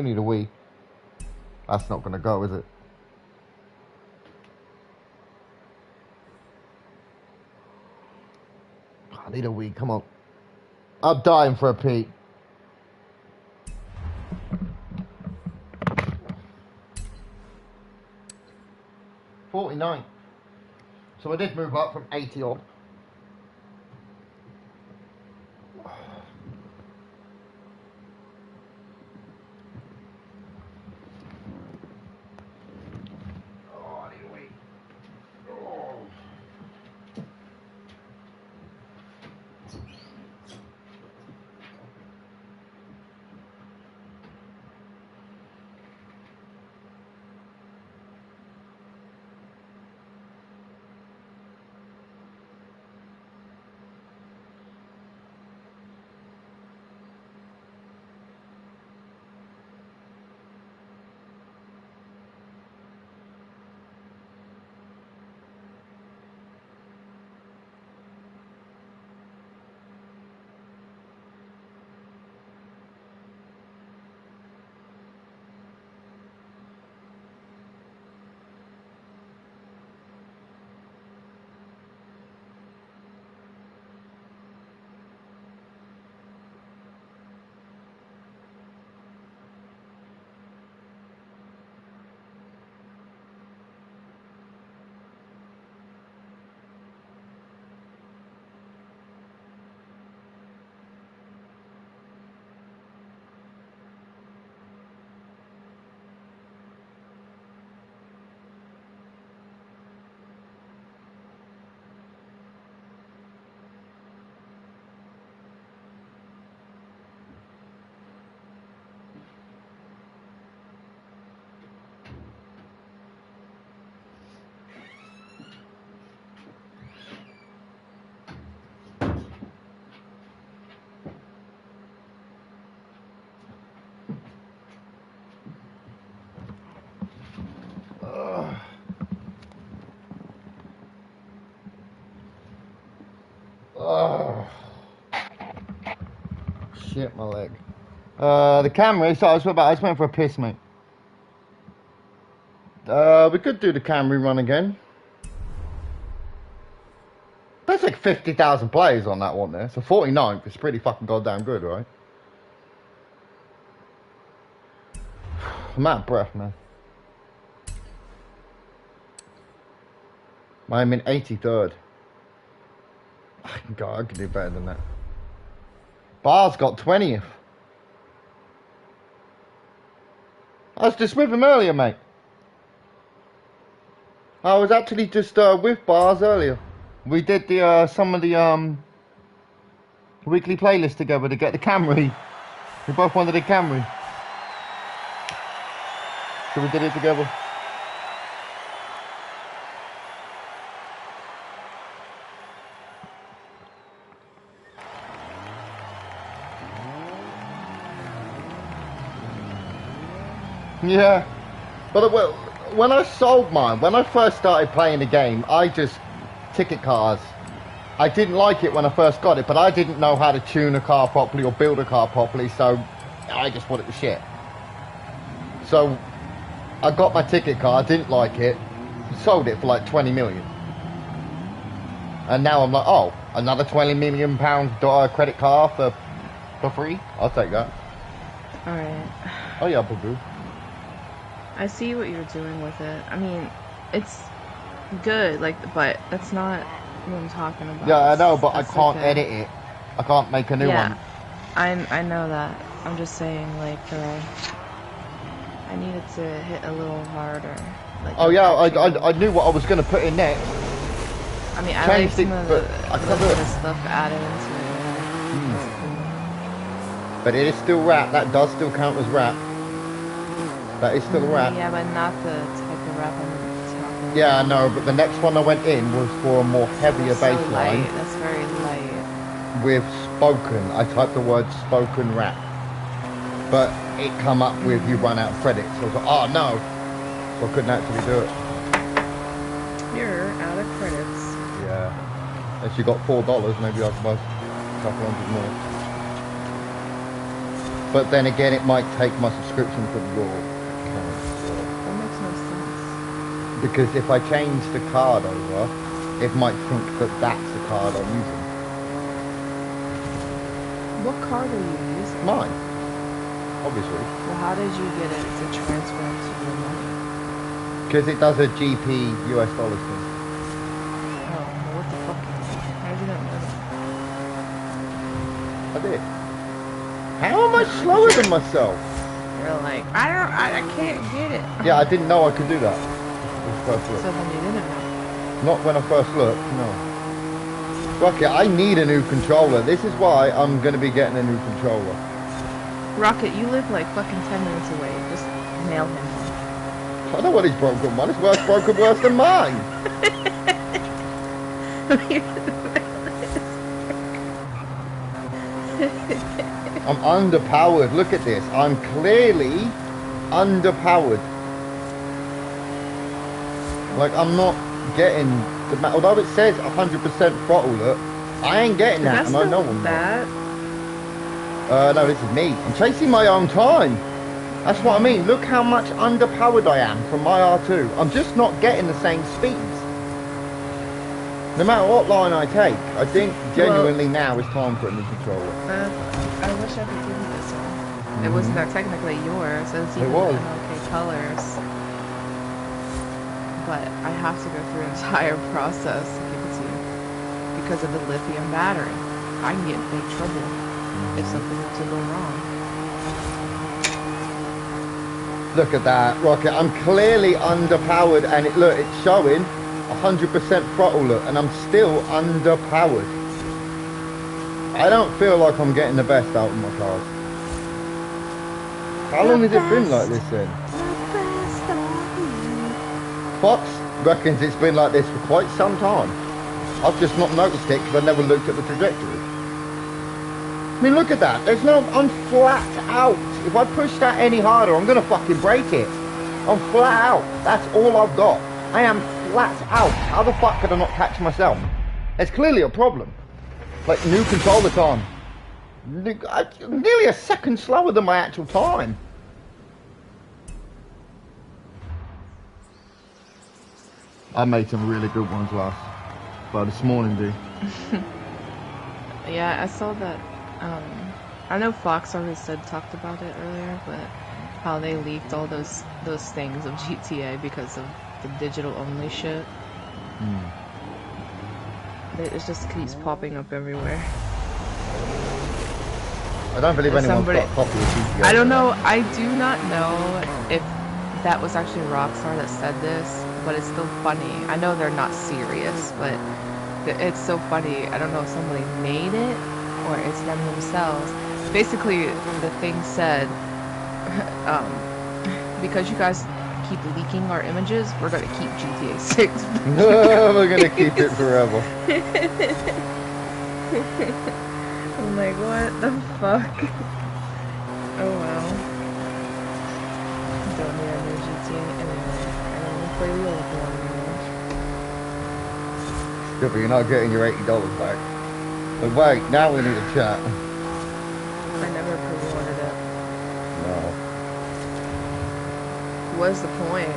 need a wee. That's not gonna go, is it? I need a wee, come on. I'm dying for a pee. $49. So I did move up from 80 odd. Shit, my leg. The Camry, so I just went for a piss, mate. We could do the Camry run again. That's like 50,000 players on that one there. So 49th is pretty fucking goddamn good, right? I'm out of breath, man. I'm in 83rd. God, I could do better than that. Bar's got 20th. I was just with him earlier, mate. I was actually just with Bars earlier. We did the some of the weekly playlist together to get the Camry. We both wanted the Camry. So we did it together. Yeah. But well, when I sold mine, when I first started playing the game, I just ticket cars. I didn't like it when I first got it, but I didn't know how to tune a car properly or build a car properly, so I just thought it was shit. So I got my ticket car, I didn't like it, sold it for like 20 million. And now I'm like, oh, another 20 million pound credit card for free? I'll take that. Alright. Oh yeah, boo-boo. I see what you're doing with it. I mean, it's good, like, but that's not what I'm talking about. Yeah, I know, but I That's can't okay. edit it. I can't make a new one. I know that. I'm just saying, like, I needed to hit a little harder. Like, Oh yeah, I knew what I was going to put in next. I mean, I like some of the it. stuff added into it. But it is still rap. That does still count as rap. That is still rap. Yeah, but not the type of rap I'm talking about. Yeah, I know, but the next one I went in was for a more heavier bass line. That's very light. With spoken. I typed the word spoken rap. But it come up with you run out of credits. So I was like, oh no. So I couldn't actually do it. You're out of credits. Yeah. If you got $4, maybe I could buy a couple hundred more. But then again, it might take my subscription for the raw account. That makes no sense. Because if I change the card over, it might think that that's the card I'm using. What card are you using? Mine. Obviously. Well, how did you get it to transfer to your money? Because it does a GP US dollars thing. Oh, well, what the fuck? How did you not know that? I did. How am I slower than myself? You're like, I can't get it. Yeah, I didn't know I could do that. First look. So then you didn't know. Not when I first looked, no. Rocket, I need a new controller. This is why I'm going to be getting a new controller. Rocket, you live like fucking 10 minutes away. Just nail him. I know what he's broken, man. It's broken worse than mine. I'm underpowered. Look at this. I'm clearly underpowered. Like, I'm not getting the... Although it says 100% throttle, look, I ain't getting that, and I know I'm not. No, this is me. I'm chasing my own time. That's what I mean. Look how much underpowered I am from my R2. I'm just not getting the same speeds. No matter what line I take, I think genuinely now is time for a new controller. I wish I could give you this one. It wasn't that technically yours. It's even the MLK colors. But I have to go through an entire process to give it to you. Because of the lithium battery. I can get in big trouble if something were to go wrong. Look at that, Rocket. I'm clearly underpowered, and look, it's showing 100% throttle, look, and I'm still underpowered. I don't feel like I'm getting the best out of my cars. How long has it been like this then? Fox reckons it's been like this for quite some time. I've just not noticed it because I never looked at the trajectory. I mean, look at that. There's no... I'm flat out. If I push that any harder, I'm going to fucking break it. I'm flat out. That's all I've got. I am flat out. How the fuck could I not catch myself? It's clearly a problem. Like, new controller time. Nearly a second slower than my actual time. I made some really good ones this morning, dude. Yeah, I saw that. I know Fox already talked about it earlier, but how they leaked all those things of GTA because of the digital only shit. It just keeps popping up everywhere. I don't believe anyone's got a copy of GTA. I don't know. I do not know if that was actually Rockstar that said this, but it's still funny. I know they're not serious, but it's so funny. I don't know if somebody made it or it's them themselves. Basically, the thing said, because you guys keep leaking our images, we're gonna keep GTA 6. We're gonna keep it forever. I'm like, what the fuck? Oh well. Don't need a new GTA anyway. I don't want to play the old one anymore. Yeah, but you're not getting your $80 back. But wait, now we need a chat. I never pre-ordered it. No. What's the point?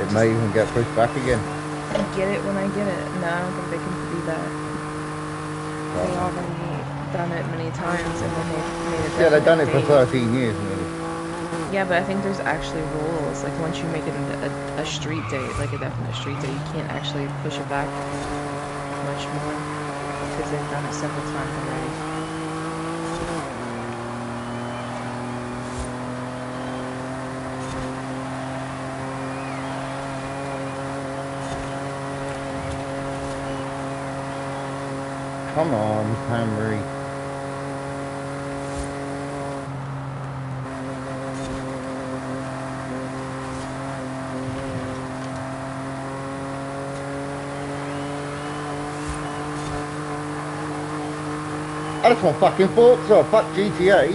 It may even get pushed back again. I get it when I get it. No, I don't think they can do that. They already done it many times and then they made it. Yeah, they've done it for date. 13 years nearly. Yeah, but I think there's actually rules. Like once you make it a street date, like a definite street date, you can't actually push it back much more because they've done it several times already. Come on, Camry. I just want fucking Forza, fuck GTA.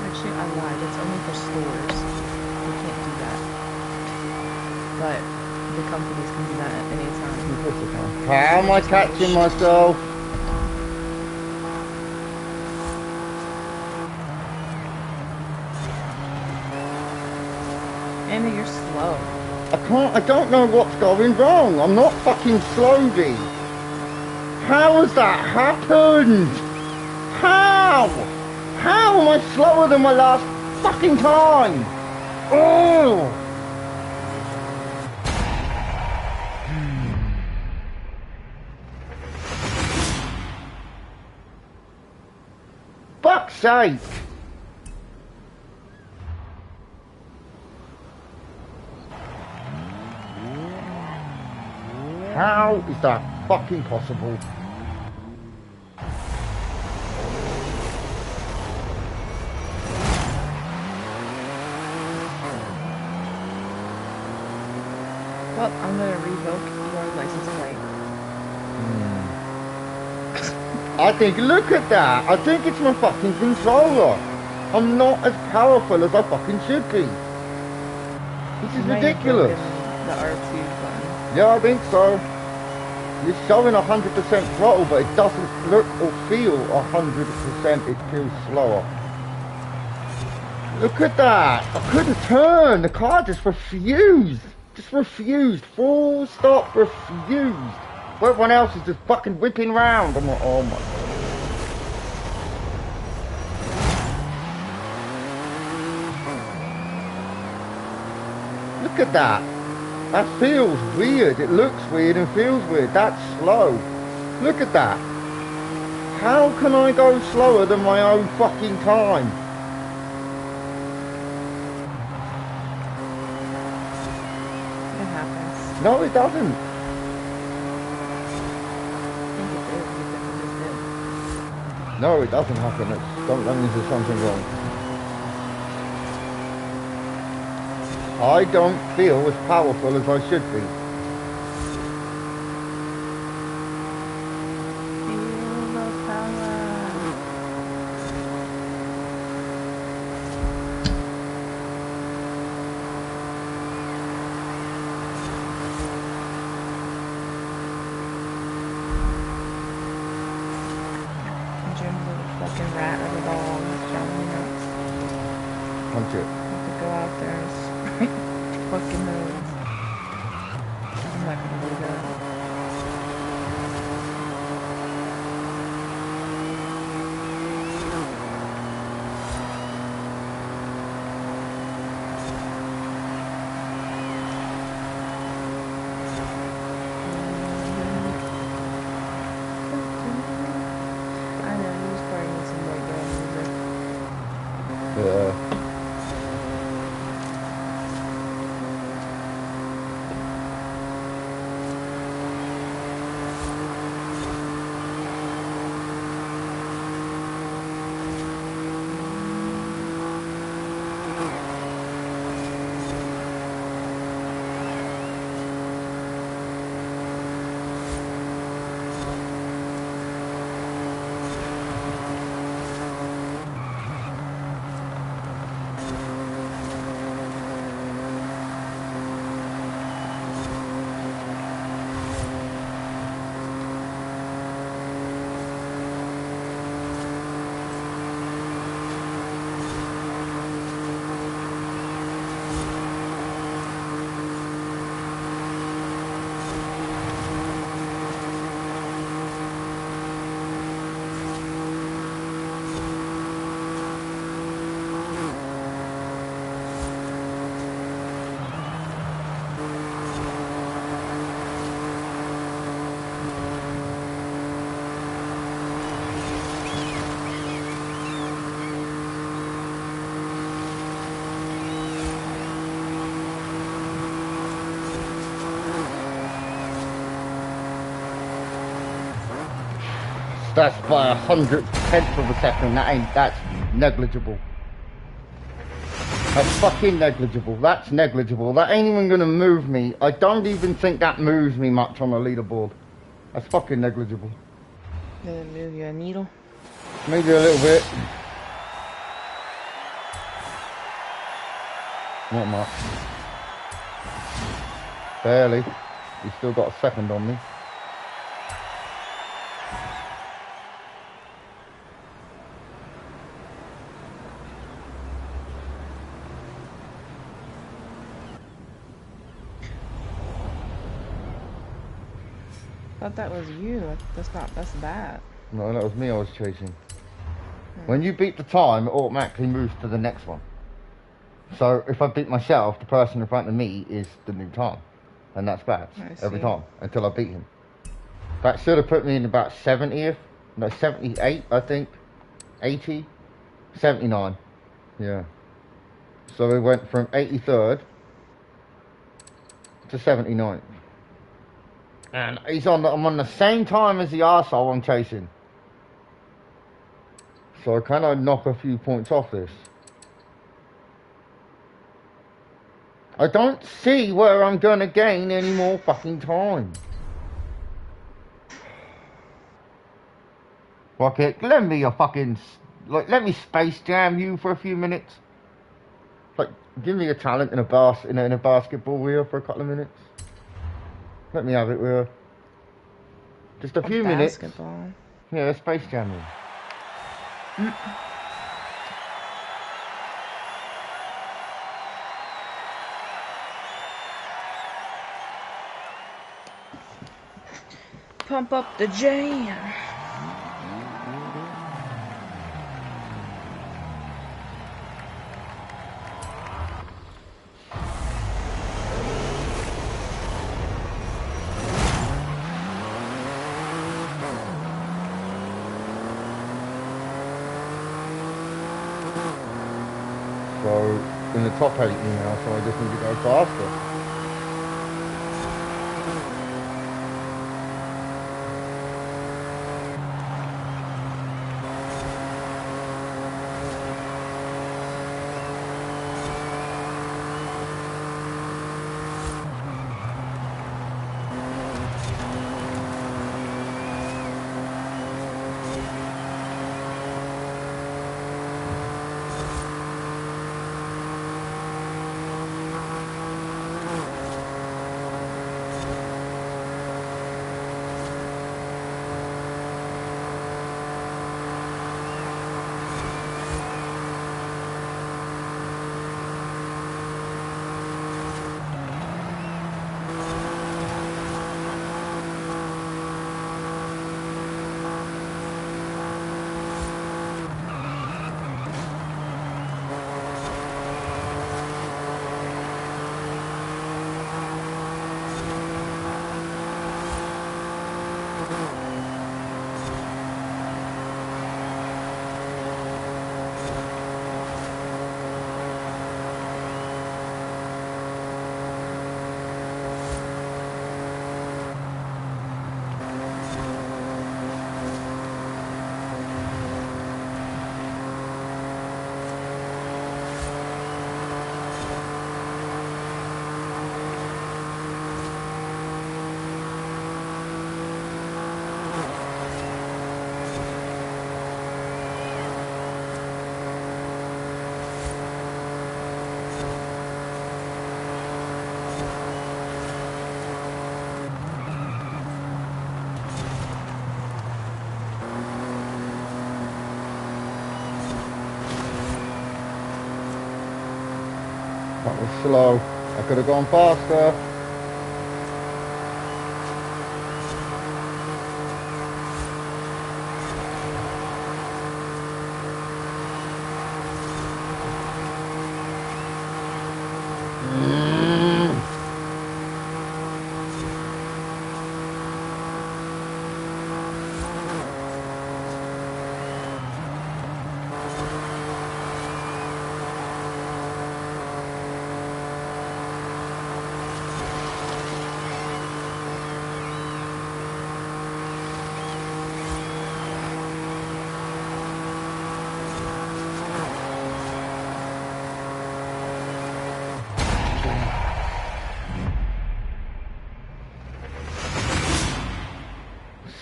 Actually, I lied. It's only for stores. You can't do that. But the companies can do that at any time. How am I catching myself? Andy, you're slow. I don't know what's going wrong. I'm not fucking slowly. How has that happened? How? How am I slower than my last fucking time? Oh! Fuck's sake! How is that fucking possible? Well, I'm gonna revoke your license plate. I think, look at that. I think it's my fucking controller. I'm not as powerful as I fucking should be. This is You might have ridiculous. broken the R2 button. Yeah, I think so. It's showing 100% throttle, but it doesn't look or feel 100%. It feels slower. Look at that. I couldn't turn. The car just refused. Just refused. Full stop refused. But everyone else is just fucking whipping round. I'm like, oh my god. Look at that. That feels weird. It looks weird and feels weird. That's slow. Look at that. How can I go slower than my own fucking time? It happens. No, it doesn't. I think it did because it just did. No, it doesn't happen. That means there's something wrong. I don't feel as powerful as I should be. Feel the power. Jim's a fucking rat of a dog. It's driving me nuts. Punch it. I have to go out there and spray fucking nose. I'm not gonna do that. Yeah. That's by 100th of a second. That's negligible. That's fucking negligible. That's negligible. That ain't even gonna move me. I don't even think that moves me much on the leaderboard. That's fucking negligible. Did it move you a needle? Maybe a little bit. Not much. Barely. He's still got a second on me. I thought that was you. That's bad. No, that was me I was chasing. When you beat the time, it automatically moves to the next one. So if I beat myself, the person in front of me is the new time. And that's bad. Every time. Until I beat him. That should have put me in about 70th. No, 78, I think. 80. 79. Yeah. So we went from 83rd to 79th. And I'm on the same time as the arsehole I'm chasing. So I kind of knock a few points off this. I don't see where I'm going to gain any more fucking time. Fuck it, let me let me Space Jam you for a few minutes. Like, give me a talent in a basketball wheel for a couple of minutes. Let me have it with her. Just a few minutes. Basketball. Yeah, Space Jam me. Pump up the jam. So, in the top 8 now, so I just need to go faster. That was slow. I could have gone faster.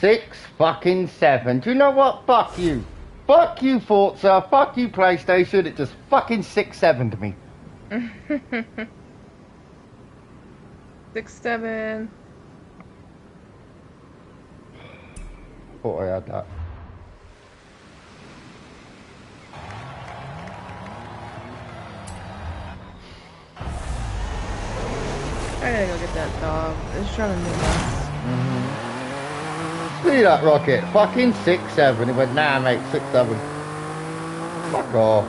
Six fucking seven. Do you know what? Fuck you. Fuck you, Forza. Fuck you, PlayStation. It just fucking 6-7'd me. 6-7. Thought I had that. I gotta go get that dog. It's trying to move us. See that rocket? Fucking 6-7. He went, nah, mate, 6-7. Fuck off.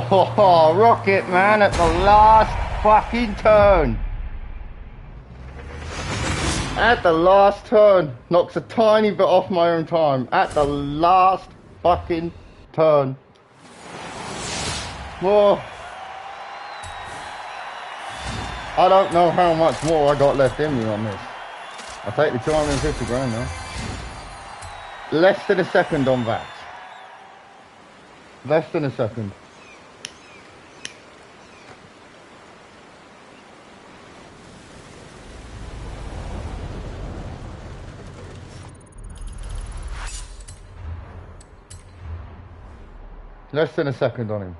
Oh, rocket man at the last fucking turn. At the last turn. Knocks a tiny bit off my own time. At the last fucking turn. Whoa. I don't know how much more I got left in me on this. I'll take the 250 grand now. Less than a second on that. Less than a second. Less than a second on him.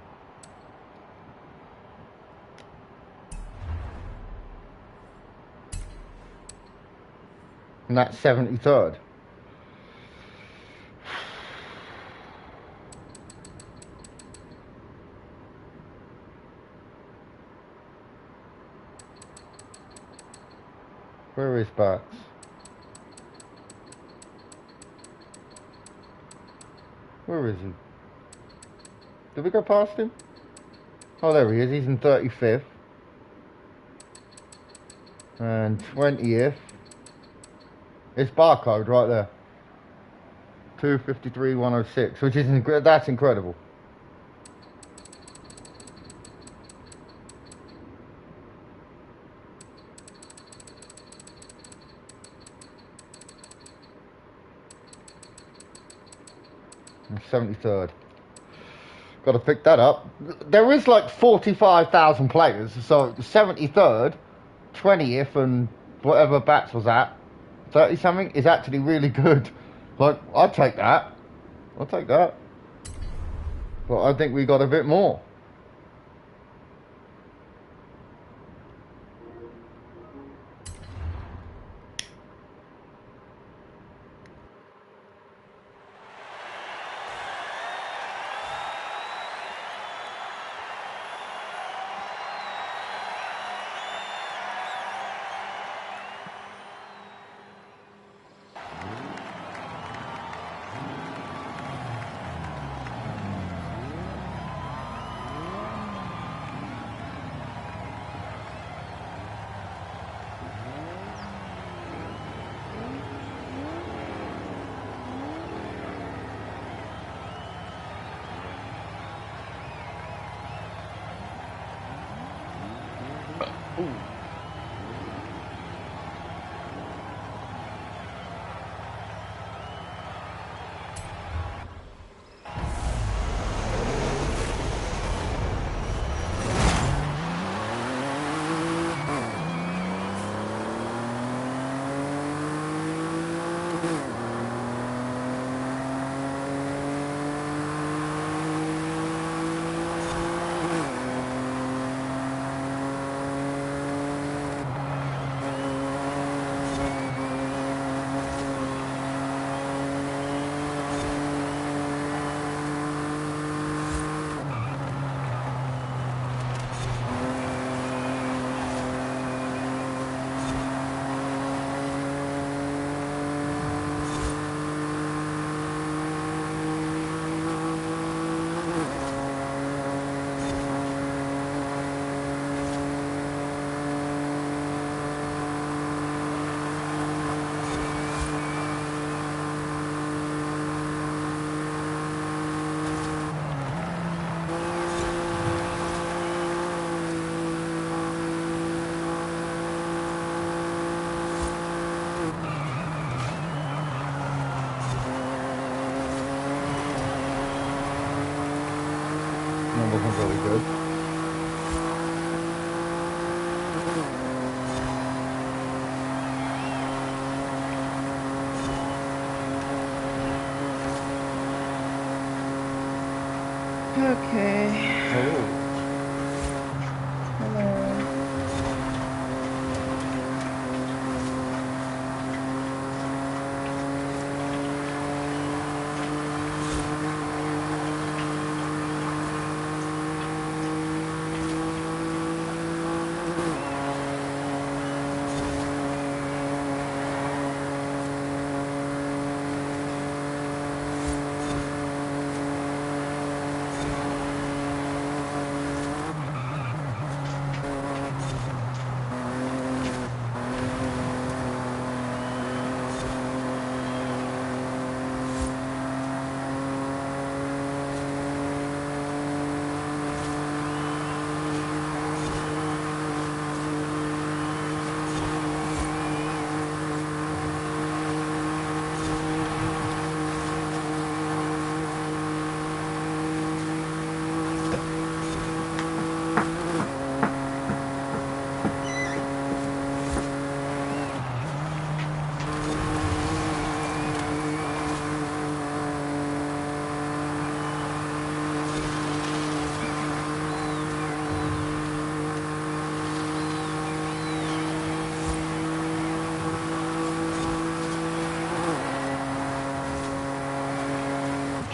And that's 73rd. Where is Bats? Where is he? Did we go past him? Oh, there he is. He's in 35th. And 20th. It's barcode right there. 253,106, which is that's incredible. And 73rd. Got to pick that up. There is like 45,000 players, so 73rd, 20th, and whatever Bats was at, 30 something, is actually really good. Like, I'll take that. I'll take that. But I think we got a bit more. That wasn't very good. Okay. Oh. Hello.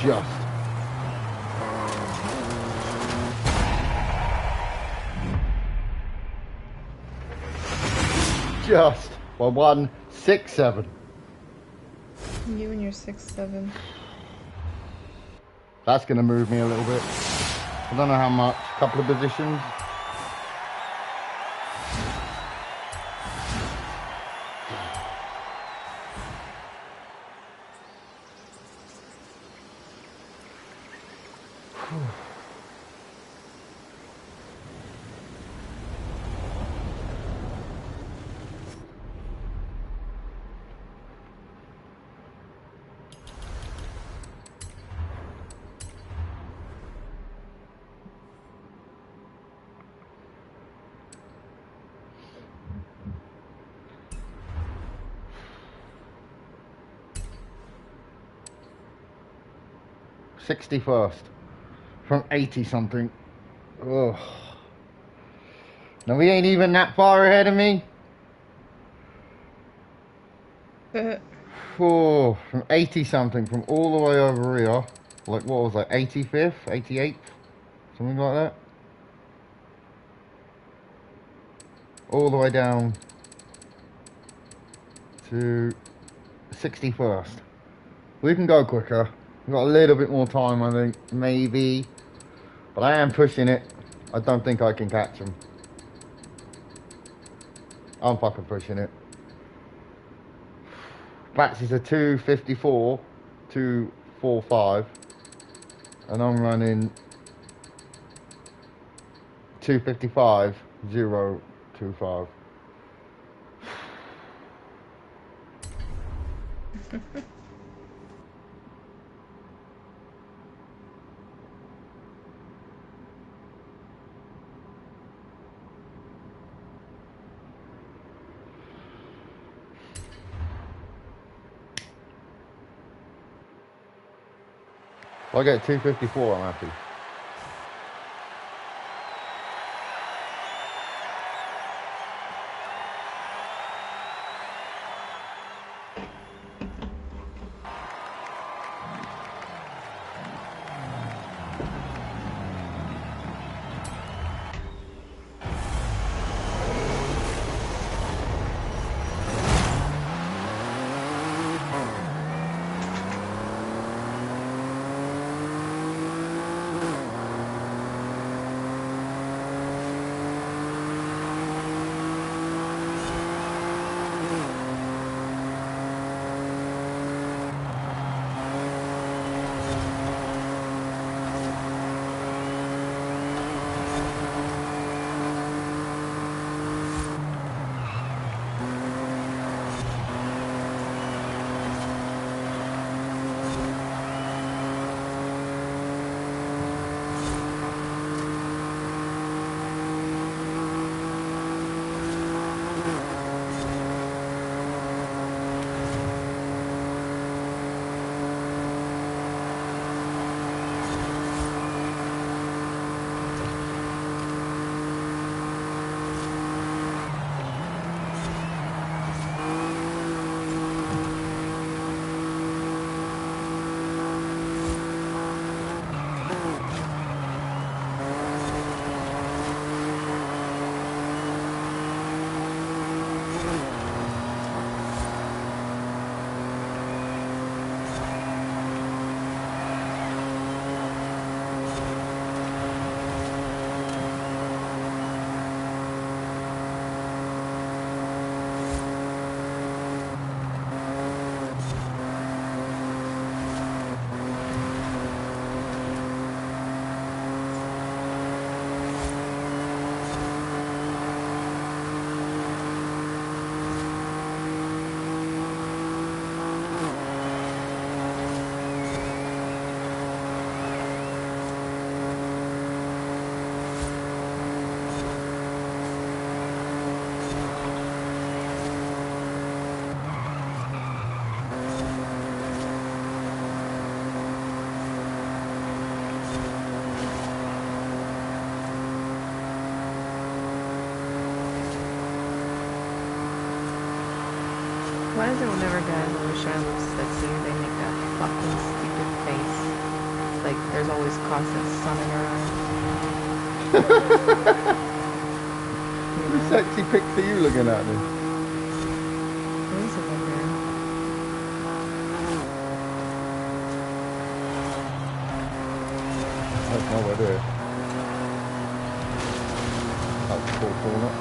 Just. Just. By 167. You and your 6'7". That's going to move me a little bit. I don't know how much. Couple of positions. '61st from 80 something. Ugh. Now we ain't even that far ahead of me. Oh, from 80 something, from all the way over here. Like what was that, 85th, 88th, something like that. All the way down to 61st. We can go quicker. We've got a little bit more time, I think, maybe. But I am pushing it. I don't think I can catch him. I'm fucking pushing it. Bats is a 2:54, 2:45. And I'm running 2:55, 0:25. If I get 2:54, I'm happy. Why is it whenever guys always try to that scene, they make that fucking stupid face? like there's always constant sunning around. What sexy pics are you looking at then? There is a one there. That's nowhere there. That's a cool corner.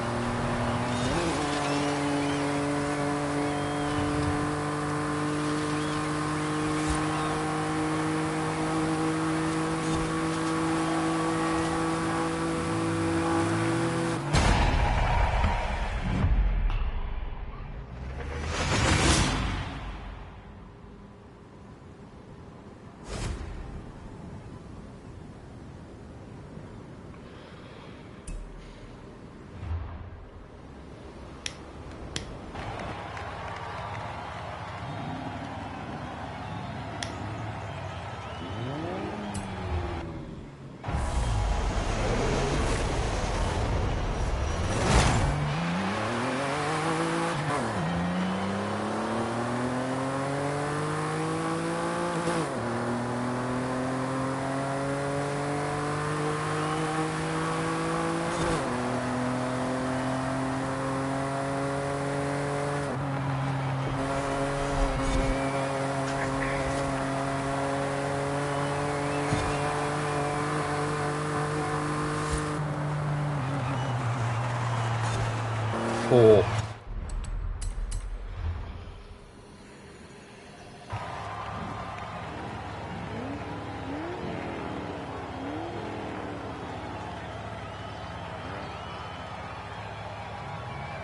4.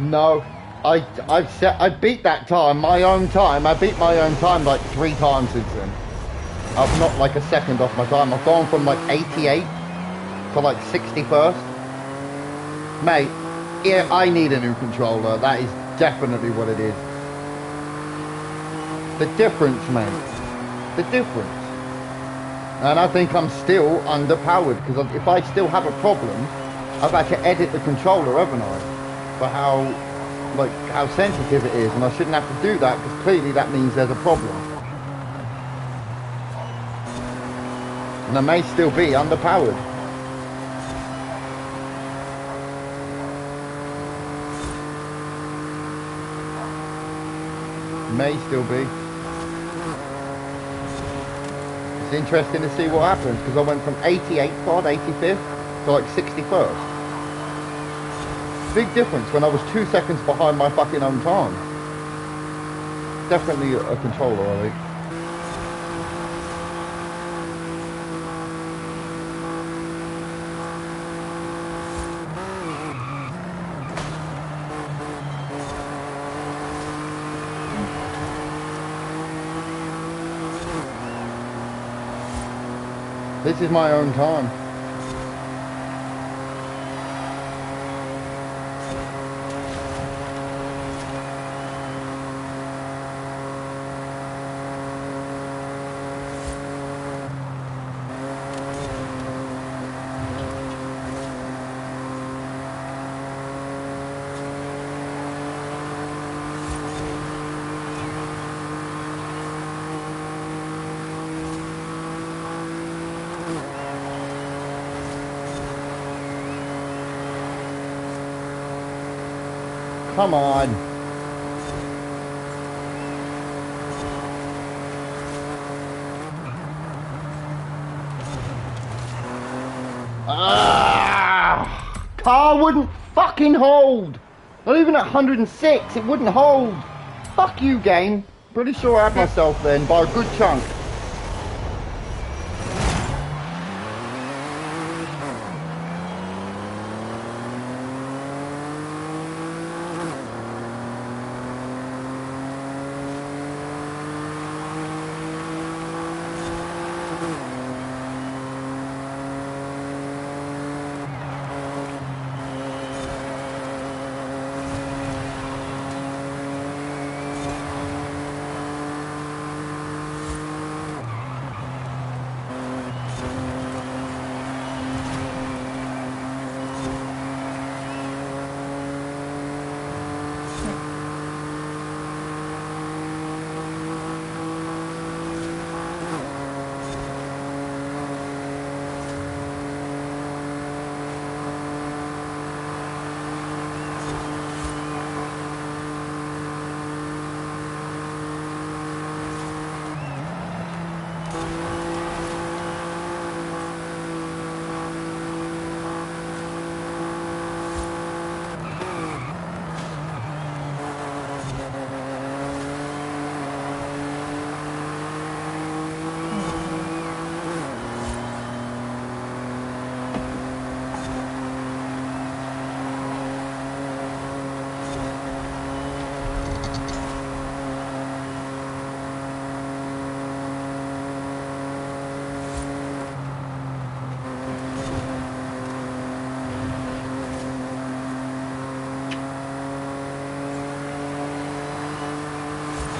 No, I beat that time, my own time. I beat my own time like 3 times since then. I've not like a second off my time. I've gone from like 88 to like 61st. Mate, yeah, I need a new controller. That is definitely what it is. The difference, mate. The difference. And I think I'm still underpowered because if I still have a problem, I've had to edit the controller, haven't I? For how sensitive it is, and I shouldn't have to do that because clearly that means there's a problem. And I may still be underpowered. May still be. It's interesting to see what happens because I went from 88th pod, 85th to like 61st. Big difference when I was 2 seconds behind my fucking own time. Definitely a controller, I think. This is my own time. Come on. Ah! Car wouldn't fucking hold. Not even at 106, it wouldn't hold. Fuck you, game. Pretty sure I had myself then by a good chunk.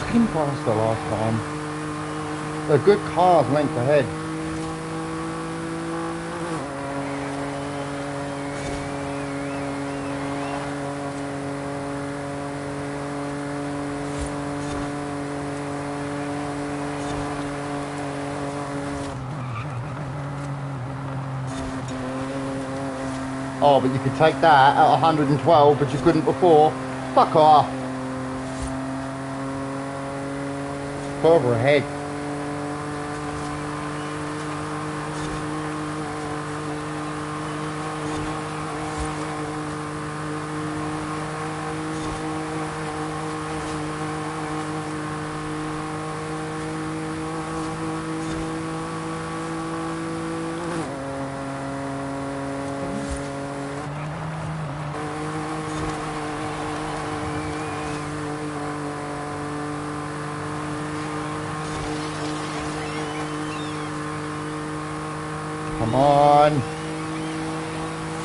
fucking faster last time. They're good cars length ahead. Oh, but you could take that at 112, but you couldn't before. Fuck off. Further ahead. Come on.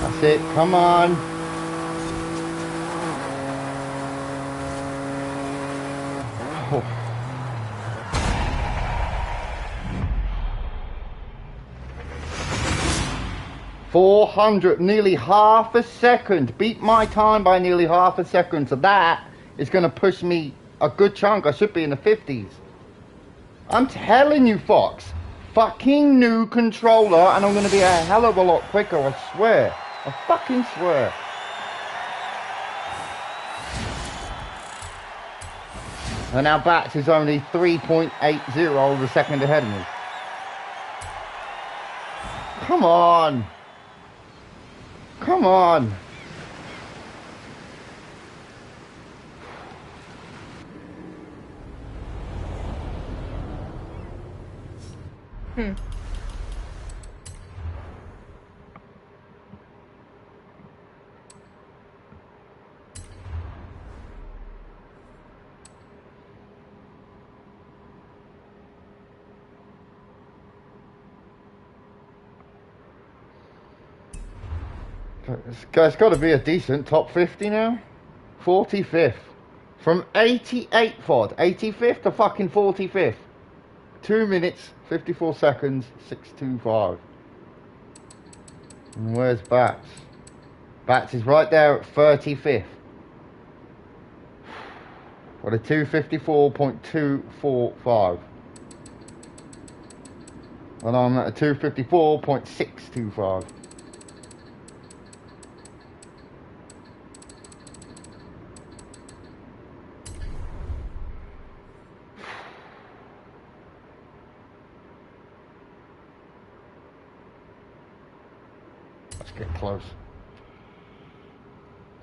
That's it. Come on. Oh. 400, nearly half a second. Beat my time by nearly half a second. So that is going to push me a good chunk. I should be in the 50s. I'm telling you, Fox. Fucking new controller, and I'm going to be a hell of a lot quicker, I swear. I fucking swear. And now Bats is only 3.80 of a second ahead of me. Come on. Come on. It's got to be a decent top 50 now. 45th. From 88th, Ford. 85th to fucking 45th. 2 minutes, 54 seconds, 625. And where's Bats? Bats is right there at 35th. What a 254.245. And I'm at a 254.625. Let's get close.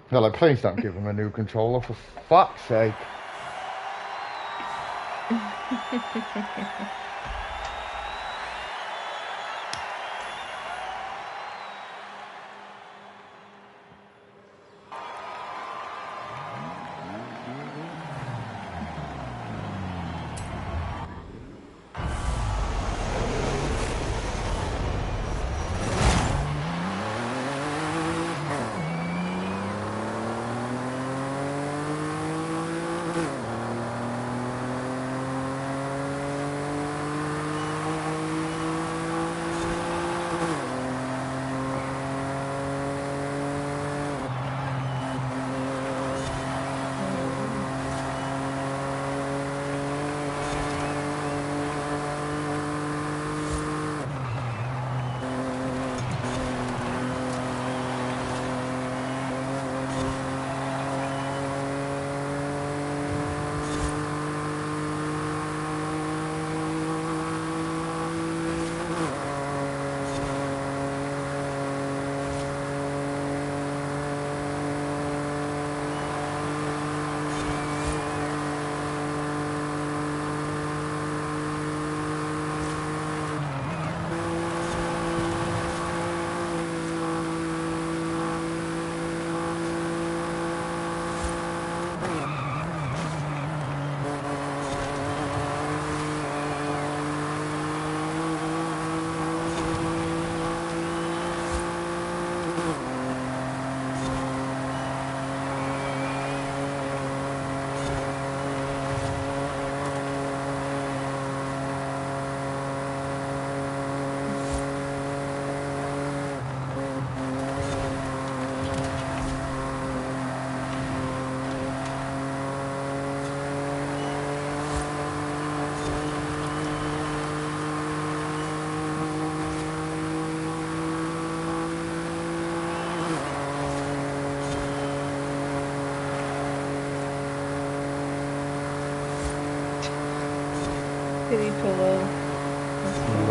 Hello, please don't give him a new controller, for fuck's sake.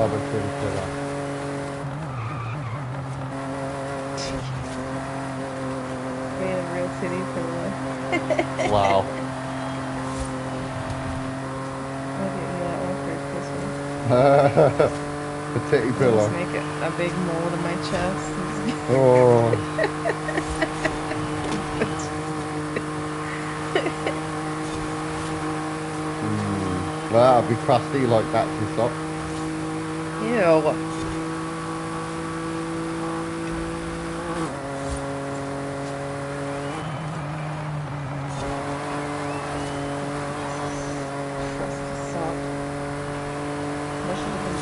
love a city killer. Made a real titty pillow. Wow. I'll get you that one for Christmas. A titty I'll pillow. just make it a big mold in my chest. Oh. Well, that'll be crusty like that's your sock. Ew.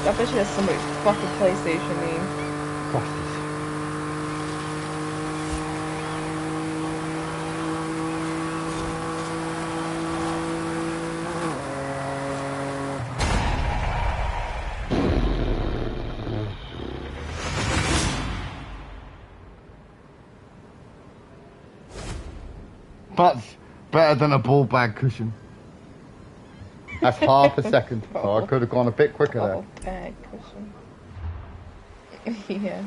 I bet you that's somebody's fucking PlayStation name. Crusties. But better than a ball bag cushion. That's half a second. Oh, I could have gone a bit quicker there. Bubble bag cushion. Yeah.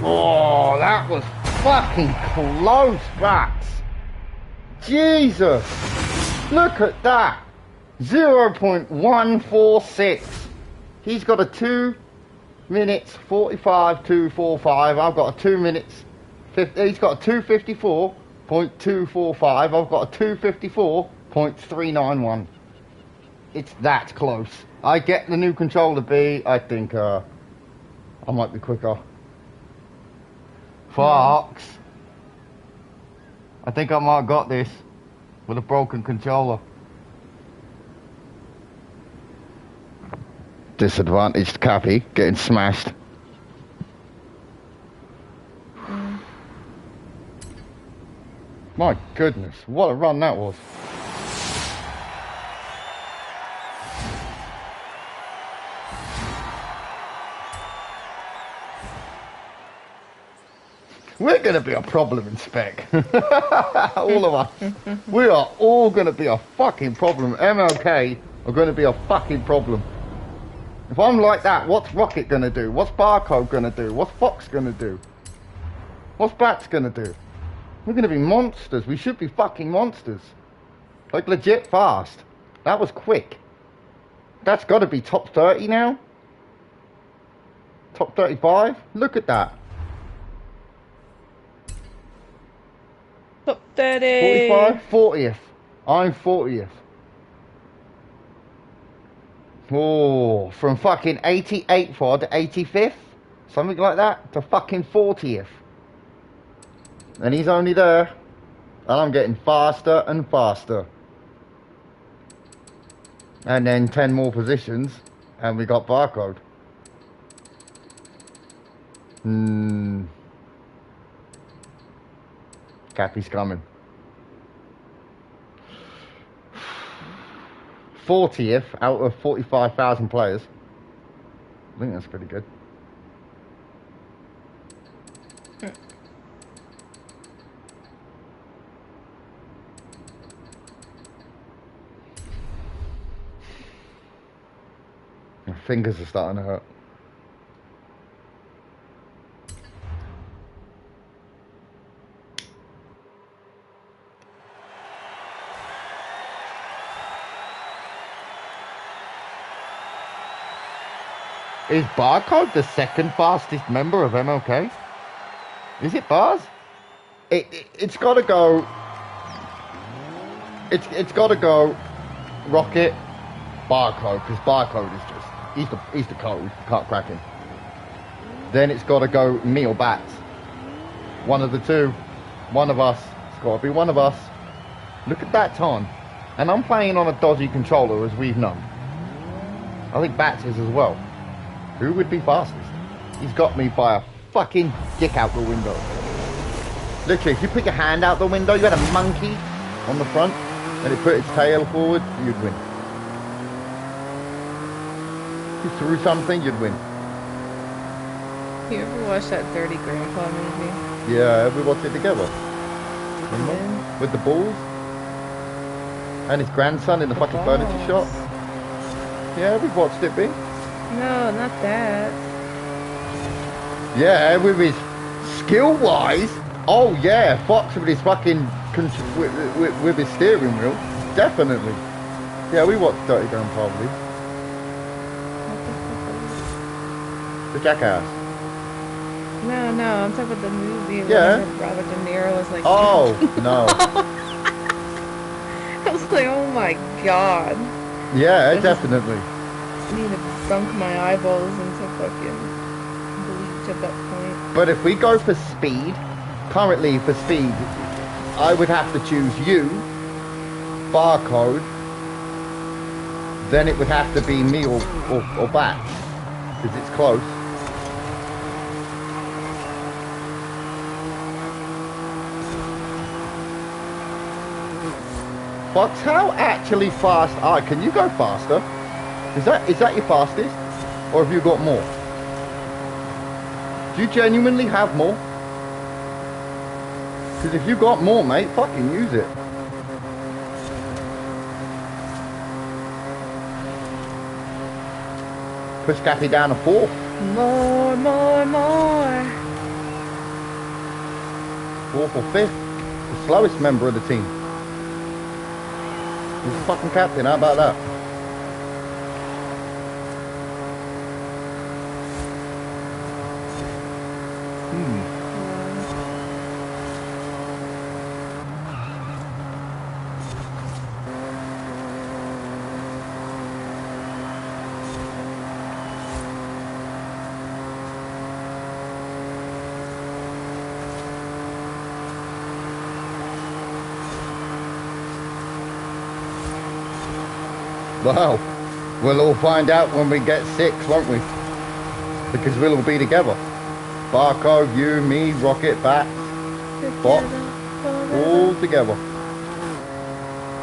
Oh, that was fucking close, Bats. Jesus. Look at that. 0.146. He's got a 2 minutes 45.245. I've got a 2 minutes 50. He's got a 254.245. I've got a 254.391. It's that close. I get the new controller B. I think I might be quicker. Fox. I think I might have got this with a broken controller. Disadvantaged Cappy, getting smashed. My goodness, what a run that was. We're going to be a problem in spec. All of us. We are all going to be a fucking problem. MLK are going to be a fucking problem. If I'm like that, what's Rocket going to do? What's Barcode going to do? What's Fox going to do? What's Bats going to do? We're going to be monsters. We should be fucking monsters. Like legit fast. That was quick. That's got to be top 30 now. Top 35? Look at that. Top 30. 45? 40th. I'm 40th. Oh, from fucking 88th odd to 85th? Something like that? To fucking 40th. And he's only there. And I'm getting faster and faster. And then 10 more positions. And we got Barcode. Cappy's coming. 40th out of 45,000 players. I think that's pretty good. My fingers are starting to hurt. Is Barcode the second fastest member of MLK? Is it Bars? It's got to go. It's got to go. Rocket, Barcode, because Barcode is just he's the code. You can't crack him. Then it's got to go me or Bats. One of the two. One of us. It's got to be one of us. Look at that time. And I'm playing on a dodgy controller, as we've known. I think Bats is as well. Who would be fastest? He's got me by a fucking dick out the window. Literally, if you put your hand out the window, you had a monkey on the front, and it put its tail forward, you'd win. If you threw something, you'd win. You ever watch that Dirty Grandpa movie? Yeah, we watched it together. Yeah. With the balls. And his grandson in the fucking furniture shop. Yeah, we've watched it, B. No, not that. Yeah, with his skill-wise. Oh yeah, Fox with his fucking with his steering wheel, definitely. Yeah, we watched Dirty Grandpa, probably. The Jackass. No, I'm talking about the movie. Yeah. Where Robert De Niro was like. Oh no. I was like, oh my god. Yeah, definitely. I need to dunk my eyeballs into fucking bleach at that point. But if we go for speed, currently for speed, I would have to choose you, Barcode, then it would have to be me or Bats, because it's close. Fox, how actually fast are you? Can you go faster? Is that your fastest? Or have you got more? Do you genuinely have more? Because if you got more, mate, fucking use it. Push Cappy down to 4. More. 4th or 5th. The slowest member of the team. He's the fucking captain, how about that? Wow. We'll all find out when we get 6, won't we? Because we'll all be together. Barcode, you, me, Rocket, Bat, Fox, all together.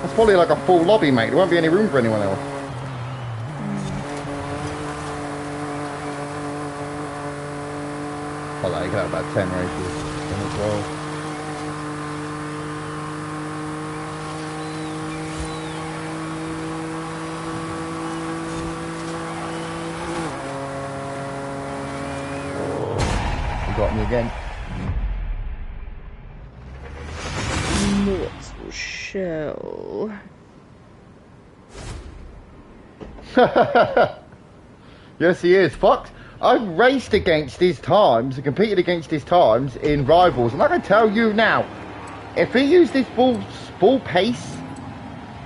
That's probably like a full lobby, mate. There won't be any room for anyone else. Well, like, you got about 10 races in as well. You got me again. Mortal shell. Yes, he is. Fox, I've raced against his times and competed against his times in Rivals. And I can tell you now, if he used his full pace,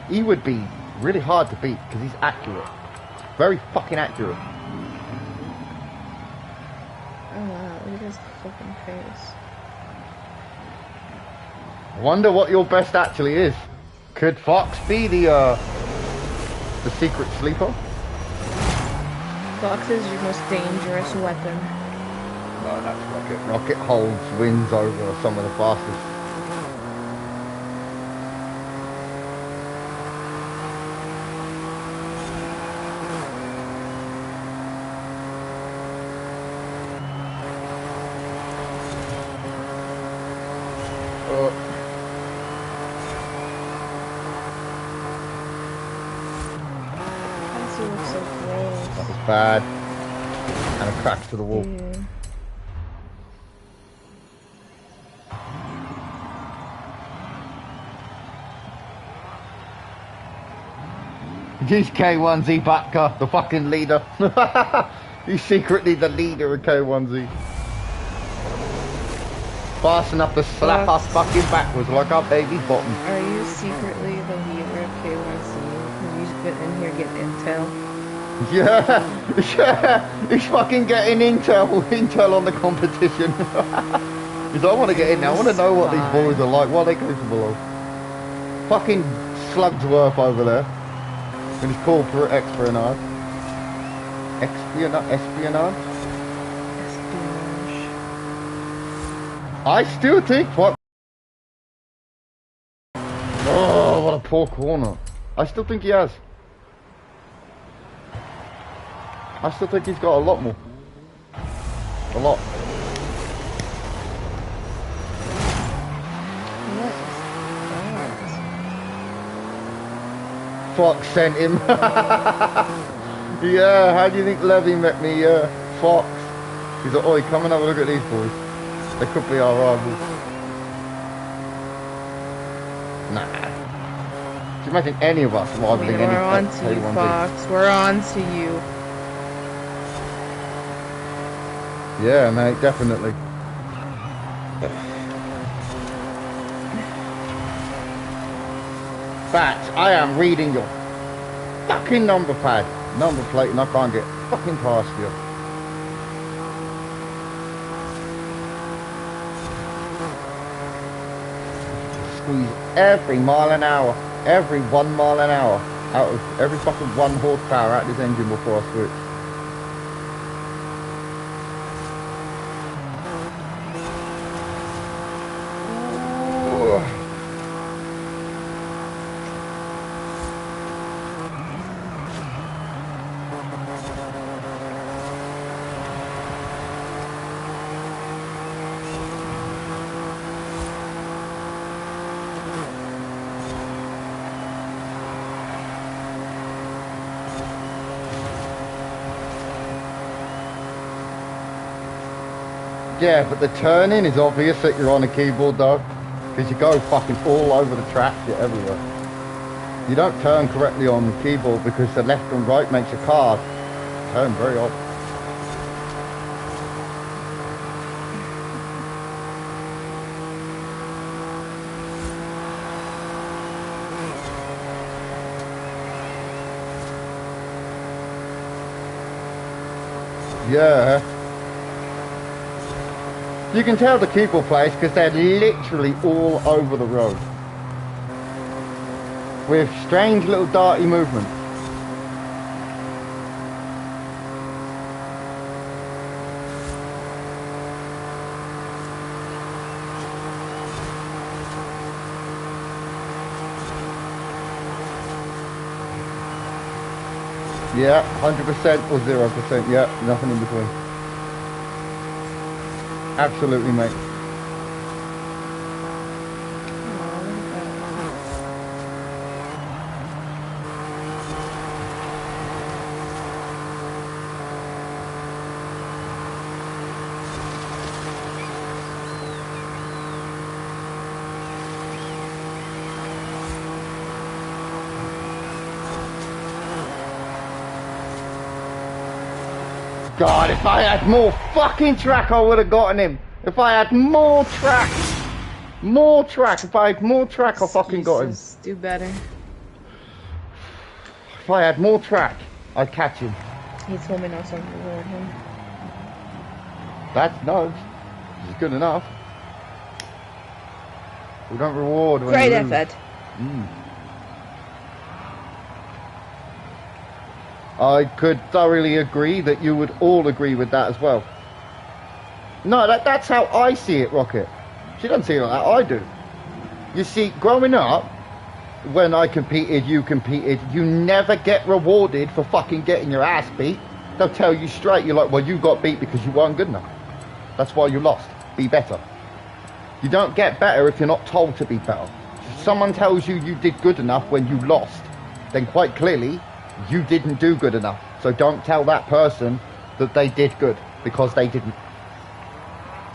he would be really hard to beat because he's accurate. Very fucking accurate. Oh wow, look at his fucking face. I wonder what your best actually is. Could Fox be the secret sleeper? Fox is your most dangerous weapon. No, that's Rocket. Rocket holds wins over some of the fastest. Bad. And a crash to the wall. Yeah. He's K1Z Batka, the fucking leader. He's secretly the leader of K1Z. Fast enough to slap us fucking backwards like our baby's bottom. Are you secretly the leader of K1C? Have you been in here getting intel? Yeah, he's fucking getting intel on the competition. Because I want to get in there, I want to know what these boys are like, what are they capable of. Fucking Slugsworth over there. And he's called for espionage. Espionage? I still think, what? Oh, what a poor corner. I still think he has. I still think he's got a lot more. A lot. Fox sent him. Yeah, how do you think Levy met me? Fox. He's like, oi, come and have a look at these boys. They could be our rivals. Nah. Do you imagine any of us rivaling any We're on to you, Fox. We're on to you. Yeah, mate, definitely. Bat, I am reading your fucking number pad, number plate, and I can't get fucking past you. Squeeze every mile an hour, every 1 mile an hour out of every fucking 1 horsepower out of this engine before I switch. Yeah, but the turning is obvious that you're on a keyboard though, because you go fucking all over the track, you're everywhere. You don't turn correctly on the keyboard because the left and right makes your car turn very odd. Yeah. You can tell the keyboard players because they're literally all over the road. With strange little darty movements. Yeah, 100% or 0%. Yeah, nothing in between. Absolutely, mate. God, if I had more fucking track, I would have gotten him. If I had more track. More track. If I had more track, I fucking got him. Do better. If I had more track, I'd catch him. He told me not to reward him. That's no. It's good enough. We don't reward when Great we lose. effort. I could thoroughly agree that you would all agree with that as well. No, that's how I see it, Rocket. She doesn't see it like that, I do. You see, growing up, when I competed, you competed, you never get rewarded for fucking getting your ass beat. They'll tell you straight, you're like, well, you got beat because you weren't good enough. That's why you lost. Be better. You don't get better if you're not told to be better. If someone tells you you did good enough when you lost, then quite clearly, you didn't do good enough. So don't tell that person that they did good, because they didn't.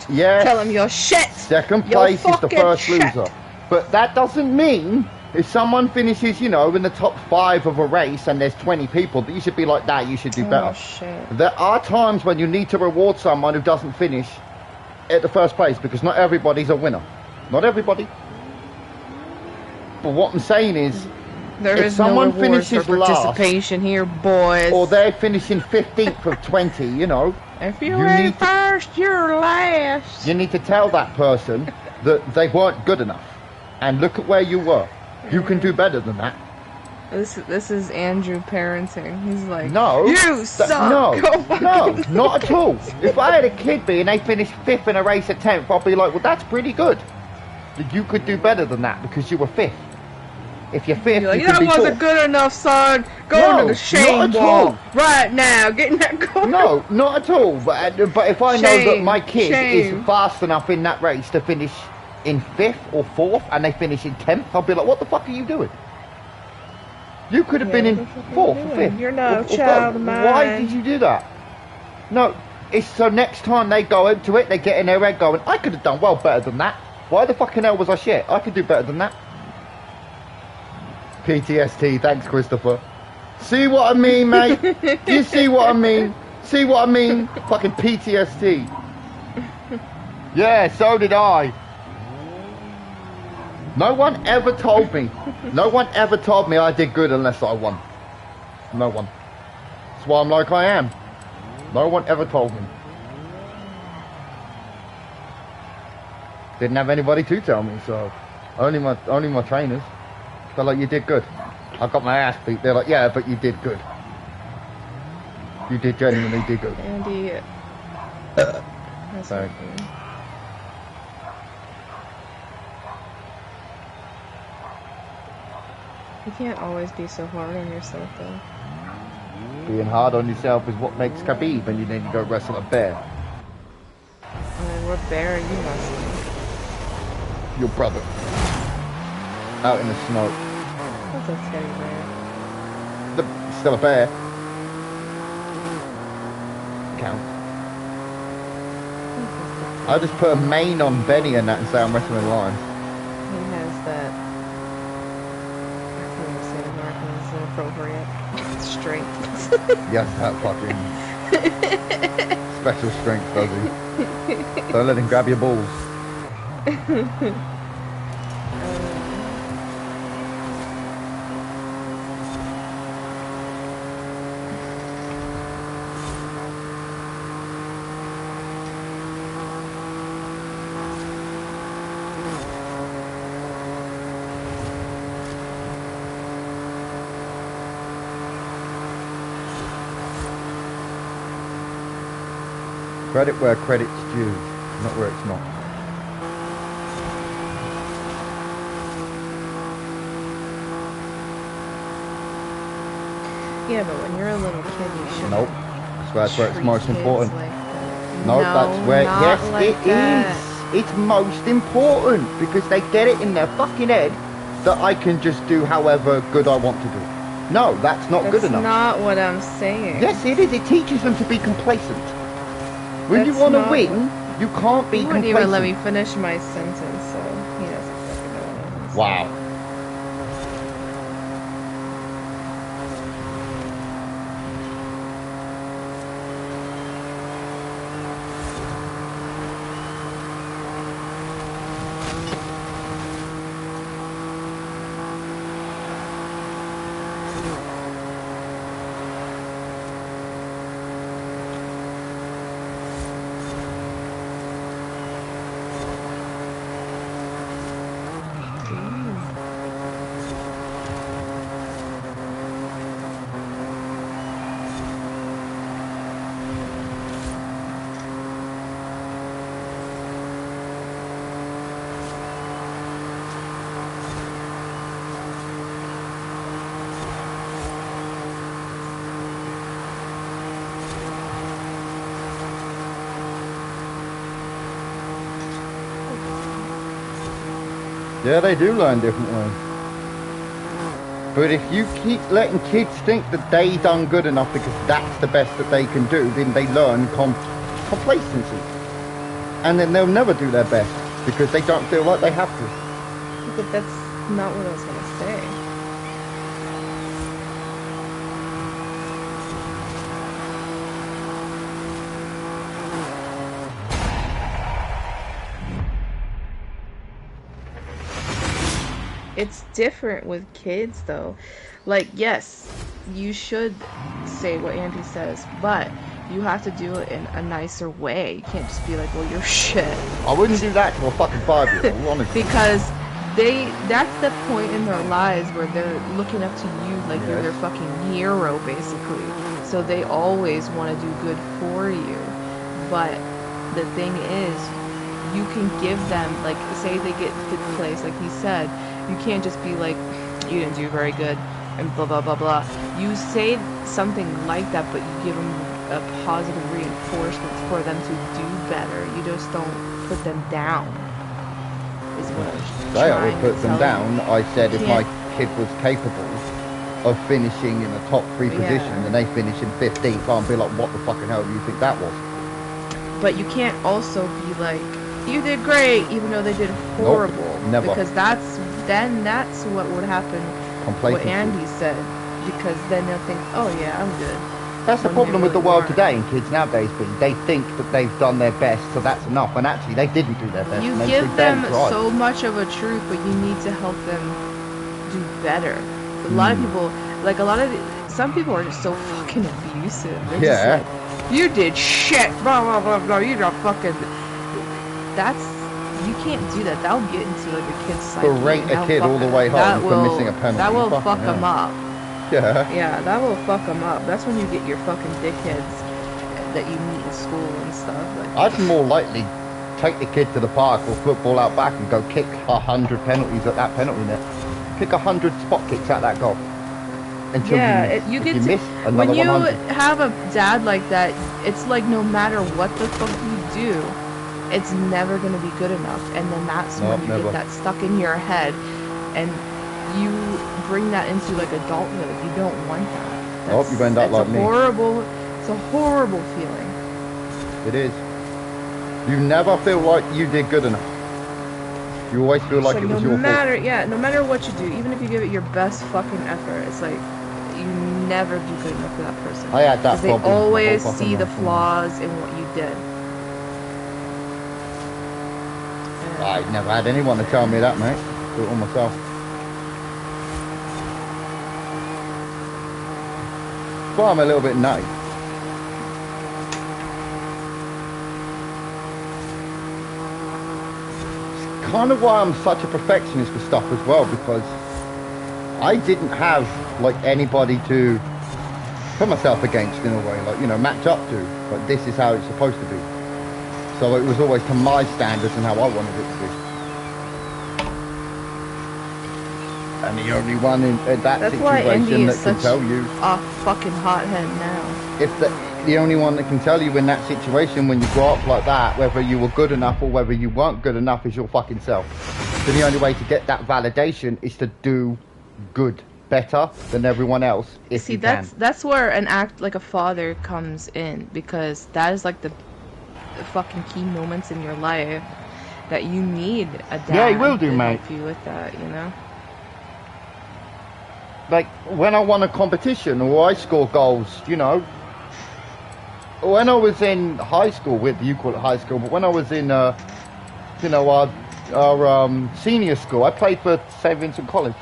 Yes. Tell them you're shit. Second place is the first loser. But that doesn't mean if someone finishes, you know, in the top 5 of a race and there's 20 people, that you should be like that, you should do better. Shit. There are times when you need to reward someone who doesn't finish at the first place, because not everybody's a winner. Not everybody. But what I'm saying is, there if is someone no reward finishes for participation here, boys. or they're finishing 15th of 20, you know, if you ain't first, you're last. you need to tell that person that they weren't good enough. And look at where you were. You can do better than that. This is Andrew parenting. He's like, no, you suck. No, not at all. If I had a kid and they finished 5th in a race at 10th, I'd be like, well, that's pretty good. You could do better than that because you were 5th. If you're 5th, like, you can be 4th. That wasn't good enough, son. Go to the shame wall right now. Get in that car. No, not at all. But if I know that my kid is fast enough in that race to finish in 5th or 4th and they finish in 10th, I'll be like, what the fuck are you doing? You could have been in 4th or 5th. You're no child of mine. Why did you do that? No, it's so next time they go into it, they get in their head going, I could have done well better than that. Why the fucking hell was I shit? I could do better than that. PTSD, thanks Christopher. See what I mean, mate? Do you see what I mean? See what I mean? Fucking PTSD. Yeah, so did I. No one ever told me. No one ever told me I did good unless I won. No one. That's why I'm like I am. No one ever told me. Didn't have anybody to tell me, so only my trainers. They're like, you did good. I got my ass beat. They're like, yeah, but you did good. You did genuinely did good. Andy. That's sorry. You can't always be so hard on yourself, though. Being hard on yourself is what makes Khabib, and you need to go wrestle a bear. I mean, what bear are you wrestling? Your brother. Out in the snow. That's a teddy bear. Still a bear. Count. I just put a mane on Benny and that and say I'm wrestling a lion. He has that. I can't even say the word because it's inappropriate. Strength. Yes, that fucking special strength, does he? Don't let him grab your balls. Credit where credit's due, not where it's not. Yeah, but when you're a little kid, you shouldn't. Nope. That's where it's treat most kids important. Like that. No, that's where, not yes, like it that. is. It's most important because they get it in their fucking head that I can just do however good I want to do. No, that's not good enough. That's not what I'm saying. Yes, it is. It teaches them to be complacent. When you That's want to not win, you can't be He wouldn't complacent. even let me finish my sentence, so he doesn't fucking know what I'm saying. Wow. Yeah, they do learn differently. But if you keep letting kids think that they done good enough because that's the best that they can do, then they learn complacency. And then they'll never do their best because they don't feel like they have to. But that's not what I was gonna say. It's different with kids though. Like, yes, you should say what Andy says, but you have to do it in a nicer way. You can't just be like, well, you're shit. I wouldn't do that to a fucking 5-year-old, honestly. Because that's the point in their lives where they're looking up to you like you're their fucking hero, basically. So they always want to do good for you. But the thing is, you can give them, like, say they get 5th place, like he said, you can't just be like, you didn't do very good, and blah, blah, blah, blah. You say something like that, but you give them a positive reinforcement for them to do better. You just don't put them down, is what I was They trying always to put them tell down. you. I said if my Can't- kid was capable of finishing in the top 3 position and they finish in 15th, I'd be like, what the fucking hell do you think that was? But you can't also be like, you did great, even though they did horrible. Nope, never. Because that's what would happen. What Complacency. Andy said, because then they'll think, oh yeah, I'm good. That's the when problem they with the really world aren't. today and kids nowadays, B. They think that they've done their best, so that's enough. And actually, they didn't do their best. You and they give should then them try. so much of a truth, but you need to help them do better. A lot of people, like some people are just so fucking abusive. They're Yeah. just like, you did shit, blah blah blah blah. You're not fucking. You can't do that. That'll get into like a kid's psyche. Berate a kid all the way home for missing a penalty. That will Fucking fuck hell. them up. Yeah. Yeah, that will fuck them up. That's when you get your fucking dickheads that you meet in school and stuff. Like, I'd more likely take the kid to the park or football out back and go kick 100 penalties at that penalty net. Kick 100 spot kicks at that goal. Until you get you to miss another when you 100. have a dad like that, it's like no matter what the fuck you do, it's never gonna be good enough. And then that's when you never. get that stuck in your head, and you bring that into like adulthood. You don't want that. Nope, you end up like me. It's a horrible feeling. It is. You never feel like you did good enough. You always feel like So it was your fault. Yeah, no matter what you do, even if you give it your best fucking effort, it's like you never do good enough for that person. I had that Because they problem the whole always fucking see the life. flaws in what you did. I never had anyone to tell me that, mate. Do it all myself. That's why I'm a little bit nutty. It's kind of why I'm such a perfectionist for stuff as well, because I didn't have like anybody to put myself against in a way, like, you know, match up to. Like, this is how it's supposed to be. So it was always to my standards and how I wanted it to be. And the only one in that That's why Indy situation is that can such tell you, a fucking hothead now. if the only one that can tell you in that situation when you grow up like that, whether you were good enough or whether you weren't good enough, is your fucking self. So the only way to get that validation is to do good, better than everyone else. If See, you can. that's where an act like a father comes in, because that is like the fucking key moments in your life that you need a dad. Yeah, he will do, to mate. help you with that, you know. Like when I won a competition or I score goals, you know. When I was in high school, with you call it high school, but when I was in, you know, our senior school, I played for St. Vincent College.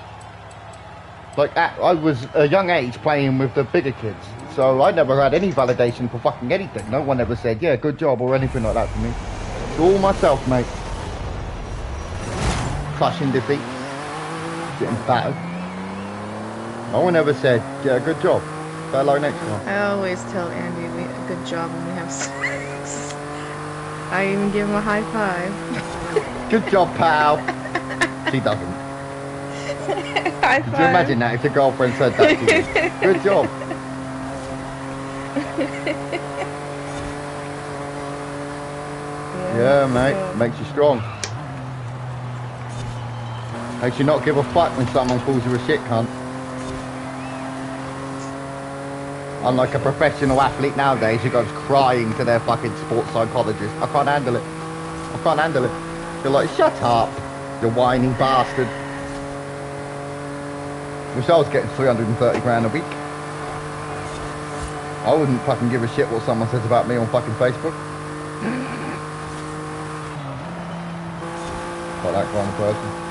Like I was a young age playing with the bigger kids, so I never had any validation for fucking anything. No one ever said, "Yeah, good job" or anything like that to me. It's all myself, mate. Crushing defeat, getting battered. No one ever said, "Yeah, good job. Better luck next time." I always tell Andy good job when we have sex. I even give him a high five. Good job, pal. She doesn't. High Could five. you imagine that if your girlfriend said that to you? Good job. Yeah, mate. Makes you strong. Makes you not give a fuck when someone calls you a shit cunt. Unlike a professional athlete nowadays who goes crying to their fucking sports psychologist. I can't handle it. I can't handle it. You're like, shut up, you whining bastard. Wish I was getting 330 grand a week. I wouldn't fucking give a shit what someone says about me on fucking Facebook. Not that kind of person.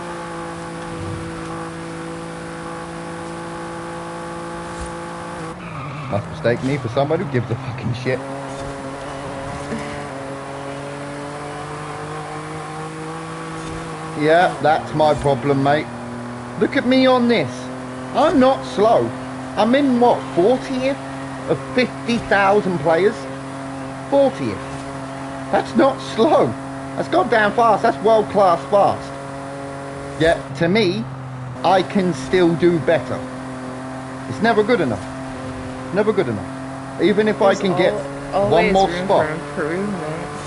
Must mistake me for somebody who gives a fucking shit. Yeah, that's my problem, mate. Look at me on this. I'm not slow. I'm in what, 40th of 50,000 players? 40th. That's not slow. That's goddamn fast. That's world class fast. Yet, to me, I can still do better. It's never good enough. Never good enough. Even if I can get one more spot.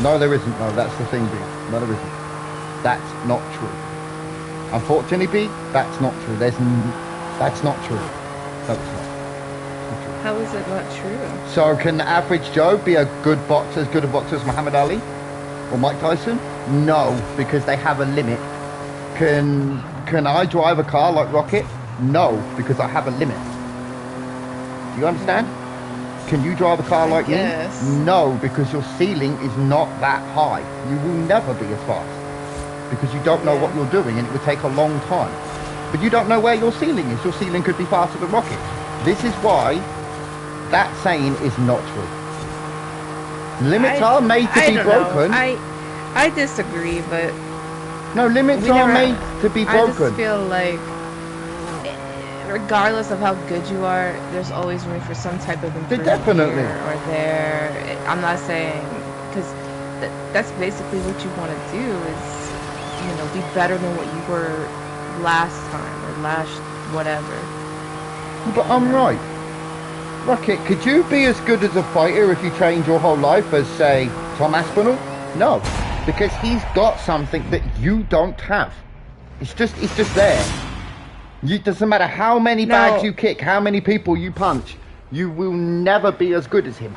No, there isn't. No, that's the thing, B. No, there isn't. That's not true. Unfortunately, B, that's not true. That's not true. No, it's not. How is it not true? So can the average Joe be a good boxer, as good a boxer as Muhammad Ali or Mike Tyson? No, because they have a limit. Can I drive a car like Rocket? No, because I have a limit. Do you understand? Can you drive a car like me? No, because your ceiling is not that high. You will never be as fast because you don't know what you're doing and it would take a long time. But you don't know where your ceiling is. Your ceiling could be faster than Rocket. This is why that saying is not true. Limits are made to be broken. I disagree, but no, limits are made to be broken. I just feel like regardless of how good you are, there's always room for some type of improvement definitely. Here or there. I'm not saying, because that's basically what you want to do is, you know, be better than what you were last time or last whatever. But I'm right. Rocket, could you be as good as a fighter if you trained your whole life as, say, Tom Aspinall? No, because he's got something that you don't have. It's just there. It doesn't matter how many bags you kick, how many people you punch, you will never be as good as him.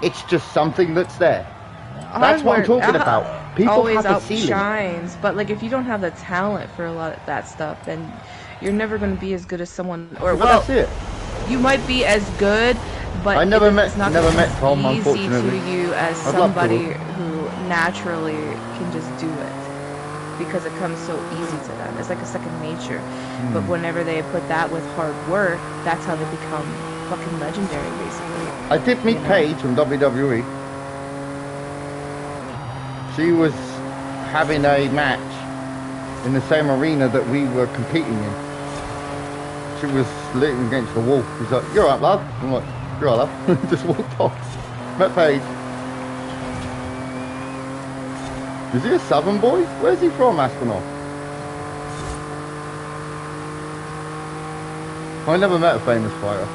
It's just something that's there. That's what I'm talking about. People always have a ceiling. Outshines, but like if you don't have the talent for a lot of that stuff, then you're never going to be as good as someone. Or well, that's it. You might be as good, but I never met easy Tom, unfortunately. to you as somebody who naturally can just do it. Because it comes so easy to them. It's like a second nature. But whenever they put that with hard work, that's how they become fucking legendary, basically. I did meet Paige from WWE. She was having a match in the same arena that we were competing in. She was leaning against the wall. She's like, "You're right, love." I'm like, "You're right, love." Just walked off. Met Paige. Is he a southern boy? Where's he from, Aspinall? I never met a famous fighter.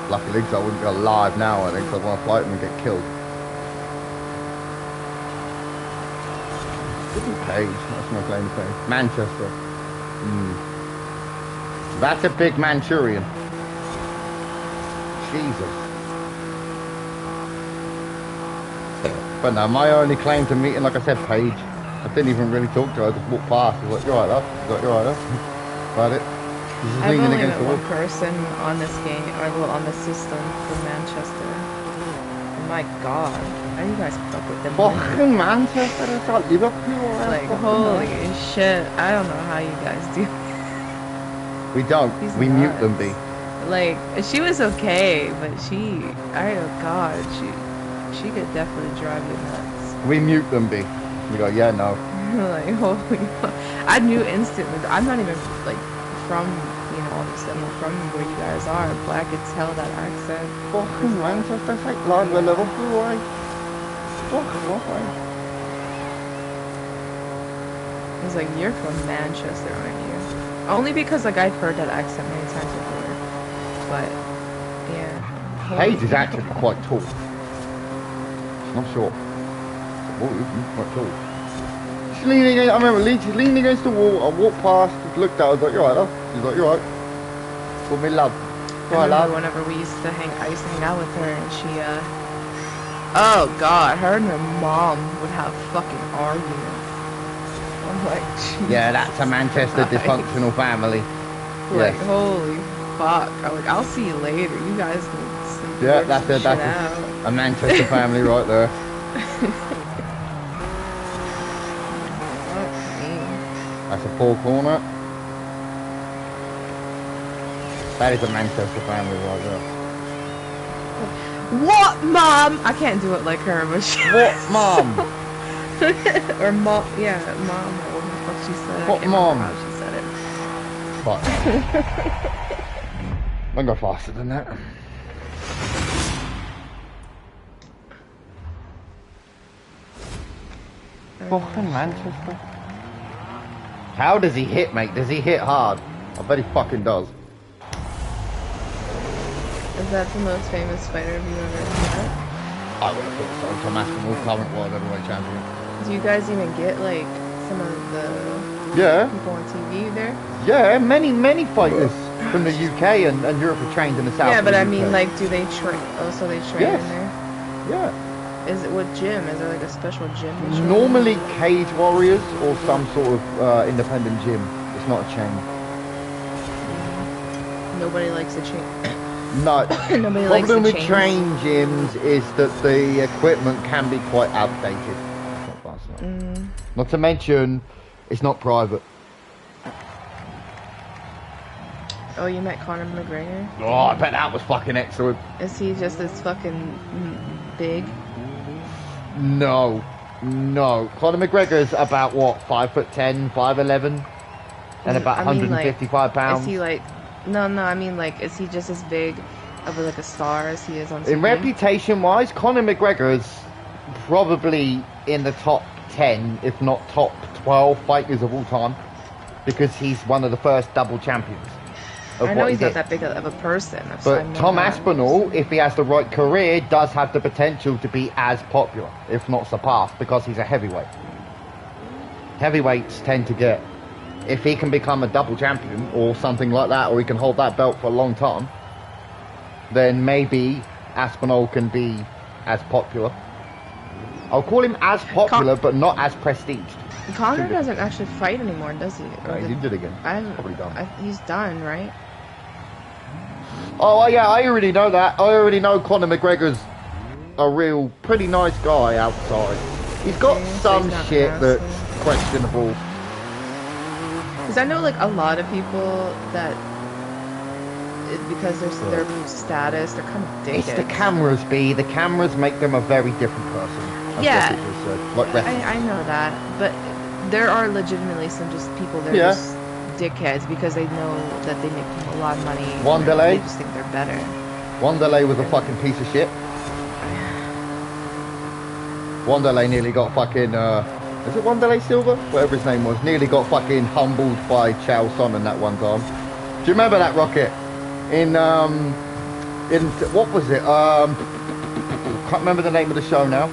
Luckily, because I wouldn't be alive now, I think, because I'd want to fight him and get killed. Isn't Page? That's my claim to fame. Manchester. That's a big Manchurian. Jesus. But no, my only claim to meeting, like I said, Paige. I didn't even really talk to her. I just walked past. I was like, "You're right, love." She's like, "You're right, love." About it. She's just I've leaning only against met the one wall. person on this game, or well, on the system from Manchester. Oh my god, how do you guys fuck with them? Fucking Manchester, it's like Liverpool. Like, holy shit, I don't know how you guys do. We don't. He's We mute nuts. them, B. Like, she was okay, but oh god, she could definitely drive you nuts. We mute them, B. We go, yeah, no. Like, holy fuck. I knew instantly. I'm not even, like, from, you know, obviously I'm not from where you guys are, but I could tell that accent. Fucking Manchester, it's like Liverpool, right? Fucking what, right? I was like, you're from Manchester, aren't you? Only because, like, I've heard that accent many times before. But, yeah. Paige is actually quite tall. She's not short. Oh, she's quite tall. She's leaning against, I remember she's leaning against the wall. I walked past, just looked at her, I was like, "You're right, love." She's like, "You're right." Call me love. I remember whenever I used to hang out with her, and she, oh god, her and her mom would have fucking arguments. I'm like, Jesus Yeah, that's a Manchester Christ. dysfunctional family. Like, Yes. holy fuck. I'm like, I'll see you later. You guys can sleep Yeah, work that's some it. shit That's out. a Manchester family right there. Fuck me. That's a four corner. That is a Manchester family right there. What, mom? I can't do it like her, but she. What, mom? Or mom, yeah, mom, or what the fuck she said. What I can't mom? remember how she said it. Fuck. I can go faster than that. Fucking Manchester. How does he hit, mate? Does he hit hard? I bet he fucking does. Is that the most famous fighter you've ever met? I would have thought so. Tom Aspinall, current world heavyweight champion. Do you guys even get, like, some of the Yeah. people on TV there? Yeah, many fighters from the UK and Europe are trained in the south. Yeah, of but the I UK. mean, like, do they train? Oh, so they train Yes. in there? Yeah. Is it what gym? Is there like a special gym? they train in? Normally Cage Warriors or some sort of independent gym. It's not a chain. Nobody likes to train. No. Nobody likes Problem to with change. train gyms is that the equipment can be quite outdated. Not fast enough. Not to mention, it's not private. Oh, you met Conor McGregor? Oh, I bet that was fucking excellent. Is he just as fucking big? No. Conor McGregor's about what, 5'10", 5'11", and about I mean, 155 pounds. Is he like? No, I mean, like, is he just as big of like a star as he is on TV? In reputation-wise, Conor McGregor's probably in the top 10, if not top 12 fighters of all time, because he's one of the first double champions. Of I know what he's he not did. that big of a person. So I But know Tom that. Aspinall, if he has the right career, does have the potential to be as popular, if not surpassed, because he's a heavyweight. Heavyweights tend to get, if he can become a double champion or something like that, or he can hold that belt for a long time, then maybe Aspinall can be as popular. I'll call him as popular, but not as prestiged. Conor doesn't actually fight anymore, does he? No, he did it again. Probably done. He's done, right? Oh, yeah, I already know that. I already know Conor McGregor's a real, pretty nice guy outside. He's got Okay, so some he's not shit an that's asshole. questionable. Because I know, like, a lot of people that, because their status, they're kind of dickheads. It's the cameras, B. The cameras make them a very different person. That's Yeah. what people said. Like wrestling. I know that, but there are legitimately some just people that are Yeah. just dickheads because they know that they make a lot of money. Wanderlei? They just think they're better. Wanderlei was a fucking piece of shit. Wanderlei nearly got fucking, is it Wanderlei Silva? Whatever his name was. Nearly got fucking humbled by Chael Sonnen that one time. Do you remember that, Rocket? In what was it? Can't remember the name of the show now.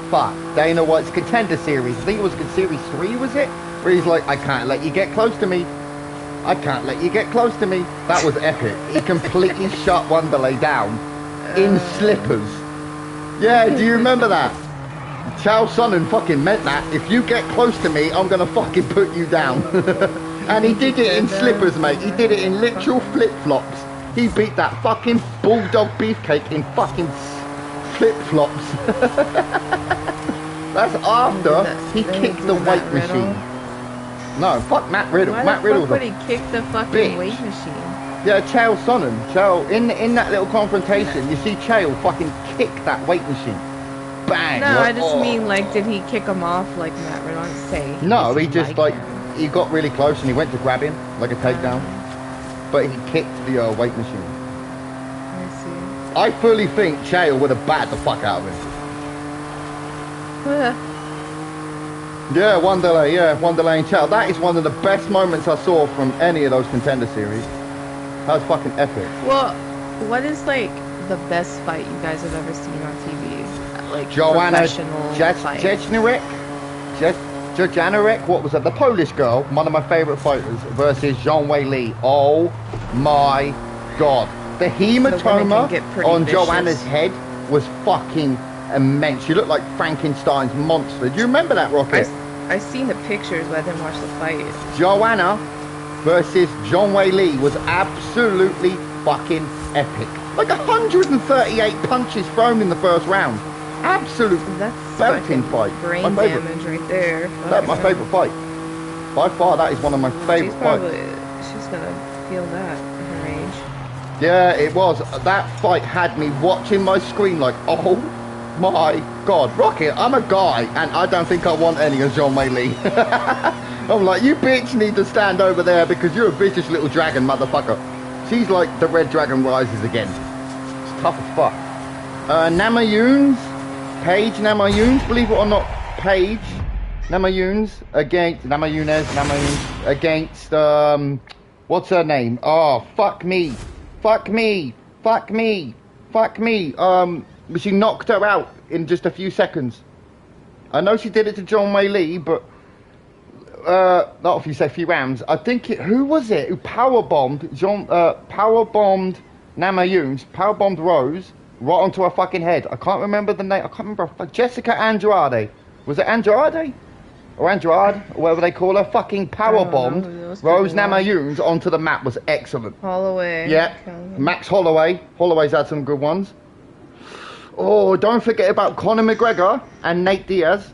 Fuck, Dana White's Contender Series. I think it was Series 3, was it? Where he's like, I can't let you get close to me. I can't let you get close to me. That was epic. He completely shut Wanderlei down in slippers. Yeah, do you remember that? Chael Sonnen fucking meant that. If you get close to me, I'm gonna fucking put you down. And he did it in slippers, mate. He did it in literal flip-flops. He beat that fucking bulldog beefcake in fucking flip-flops. That's after he kicked the weight machine. No, fuck Matt Riddle. Matt Riddle was a he kicked the fucking bitch. weight machine. Yeah, Chael Sonnen. Chael, in that little confrontation, you see Chael fucking kick that weight machine. Bang. No, like, I just mean, like, did he kick him off like Matt Riddle? Say. No, he just, like, he got really close and he went to grab him, like a takedown. But he kicked the weight machine. I see. I fully think Chael would have batted the fuck out of him. Yeah, Wanderlei and Chael. That is one of the best moments I saw from any of those Contender Series. That was fucking epic. Well, what is, like, the best fight you guys have ever seen on TV? Like, Joanna Jędrzejczyk, what was that? The Polish girl, one of my favourite fighters, versus Zhang Weili. Oh my god. The hematoma on Joanna's head was fucking immense. She looked like Frankenstein's monster. Do you remember that, Rocket? I seen the pictures, but I didn't watch the fight. Joanna versus Zhang Weili was absolutely fucking epic. Like 138 punches thrown in the first round. Absolute belting fight. Brain damage right there. That's my favourite fight. By far, that is one of my favourite fights. She's gonna feel that at her age. Yeah, it was. That fight had me watching my screen like, oh my god. Rocket, I'm a guy, and I don't think I want any of Zhang Weili. I'm like, you bitch need to stand over there because you're a vicious little dragon, motherfucker. She's like the Red Dragon rises again. It's tough as fuck. Paige Namajunas, believe it or not, Paige Namajunas against what's her name? Oh, fuck me. She knocked her out in just a few seconds. I know she did it to Zhang Weili, but not if you say few rounds. I think who was it who powerbombed Namajunas, powerbombed Rose right onto her fucking head. I can't remember the name. I can't remember. Jessica Andrade. Was it Andrade? Or Andrade? Or whatever they call her. Fucking powerbombed Rose Namajunas onto the map. Was excellent. Holloway. Yeah. Max Holloway. Holloway's had some good ones. Oh, don't forget about Conor McGregor and Nate Diaz.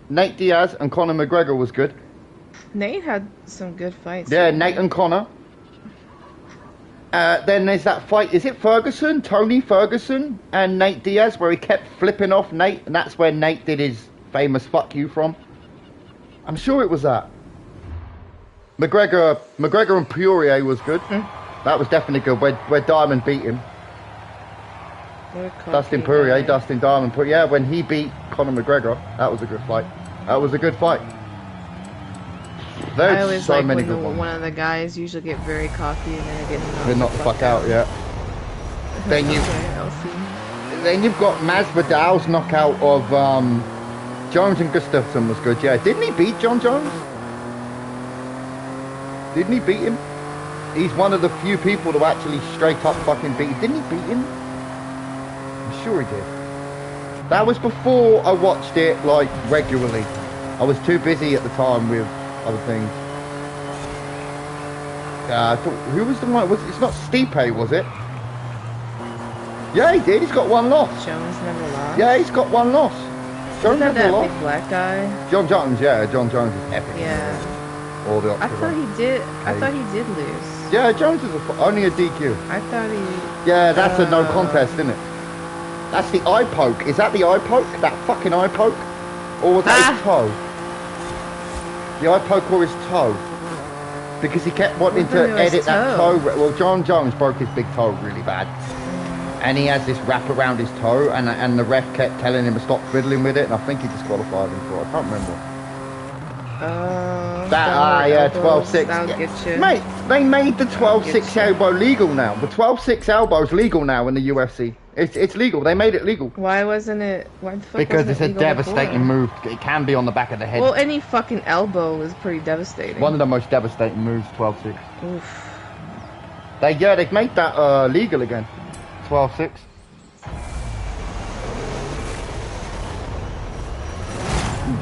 Nate Diaz and Conor McGregor was good. Nate had some good fights. Yeah, Nate and Conor. Then there's that fight, is it Ferguson? Tony Ferguson and Nate Diaz, where he kept flipping off Nate, and that's where Nate did his famous fuck you from. I'm sure it was that. McGregor and Poirier was good. That was definitely good, where Diamond beat him. Dustin Poirier, Dustin Diamond. Yeah, when he beat Conor McGregor, that was a good fight. I always so like when one of the guys usually get very cocky and then they knock the fuck out. Yeah. Then you've got Masvidal's knockout of Jones and Gustafsson was good. Yeah, didn't he beat John Jones? Didn't he beat him? He's one of the few people to actually straight up fucking beat him. Didn't he beat him? I'm sure he did. That was before I watched it like regularly. I was too busy at the time with other things. I thought, who was the one? It's not Stipe, was it? Yeah, he did. He's got one loss. Jones never lost. Yeah, he's got one loss. Jones never lost. Big black guy. John Jones, yeah. John Jones is epic. Yeah. All the I thought he did lose. Yeah, Jones is only a DQ. I thought he. Yeah, that's a no contest, isn't it? That's the eye poke. Is that the eye poke? That fucking eye poke? Or was that his toe? The eye poke or his toe? Because he kept wanting to edit that toe. Well, John Jones broke his big toe really bad. And he has this wrap around his toe, and the ref kept telling him to stop fiddling with it, and I think he disqualified him for it. I can't remember. Yeah, 12-6. That'll get you. Mate, They made the 12-6 elbow legal now. The 12-6 elbow is legal now in the UFC. It's legal. They made it legal. Why wasn't it? Why the fuck Because wasn't it's it a legal devastating before? move. It can be on the back of the head. Well, any fucking elbow is pretty devastating. One of the most devastating moves, 12-6. Oof. They've made that legal again. 12-6.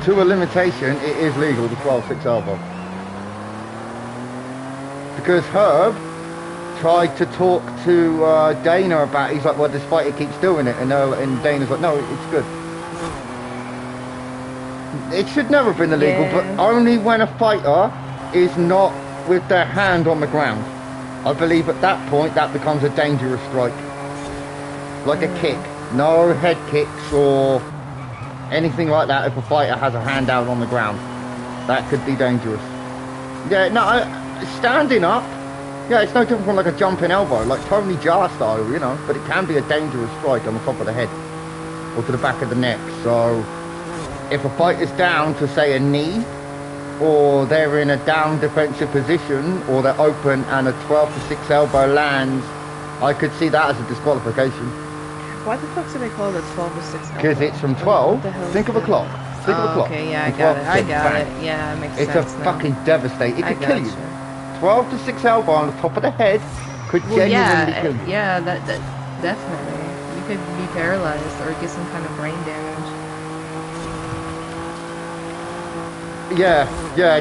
To a limitation, it is legal, the 12-6 elbow. Because Herb tried to talk to Dana about it. He's like, well, this fighter keeps doing it. And Dana's like, no, it's good. It should never have been illegal, Yeah. but only when a fighter is not with their hand on the ground. I believe at that point, that becomes a dangerous strike. Like a kick. No head kicks or anything like that if a fighter has a hand out on the ground. That could be dangerous. Yeah, no, standing up, yeah, it's no different from like a jumping elbow, like Tony Jaa style, you know, but it can be a dangerous strike on the top of the head or to the back of the neck. So if a fighter's down to say a knee, or they're in a down defensive position, or they're open and a 12-6 elbow lands, I could see that as a disqualification. Why the fuck do they call it a 12-6 elbow? Because it's from What 12, the hell think is of a that? clock. Think of a clock. Okay, yeah, I And got 12 it. to I 6, got bang. it. Yeah, it makes It's sense a now. fucking devastating. It I could kill you. gotcha. 12-6 elbow on the top of the head could Well, genuinely kill you. yeah, that definitely. You could be paralyzed or get some kind of brain damage. Yeah,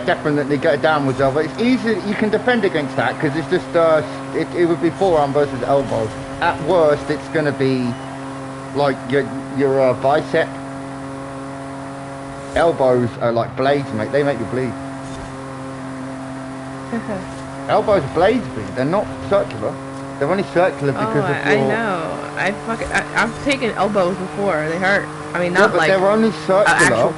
definitely get a downwards elbow. It's easy. You can defend against that because it's just it would be forearm versus elbow. At worst, it's going to be like your bicep. Elbows are like blades, mate. They make you bleed. Elbows are blades, bleed. They're not circular. They're only circular because of your... I know. I've taken elbows before. They hurt. I mean, Yeah, not but like they're only circular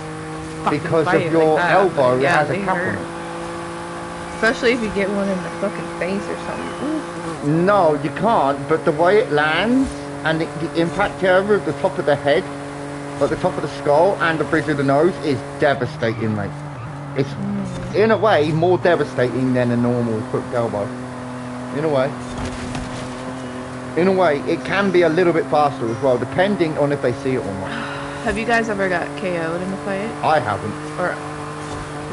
fucking because fight of your like that, elbow. but It yeah, has a they cap on hurt. it. Especially if you get one in the fucking face or something. Ooh. No, you can't, but the way it lands and the impact area of the top of the head, like the top of the skull and the bridge of the nose is devastating, mate. It's, in a way, more devastating than a normal hooked elbow. In a way. In a way, it can be a little bit faster as well, depending on if they see it or not. Have you guys ever got KO'd in a fight? I haven't. Or,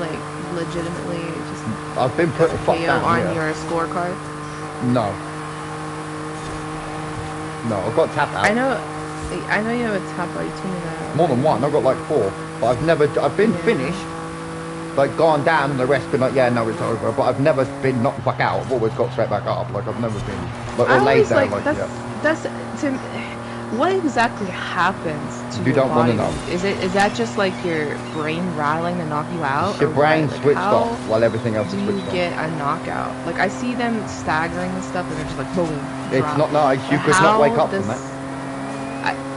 like, legitimately just I've been put the fuck KO down, on yeah. your scorecard? No. No, I've got tap out. I know you have a tap out. You told me that. More than one. I've got like 4. But I've been finished, like gone down and the rest been like, yeah, no, it's over. But I've never been knocked back out. I've always got straight back up. Like I've never been, like, I or laid always there, like, like, that's, yeah. that's, to, what exactly happens to You your don't body? wanna know. Is that just like your brain rattling to knock you out? It's your or brain what? Like, switched how off while everything else do is you switched get a knockout? Like I see them staggering and stuff, and they're just like boom. off. It's drop. not nice. You But could not wake how up from does- that.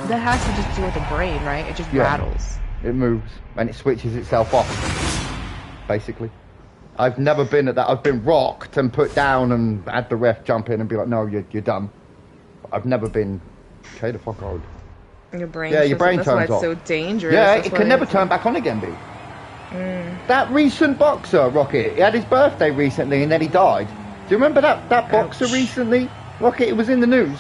That has to just do with the brain, right? It just Yeah. rattles. It moves and it switches itself off, basically. I've never been at that. I've been rocked and put down and had the ref jump in and be like, no, you're done. I've never been, okay, the fuck out. Your brain. Yeah, your brain that's why turns it's so off. dangerous. Yeah, That's it why can never it's- turn back on again, B. That recent boxer, Rocket, he had his birthday recently and then he died. Do you remember that boxer Ouch. recently? Rocket, it was in the news.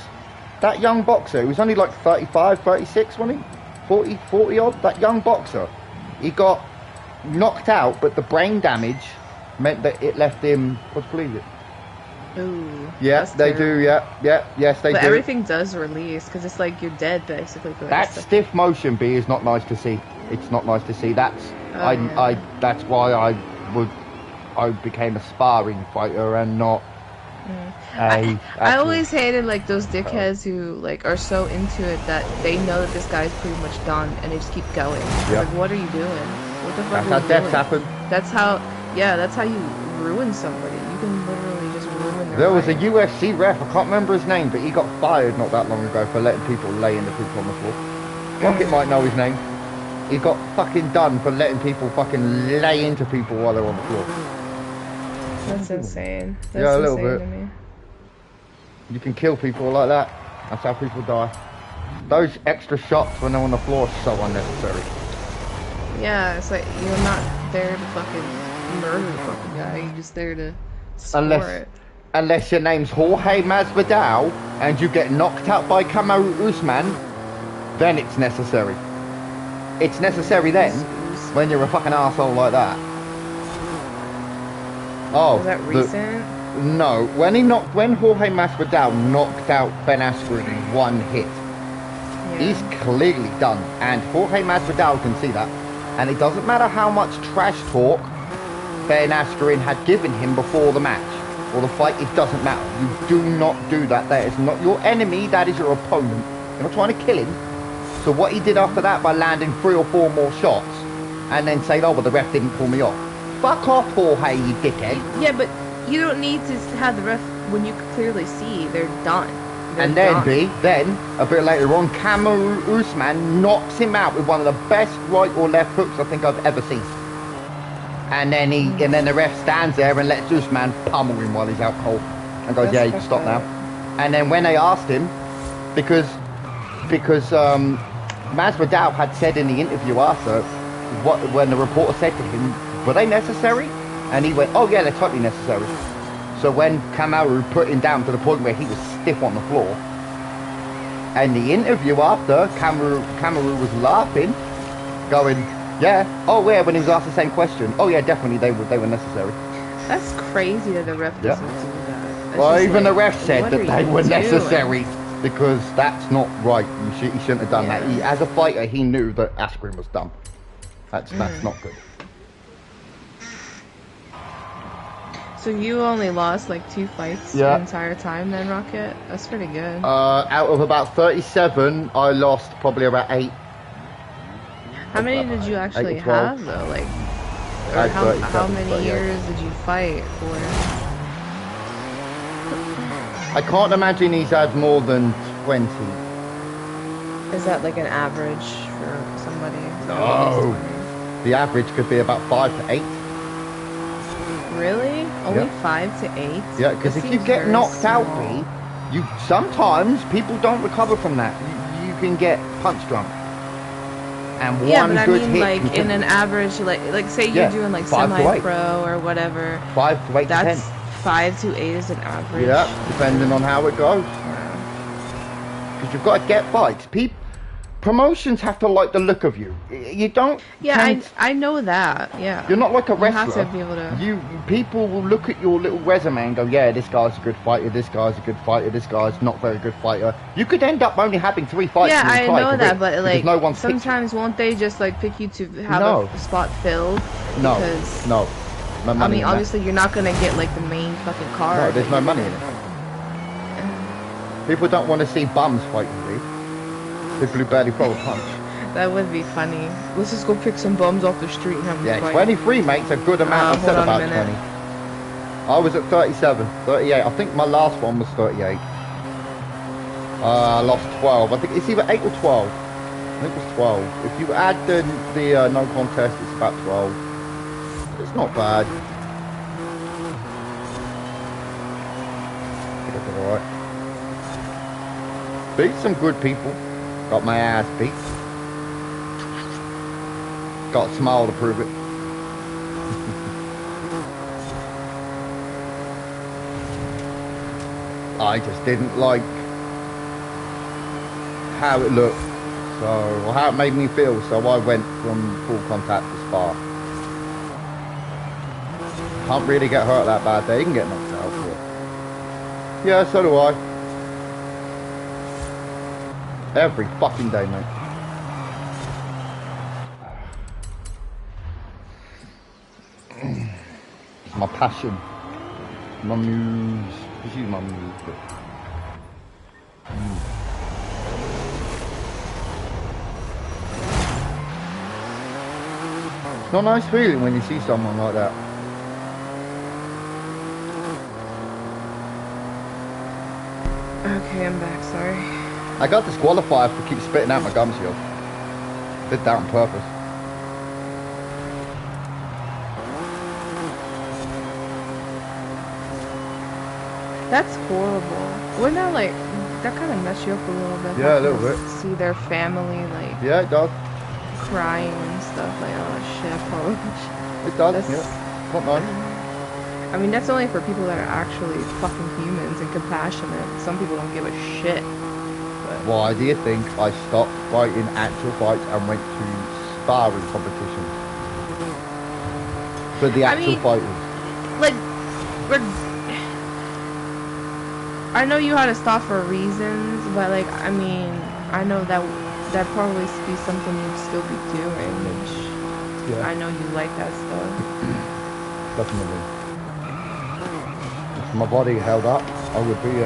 That young boxer, he was only like 35, 36, wasn't he? 40 odd, that young boxer. He got knocked out, but the brain damage meant that it left him quadriplegic. Ooh. Yeah, that's they terrible. do, yes, they But do. everything does release because it's like you're dead basically. For That stuff. stiff motion, B, is not nice to see. It's not nice to see. That's Oh, yeah. that's why I became a sparring fighter and not I actual- always hated like those dickheads who like are so into it that they know that this guy's pretty much done and they just keep going. Yeah. Like, what are you doing? What the fuck That's are how you deaths doing? happen. That's how you ruin somebody. You can literally just ruin their There was a life. UFC ref, I can't remember his name, but he got fired not that long ago for letting people lay into people on the floor. Rocket might know his name. He got fucking done for letting people fucking lay into people while they're on the floor. That's insane. That's Yeah, a little insane bit. to me. You can kill people like that. That's how people die. Those extra shots when they're on the floor are so unnecessary. Yeah, it's like you're not there to fucking murder the fucking guy. You're just there to score Unless it. unless your name's Jorge Masvidal and you get knocked out by Kamaru Usman, then it's necessary. It's necessary then when you're a fucking asshole like that. Oh, was that recent? No, when Jorge Masvidal knocked out Ben Askren in one hit, he's clearly done, and Jorge Masvidal can see that. And it doesn't matter how much trash talk Ben Askren had given him before the match or the fight, it doesn't matter. You do not do that. That is not your enemy, that is your opponent. You're not trying to kill him. So what he did after that by landing 3 or 4 more shots and then saying, oh, but the ref didn't pull me off. Fuck off, Jorge, you dickhead. Yeah, but you don't need to have the ref when you can clearly see they're done. And then, then, a bit later on, Kamaru Usman knocks him out with one of the best right or left hooks I think I've ever seen. And then the ref stands there and lets Usman pummel him while he's out cold. And goes, yeah, you can stop now. And then when they asked him, because Masvidal had said in the interview after, when the reporter said to him, were they necessary? And he went, oh yeah, they're totally necessary. So when Kamaru put him down to the point where he was stiff on the floor, and the interview after, Kamaru was laughing, going, yeah, oh yeah, when he was asked the same question, oh yeah, definitely they were necessary. That's crazy that the ref doesn't do that. That's well, even like, the ref said that they were necessary, because that's not right. He shouldn't have done that. As a fighter, he knew that Askren was dumb. That's not good. So you only lost like 2 fights the entire time then, Rocket? That's pretty good. Out of about 37, I lost probably about 8. How many did you actually have though? Like, or how many years did you fight for? I can't imagine he's had more than 20. Is that like an average for somebody? No. The average could be about 5 to 8. Really? Only 5 to 8? Yeah, because if you get knocked out, sometimes people don't recover from that. You can get punch drunk. And one good hit. Like in an average, like say you're doing like semi-pro or whatever. 5 to 8 to 10. That's 5 to 8 is an average. Yeah, depending on how it goes. Because you've got to get fights. Promotions have to like the look of you. You don't. Yeah, I know that. Yeah. You're not like a wrestler. You have to be able to. People will look at your little resume and go, yeah, this guy's a good fighter. This guy's a good fighter. This guy's not very good fighter. You could end up only having 3 fights. Yeah, I know that, but like no sometimes won't they just like pick you to have a spot filled? No. I mean, obviously you're not gonna get like the main fucking card. No, there's no money in it. People don't want to see bums fighting me. People who barely throw a punch. That would be funny. Let's just go pick some bums off the street and have them fight. 23 makes a good amount instead of about 20. I was at 37, 38. I think my last one was 38. I lost 12. I think it's either 8 or 12. I think it was 12. If you add the no contest, it's about 12. It's not bad. I think I did alright. Beat some good people. Got my ass beat. Got a smile to prove it. I just didn't like how it looked, or how it made me feel, so I went from full contact to spar. Can't really get hurt that bad. They can get knocked out, but yeah, so do I. Every fucking day, mate. It's my passion. My muse. This is my muse, but... It's not a nice feeling when you see someone like that. Okay, I'm back, sorry. I got disqualified for keep spitting out my gum shield. Did that on purpose. That's horrible. Wouldn't that like, that kind of mess you up a little bit? Yeah, a little bit. See their family like... Yeah, it does. Crying and stuff like, oh shit, probably. It does, yeah. Not nice. I mean, that's only for people that are actually fucking humans and compassionate. Some people don't give a shit. But Why do you think I stopped fighting actual fights and went to sparring competitions? For the actual fighters. Like, I know you had to stop for reasons, but like, I mean, I know that that'd probably be something you'd still be doing, which I know you like that stuff. Definitely. If my body held up, I would be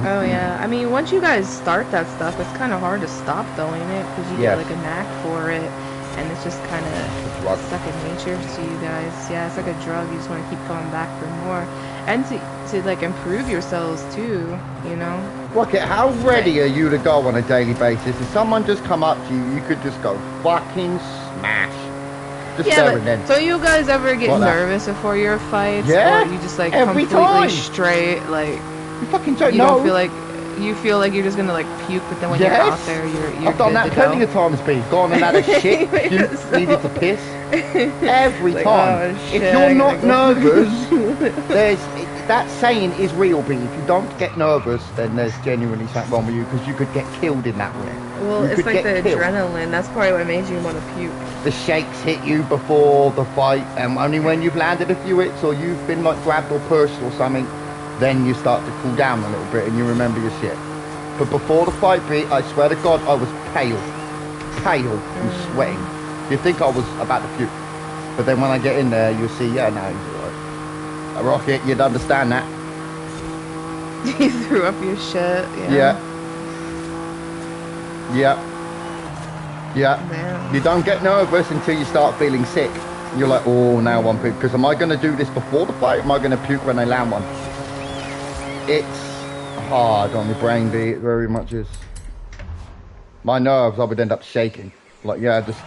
Oh yeah. I mean, once you guys start that stuff, it's kind of hard to stop though, ain't it? Because you get like a knack for it, and it's just kind of second nature to you guys. Yeah, it's like a drug. You just want to keep going back for more, and to like improve yourselves too. You know. Rocket, how ready are you to go on a daily basis? If someone just come up to you, you could just go fucking smash. Just there and then. So you guys ever get nervous before your fights? Yeah. Or you just like every completely time. Straight like. You fucking don't you know. Don't feel like you feel like you're just gonna like puke, but then when you're out there, you're I've done that plenty of times, B. Gone and had a shit, needed to piss. Every time. Oh, if you're not nervous, there's that saying is real, B. If you don't get nervous, then there's genuinely something wrong with you because you could get killed in that ring. Well, it's like the adrenaline. That's probably what made you want to puke. The shakes hit you before the fight, and only when you've landed a few hits or you've been like grabbed or pushed or something, then you start to cool down a little bit and you remember your shit. But before the fight, B, I swear to God, I was pale and sweating. You'd think I was about to puke. But then when I get in there, you'll see, yeah, no, he's alright. A Rocket, you'd understand that. You threw up your shit, yeah. Damn. You don't get nervous until you start feeling sick. You're like, oh, now I'm puke. Because am I going to do this before the fight? Or am I going to puke when I land one? It's hard on the brain, B. It very much is. My nerves, I would end up shaking. Like, yeah, just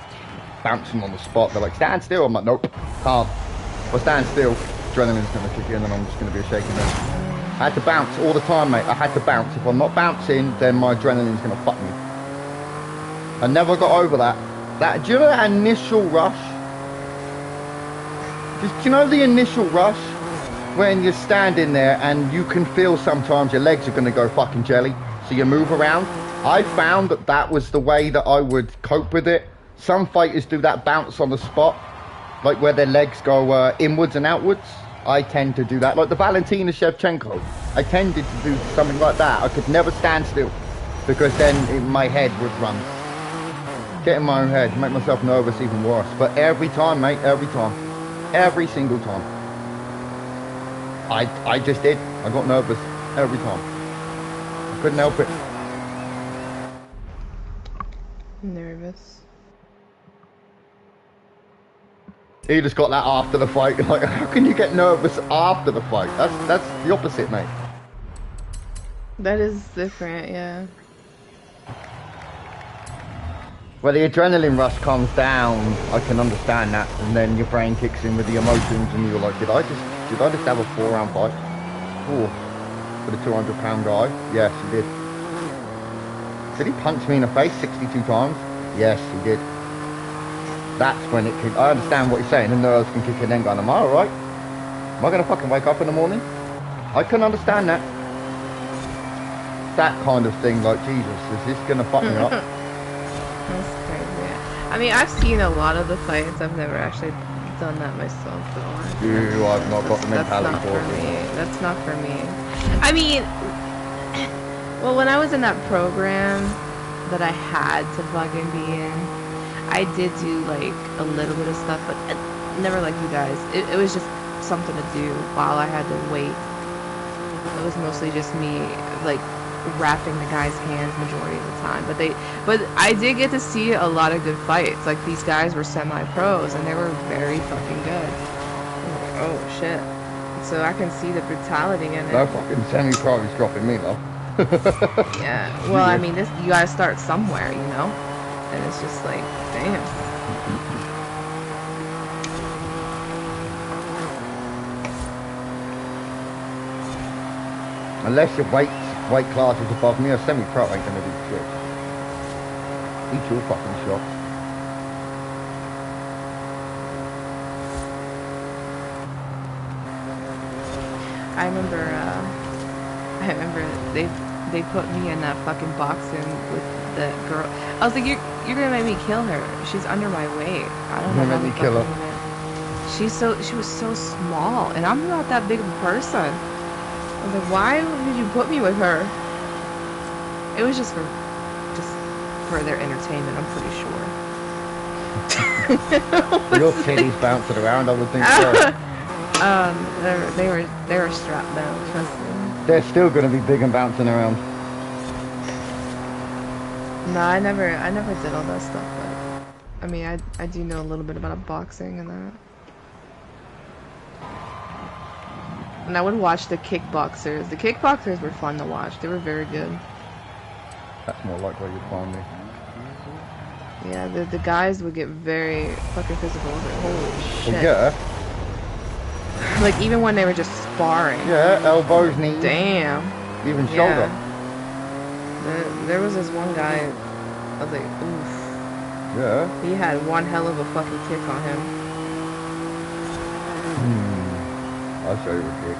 bouncing on the spot. They're like, stand still. I'm like, nope, can't. If I stand still, adrenaline's going to kick in and I'm just going to be a shaking mess. I had to bounce all the time, mate. I had to bounce. If I'm not bouncing, then my adrenaline's going to fuck me. I never got over that. Do you know that initial rush? Do you know the initial rush? When you're standing there and you can feel sometimes your legs are going to go fucking jelly, so you move around. I found that was the way that I would cope with it. Some fighters do that bounce on the spot, like where their legs go inwards and outwards. I tend to do that, like the Valentina Shevchenko. I tended to do something like that. I could never stand still, because then my head would run. Get in my own head, make myself nervous even worse. But every time, mate, every time. Every single time. I just did. I got nervous every time. I couldn't help it. Nervous. He just got that after the fight. Like, how can you get nervous after the fight? That's the opposite, mate. That is different, yeah. Well, the adrenaline rush comes down. I can understand that, and then your brain kicks in with the emotions, and you're like, did I just have a 4-round fight? Oh, for the 200-pound guy? Yes, he did. Did he punch me in the face 62 times? Yes, he did. That's when it can. I understand what you're saying. The nerves can kick in then going, am I alright? Am I going to fucking wake up in the morning? I can understand that. That kind of thing, like, Jesus, is this going to fuck me up? That's crazy. I mean, I've seen a lot of the fights. I've never actually done that myself, though. I've not got the mentality for it. That's not for me. I mean, well, when I was in that program that I had to fucking be in, I did do like a little bit of stuff, but never like you guys. It was just something to do while I had to wait. It was mostly just me, like, wrapping the guy's hands majority of the time. But I did get to see a lot of good fights. Like, these guys were semi-pros and they were very fucking good. Oh shit. So I can see the brutality in it. No fucking semi-pro is dropping me, though. Yeah. Well, I mean, you gotta start somewhere, you know? And it's just like, damn. Unless your weight class is above me, a semi-pro ain't gonna do shit. Eat your fucking shot. I remember they put me in that fucking boxing with the girl. I was like, you're gonna make me kill her. She's under my weight. I don't know how Make the me kill fuck her. I'm gonna- She was so small, and I'm not that big of a person. I was like, why did you put me with her? It was just for their entertainment, I'm pretty sure. Your titties bouncing around, I would think so. They were strapped down, trust me. They're still going to be big and bouncing around. No, I never did all that stuff, but I mean, I do know a little bit about boxing and that. And I would watch the kickboxers. The kickboxers were fun to watch. They were very good. That's more like where you'd find me. Yeah, the guys would get very fucking physical. I was like, holy shit. Well, yeah. Like, even when they were just sparring. Yeah, elbows, knees. Damn. Even shoulder. Yeah. There was this one guy, I was like, oof. Yeah. He had one hell of a fucking kick on him. I'll show you a kick.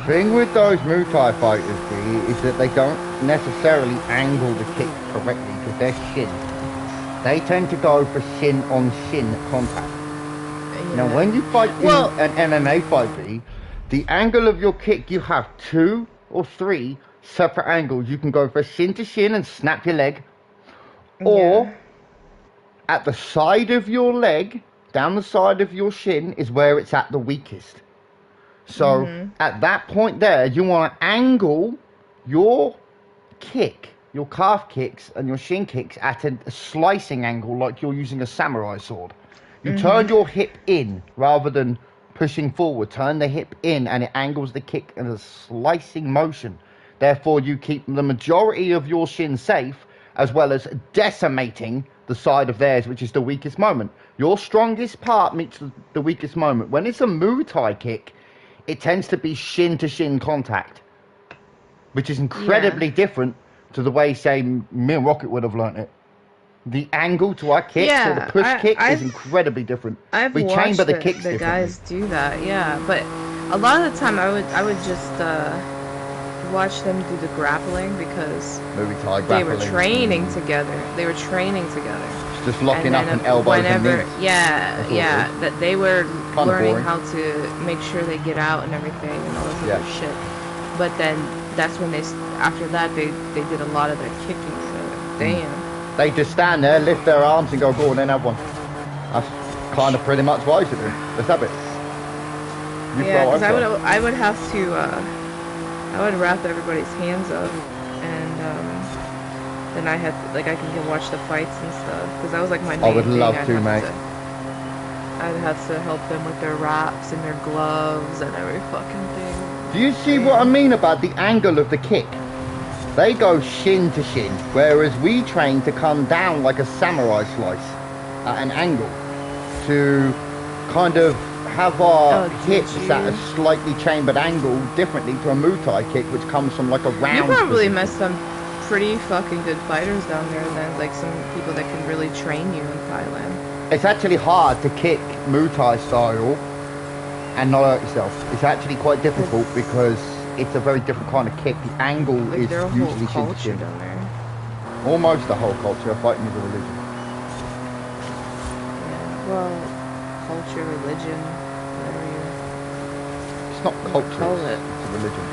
Thing with those Muay Thai fighters, B, is that they don't necessarily angle the kick correctly because they're shin. They tend to go for shin on shin contact. Yeah. Now, when you fight in an MMA fight, B, the angle of your kick, you have 2 or 3 separate angles. You can go for shin to shin and snap your leg, or at the side of your leg, down the side of your shin, is where it's at the weakest. So at that point there, you want to angle your kick, your calf kicks and your shin kicks at a slicing angle like you're using a samurai sword. You turn your hip in rather than pushing forward. Turn the hip in and it angles the kick in a slicing motion. Therefore, you keep the majority of your shin safe as well as decimating the side of theirs, which is the weakest moment. Your strongest part meets the weakest moment. When it's a Muay Thai kick, it tends to be shin-to-shin contact, which is incredibly different to the way, say, me and Rocket would have learnt it. The angle to our kicks, or the push kick, is incredibly different. We chamber the kicks the guys do that, yeah. But a lot of the time, I would just watch them do the grappling because they were training together. They were training together. Just locking up and elbows and knees. That they were learning how to make sure they get out and everything and all this other shit. But then that's when after that they did a lot of their kicking. So damn. They just stand there, lift their arms and go and then have one. That's kind of pretty much what I used to do. Let's have it. Because I would have to I would wrap everybody's hands up and then I had I can watch the fights and stuff because that was like my main I would love to, mate. I'd have to help them with their wraps and their gloves and every fucking thing. Do you see what I mean about the angle of the kick? They go shin to shin, whereas we train to come down like a samurai slice at an angle to kind of have our hips at a slightly chambered angle differently to a Muay Thai kick, which comes from like a round. You probably met some pretty fucking good fighters down there then, like some people that can really train you in Thailand. It's actually hard to kick Muay Thai style and not hurt yourself. It's actually quite difficult because it's a very different kind of kick. The angle is usually shin to shin. Down there. Almost the whole culture. Fighting is a religion. Yeah, well, culture, religion, whatever you... It's not culture, it's a religion.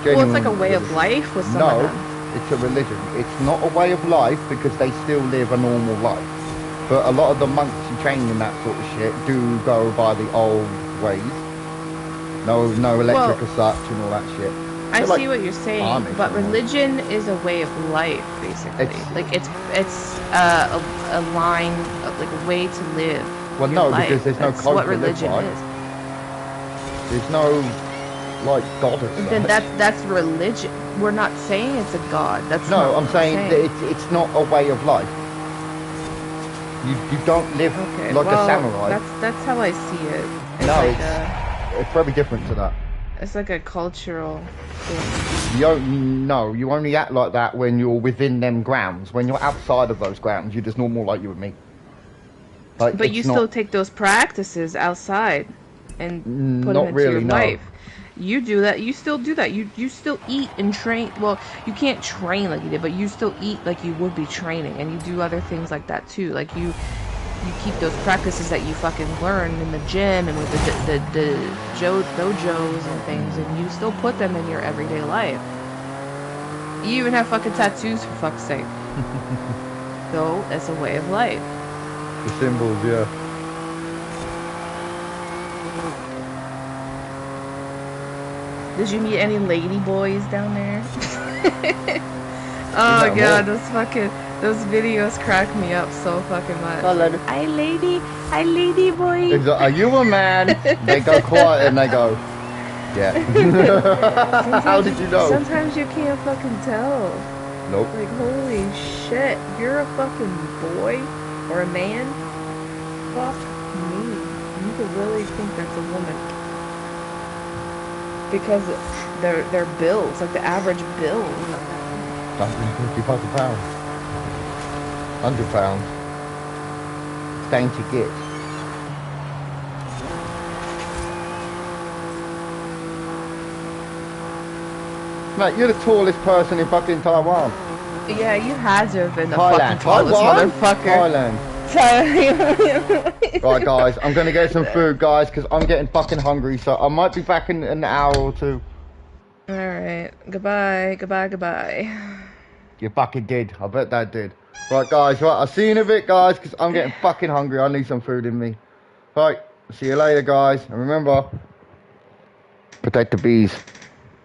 Well, it's like a way of life with some of them. It's a religion. It's not a way of life because they still live a normal life. But a lot of the monks who train in that sort of shit do go by the old ways. No electric as such and all that shit. I see what you're saying, but religion is a way of life, basically. It's a line of like a way to live. Well, no, because there's no culture. What religion is. There's no like God or something. Then that's religion. We're not saying it's a God. I'm saying that it's not a way of life. You don't live like a samurai. That's how I see it. It's very different to that. It's like a cultural thing. You don't, no, you only act like that when you're within them grounds. When you're outside of those grounds, you're just normal like you and me. Like, But you still take those practices outside and put them into really, your no. life. You do that. You still do that. You still eat and train. Well, you can't train like you did, but you still eat like you would be training, and you do other things like that too. Like you keep those practices that you fucking learn in the gym and with the dojos and things, and you still put them in your everyday life. You even have fucking tattoos, for fuck's sake. So it's a way of life. The symbols, yeah. Did you meet any lady boys down there? Oh my god, those videos crack me up so fucking much. Hi lady boy. Are you a man? They go quiet and they go, yeah. How did you know? Sometimes you can't fucking tell. Nope. Like, holy shit, you're a fucking boy or a man? Fuck me. You could really think that's a woman. Because their bills, like the average bill. 150 fucking pounds. 100 pounds. Thing to get. Mate, you're the tallest person in fucking Taiwan. Yeah, you had to have been the Thailand. fucking tallest motherfucker. Thailand. Right, guys, I'm gonna get some food, guys, because I'm getting fucking hungry, so I might be back in an hour or two. Alright, goodbye. You fucking did. I bet that did. Right, guys, right, I'll see you in a bit, guys, because I'm getting fucking hungry. I need some food in me. Right, see you later, guys. And remember, protect the bees.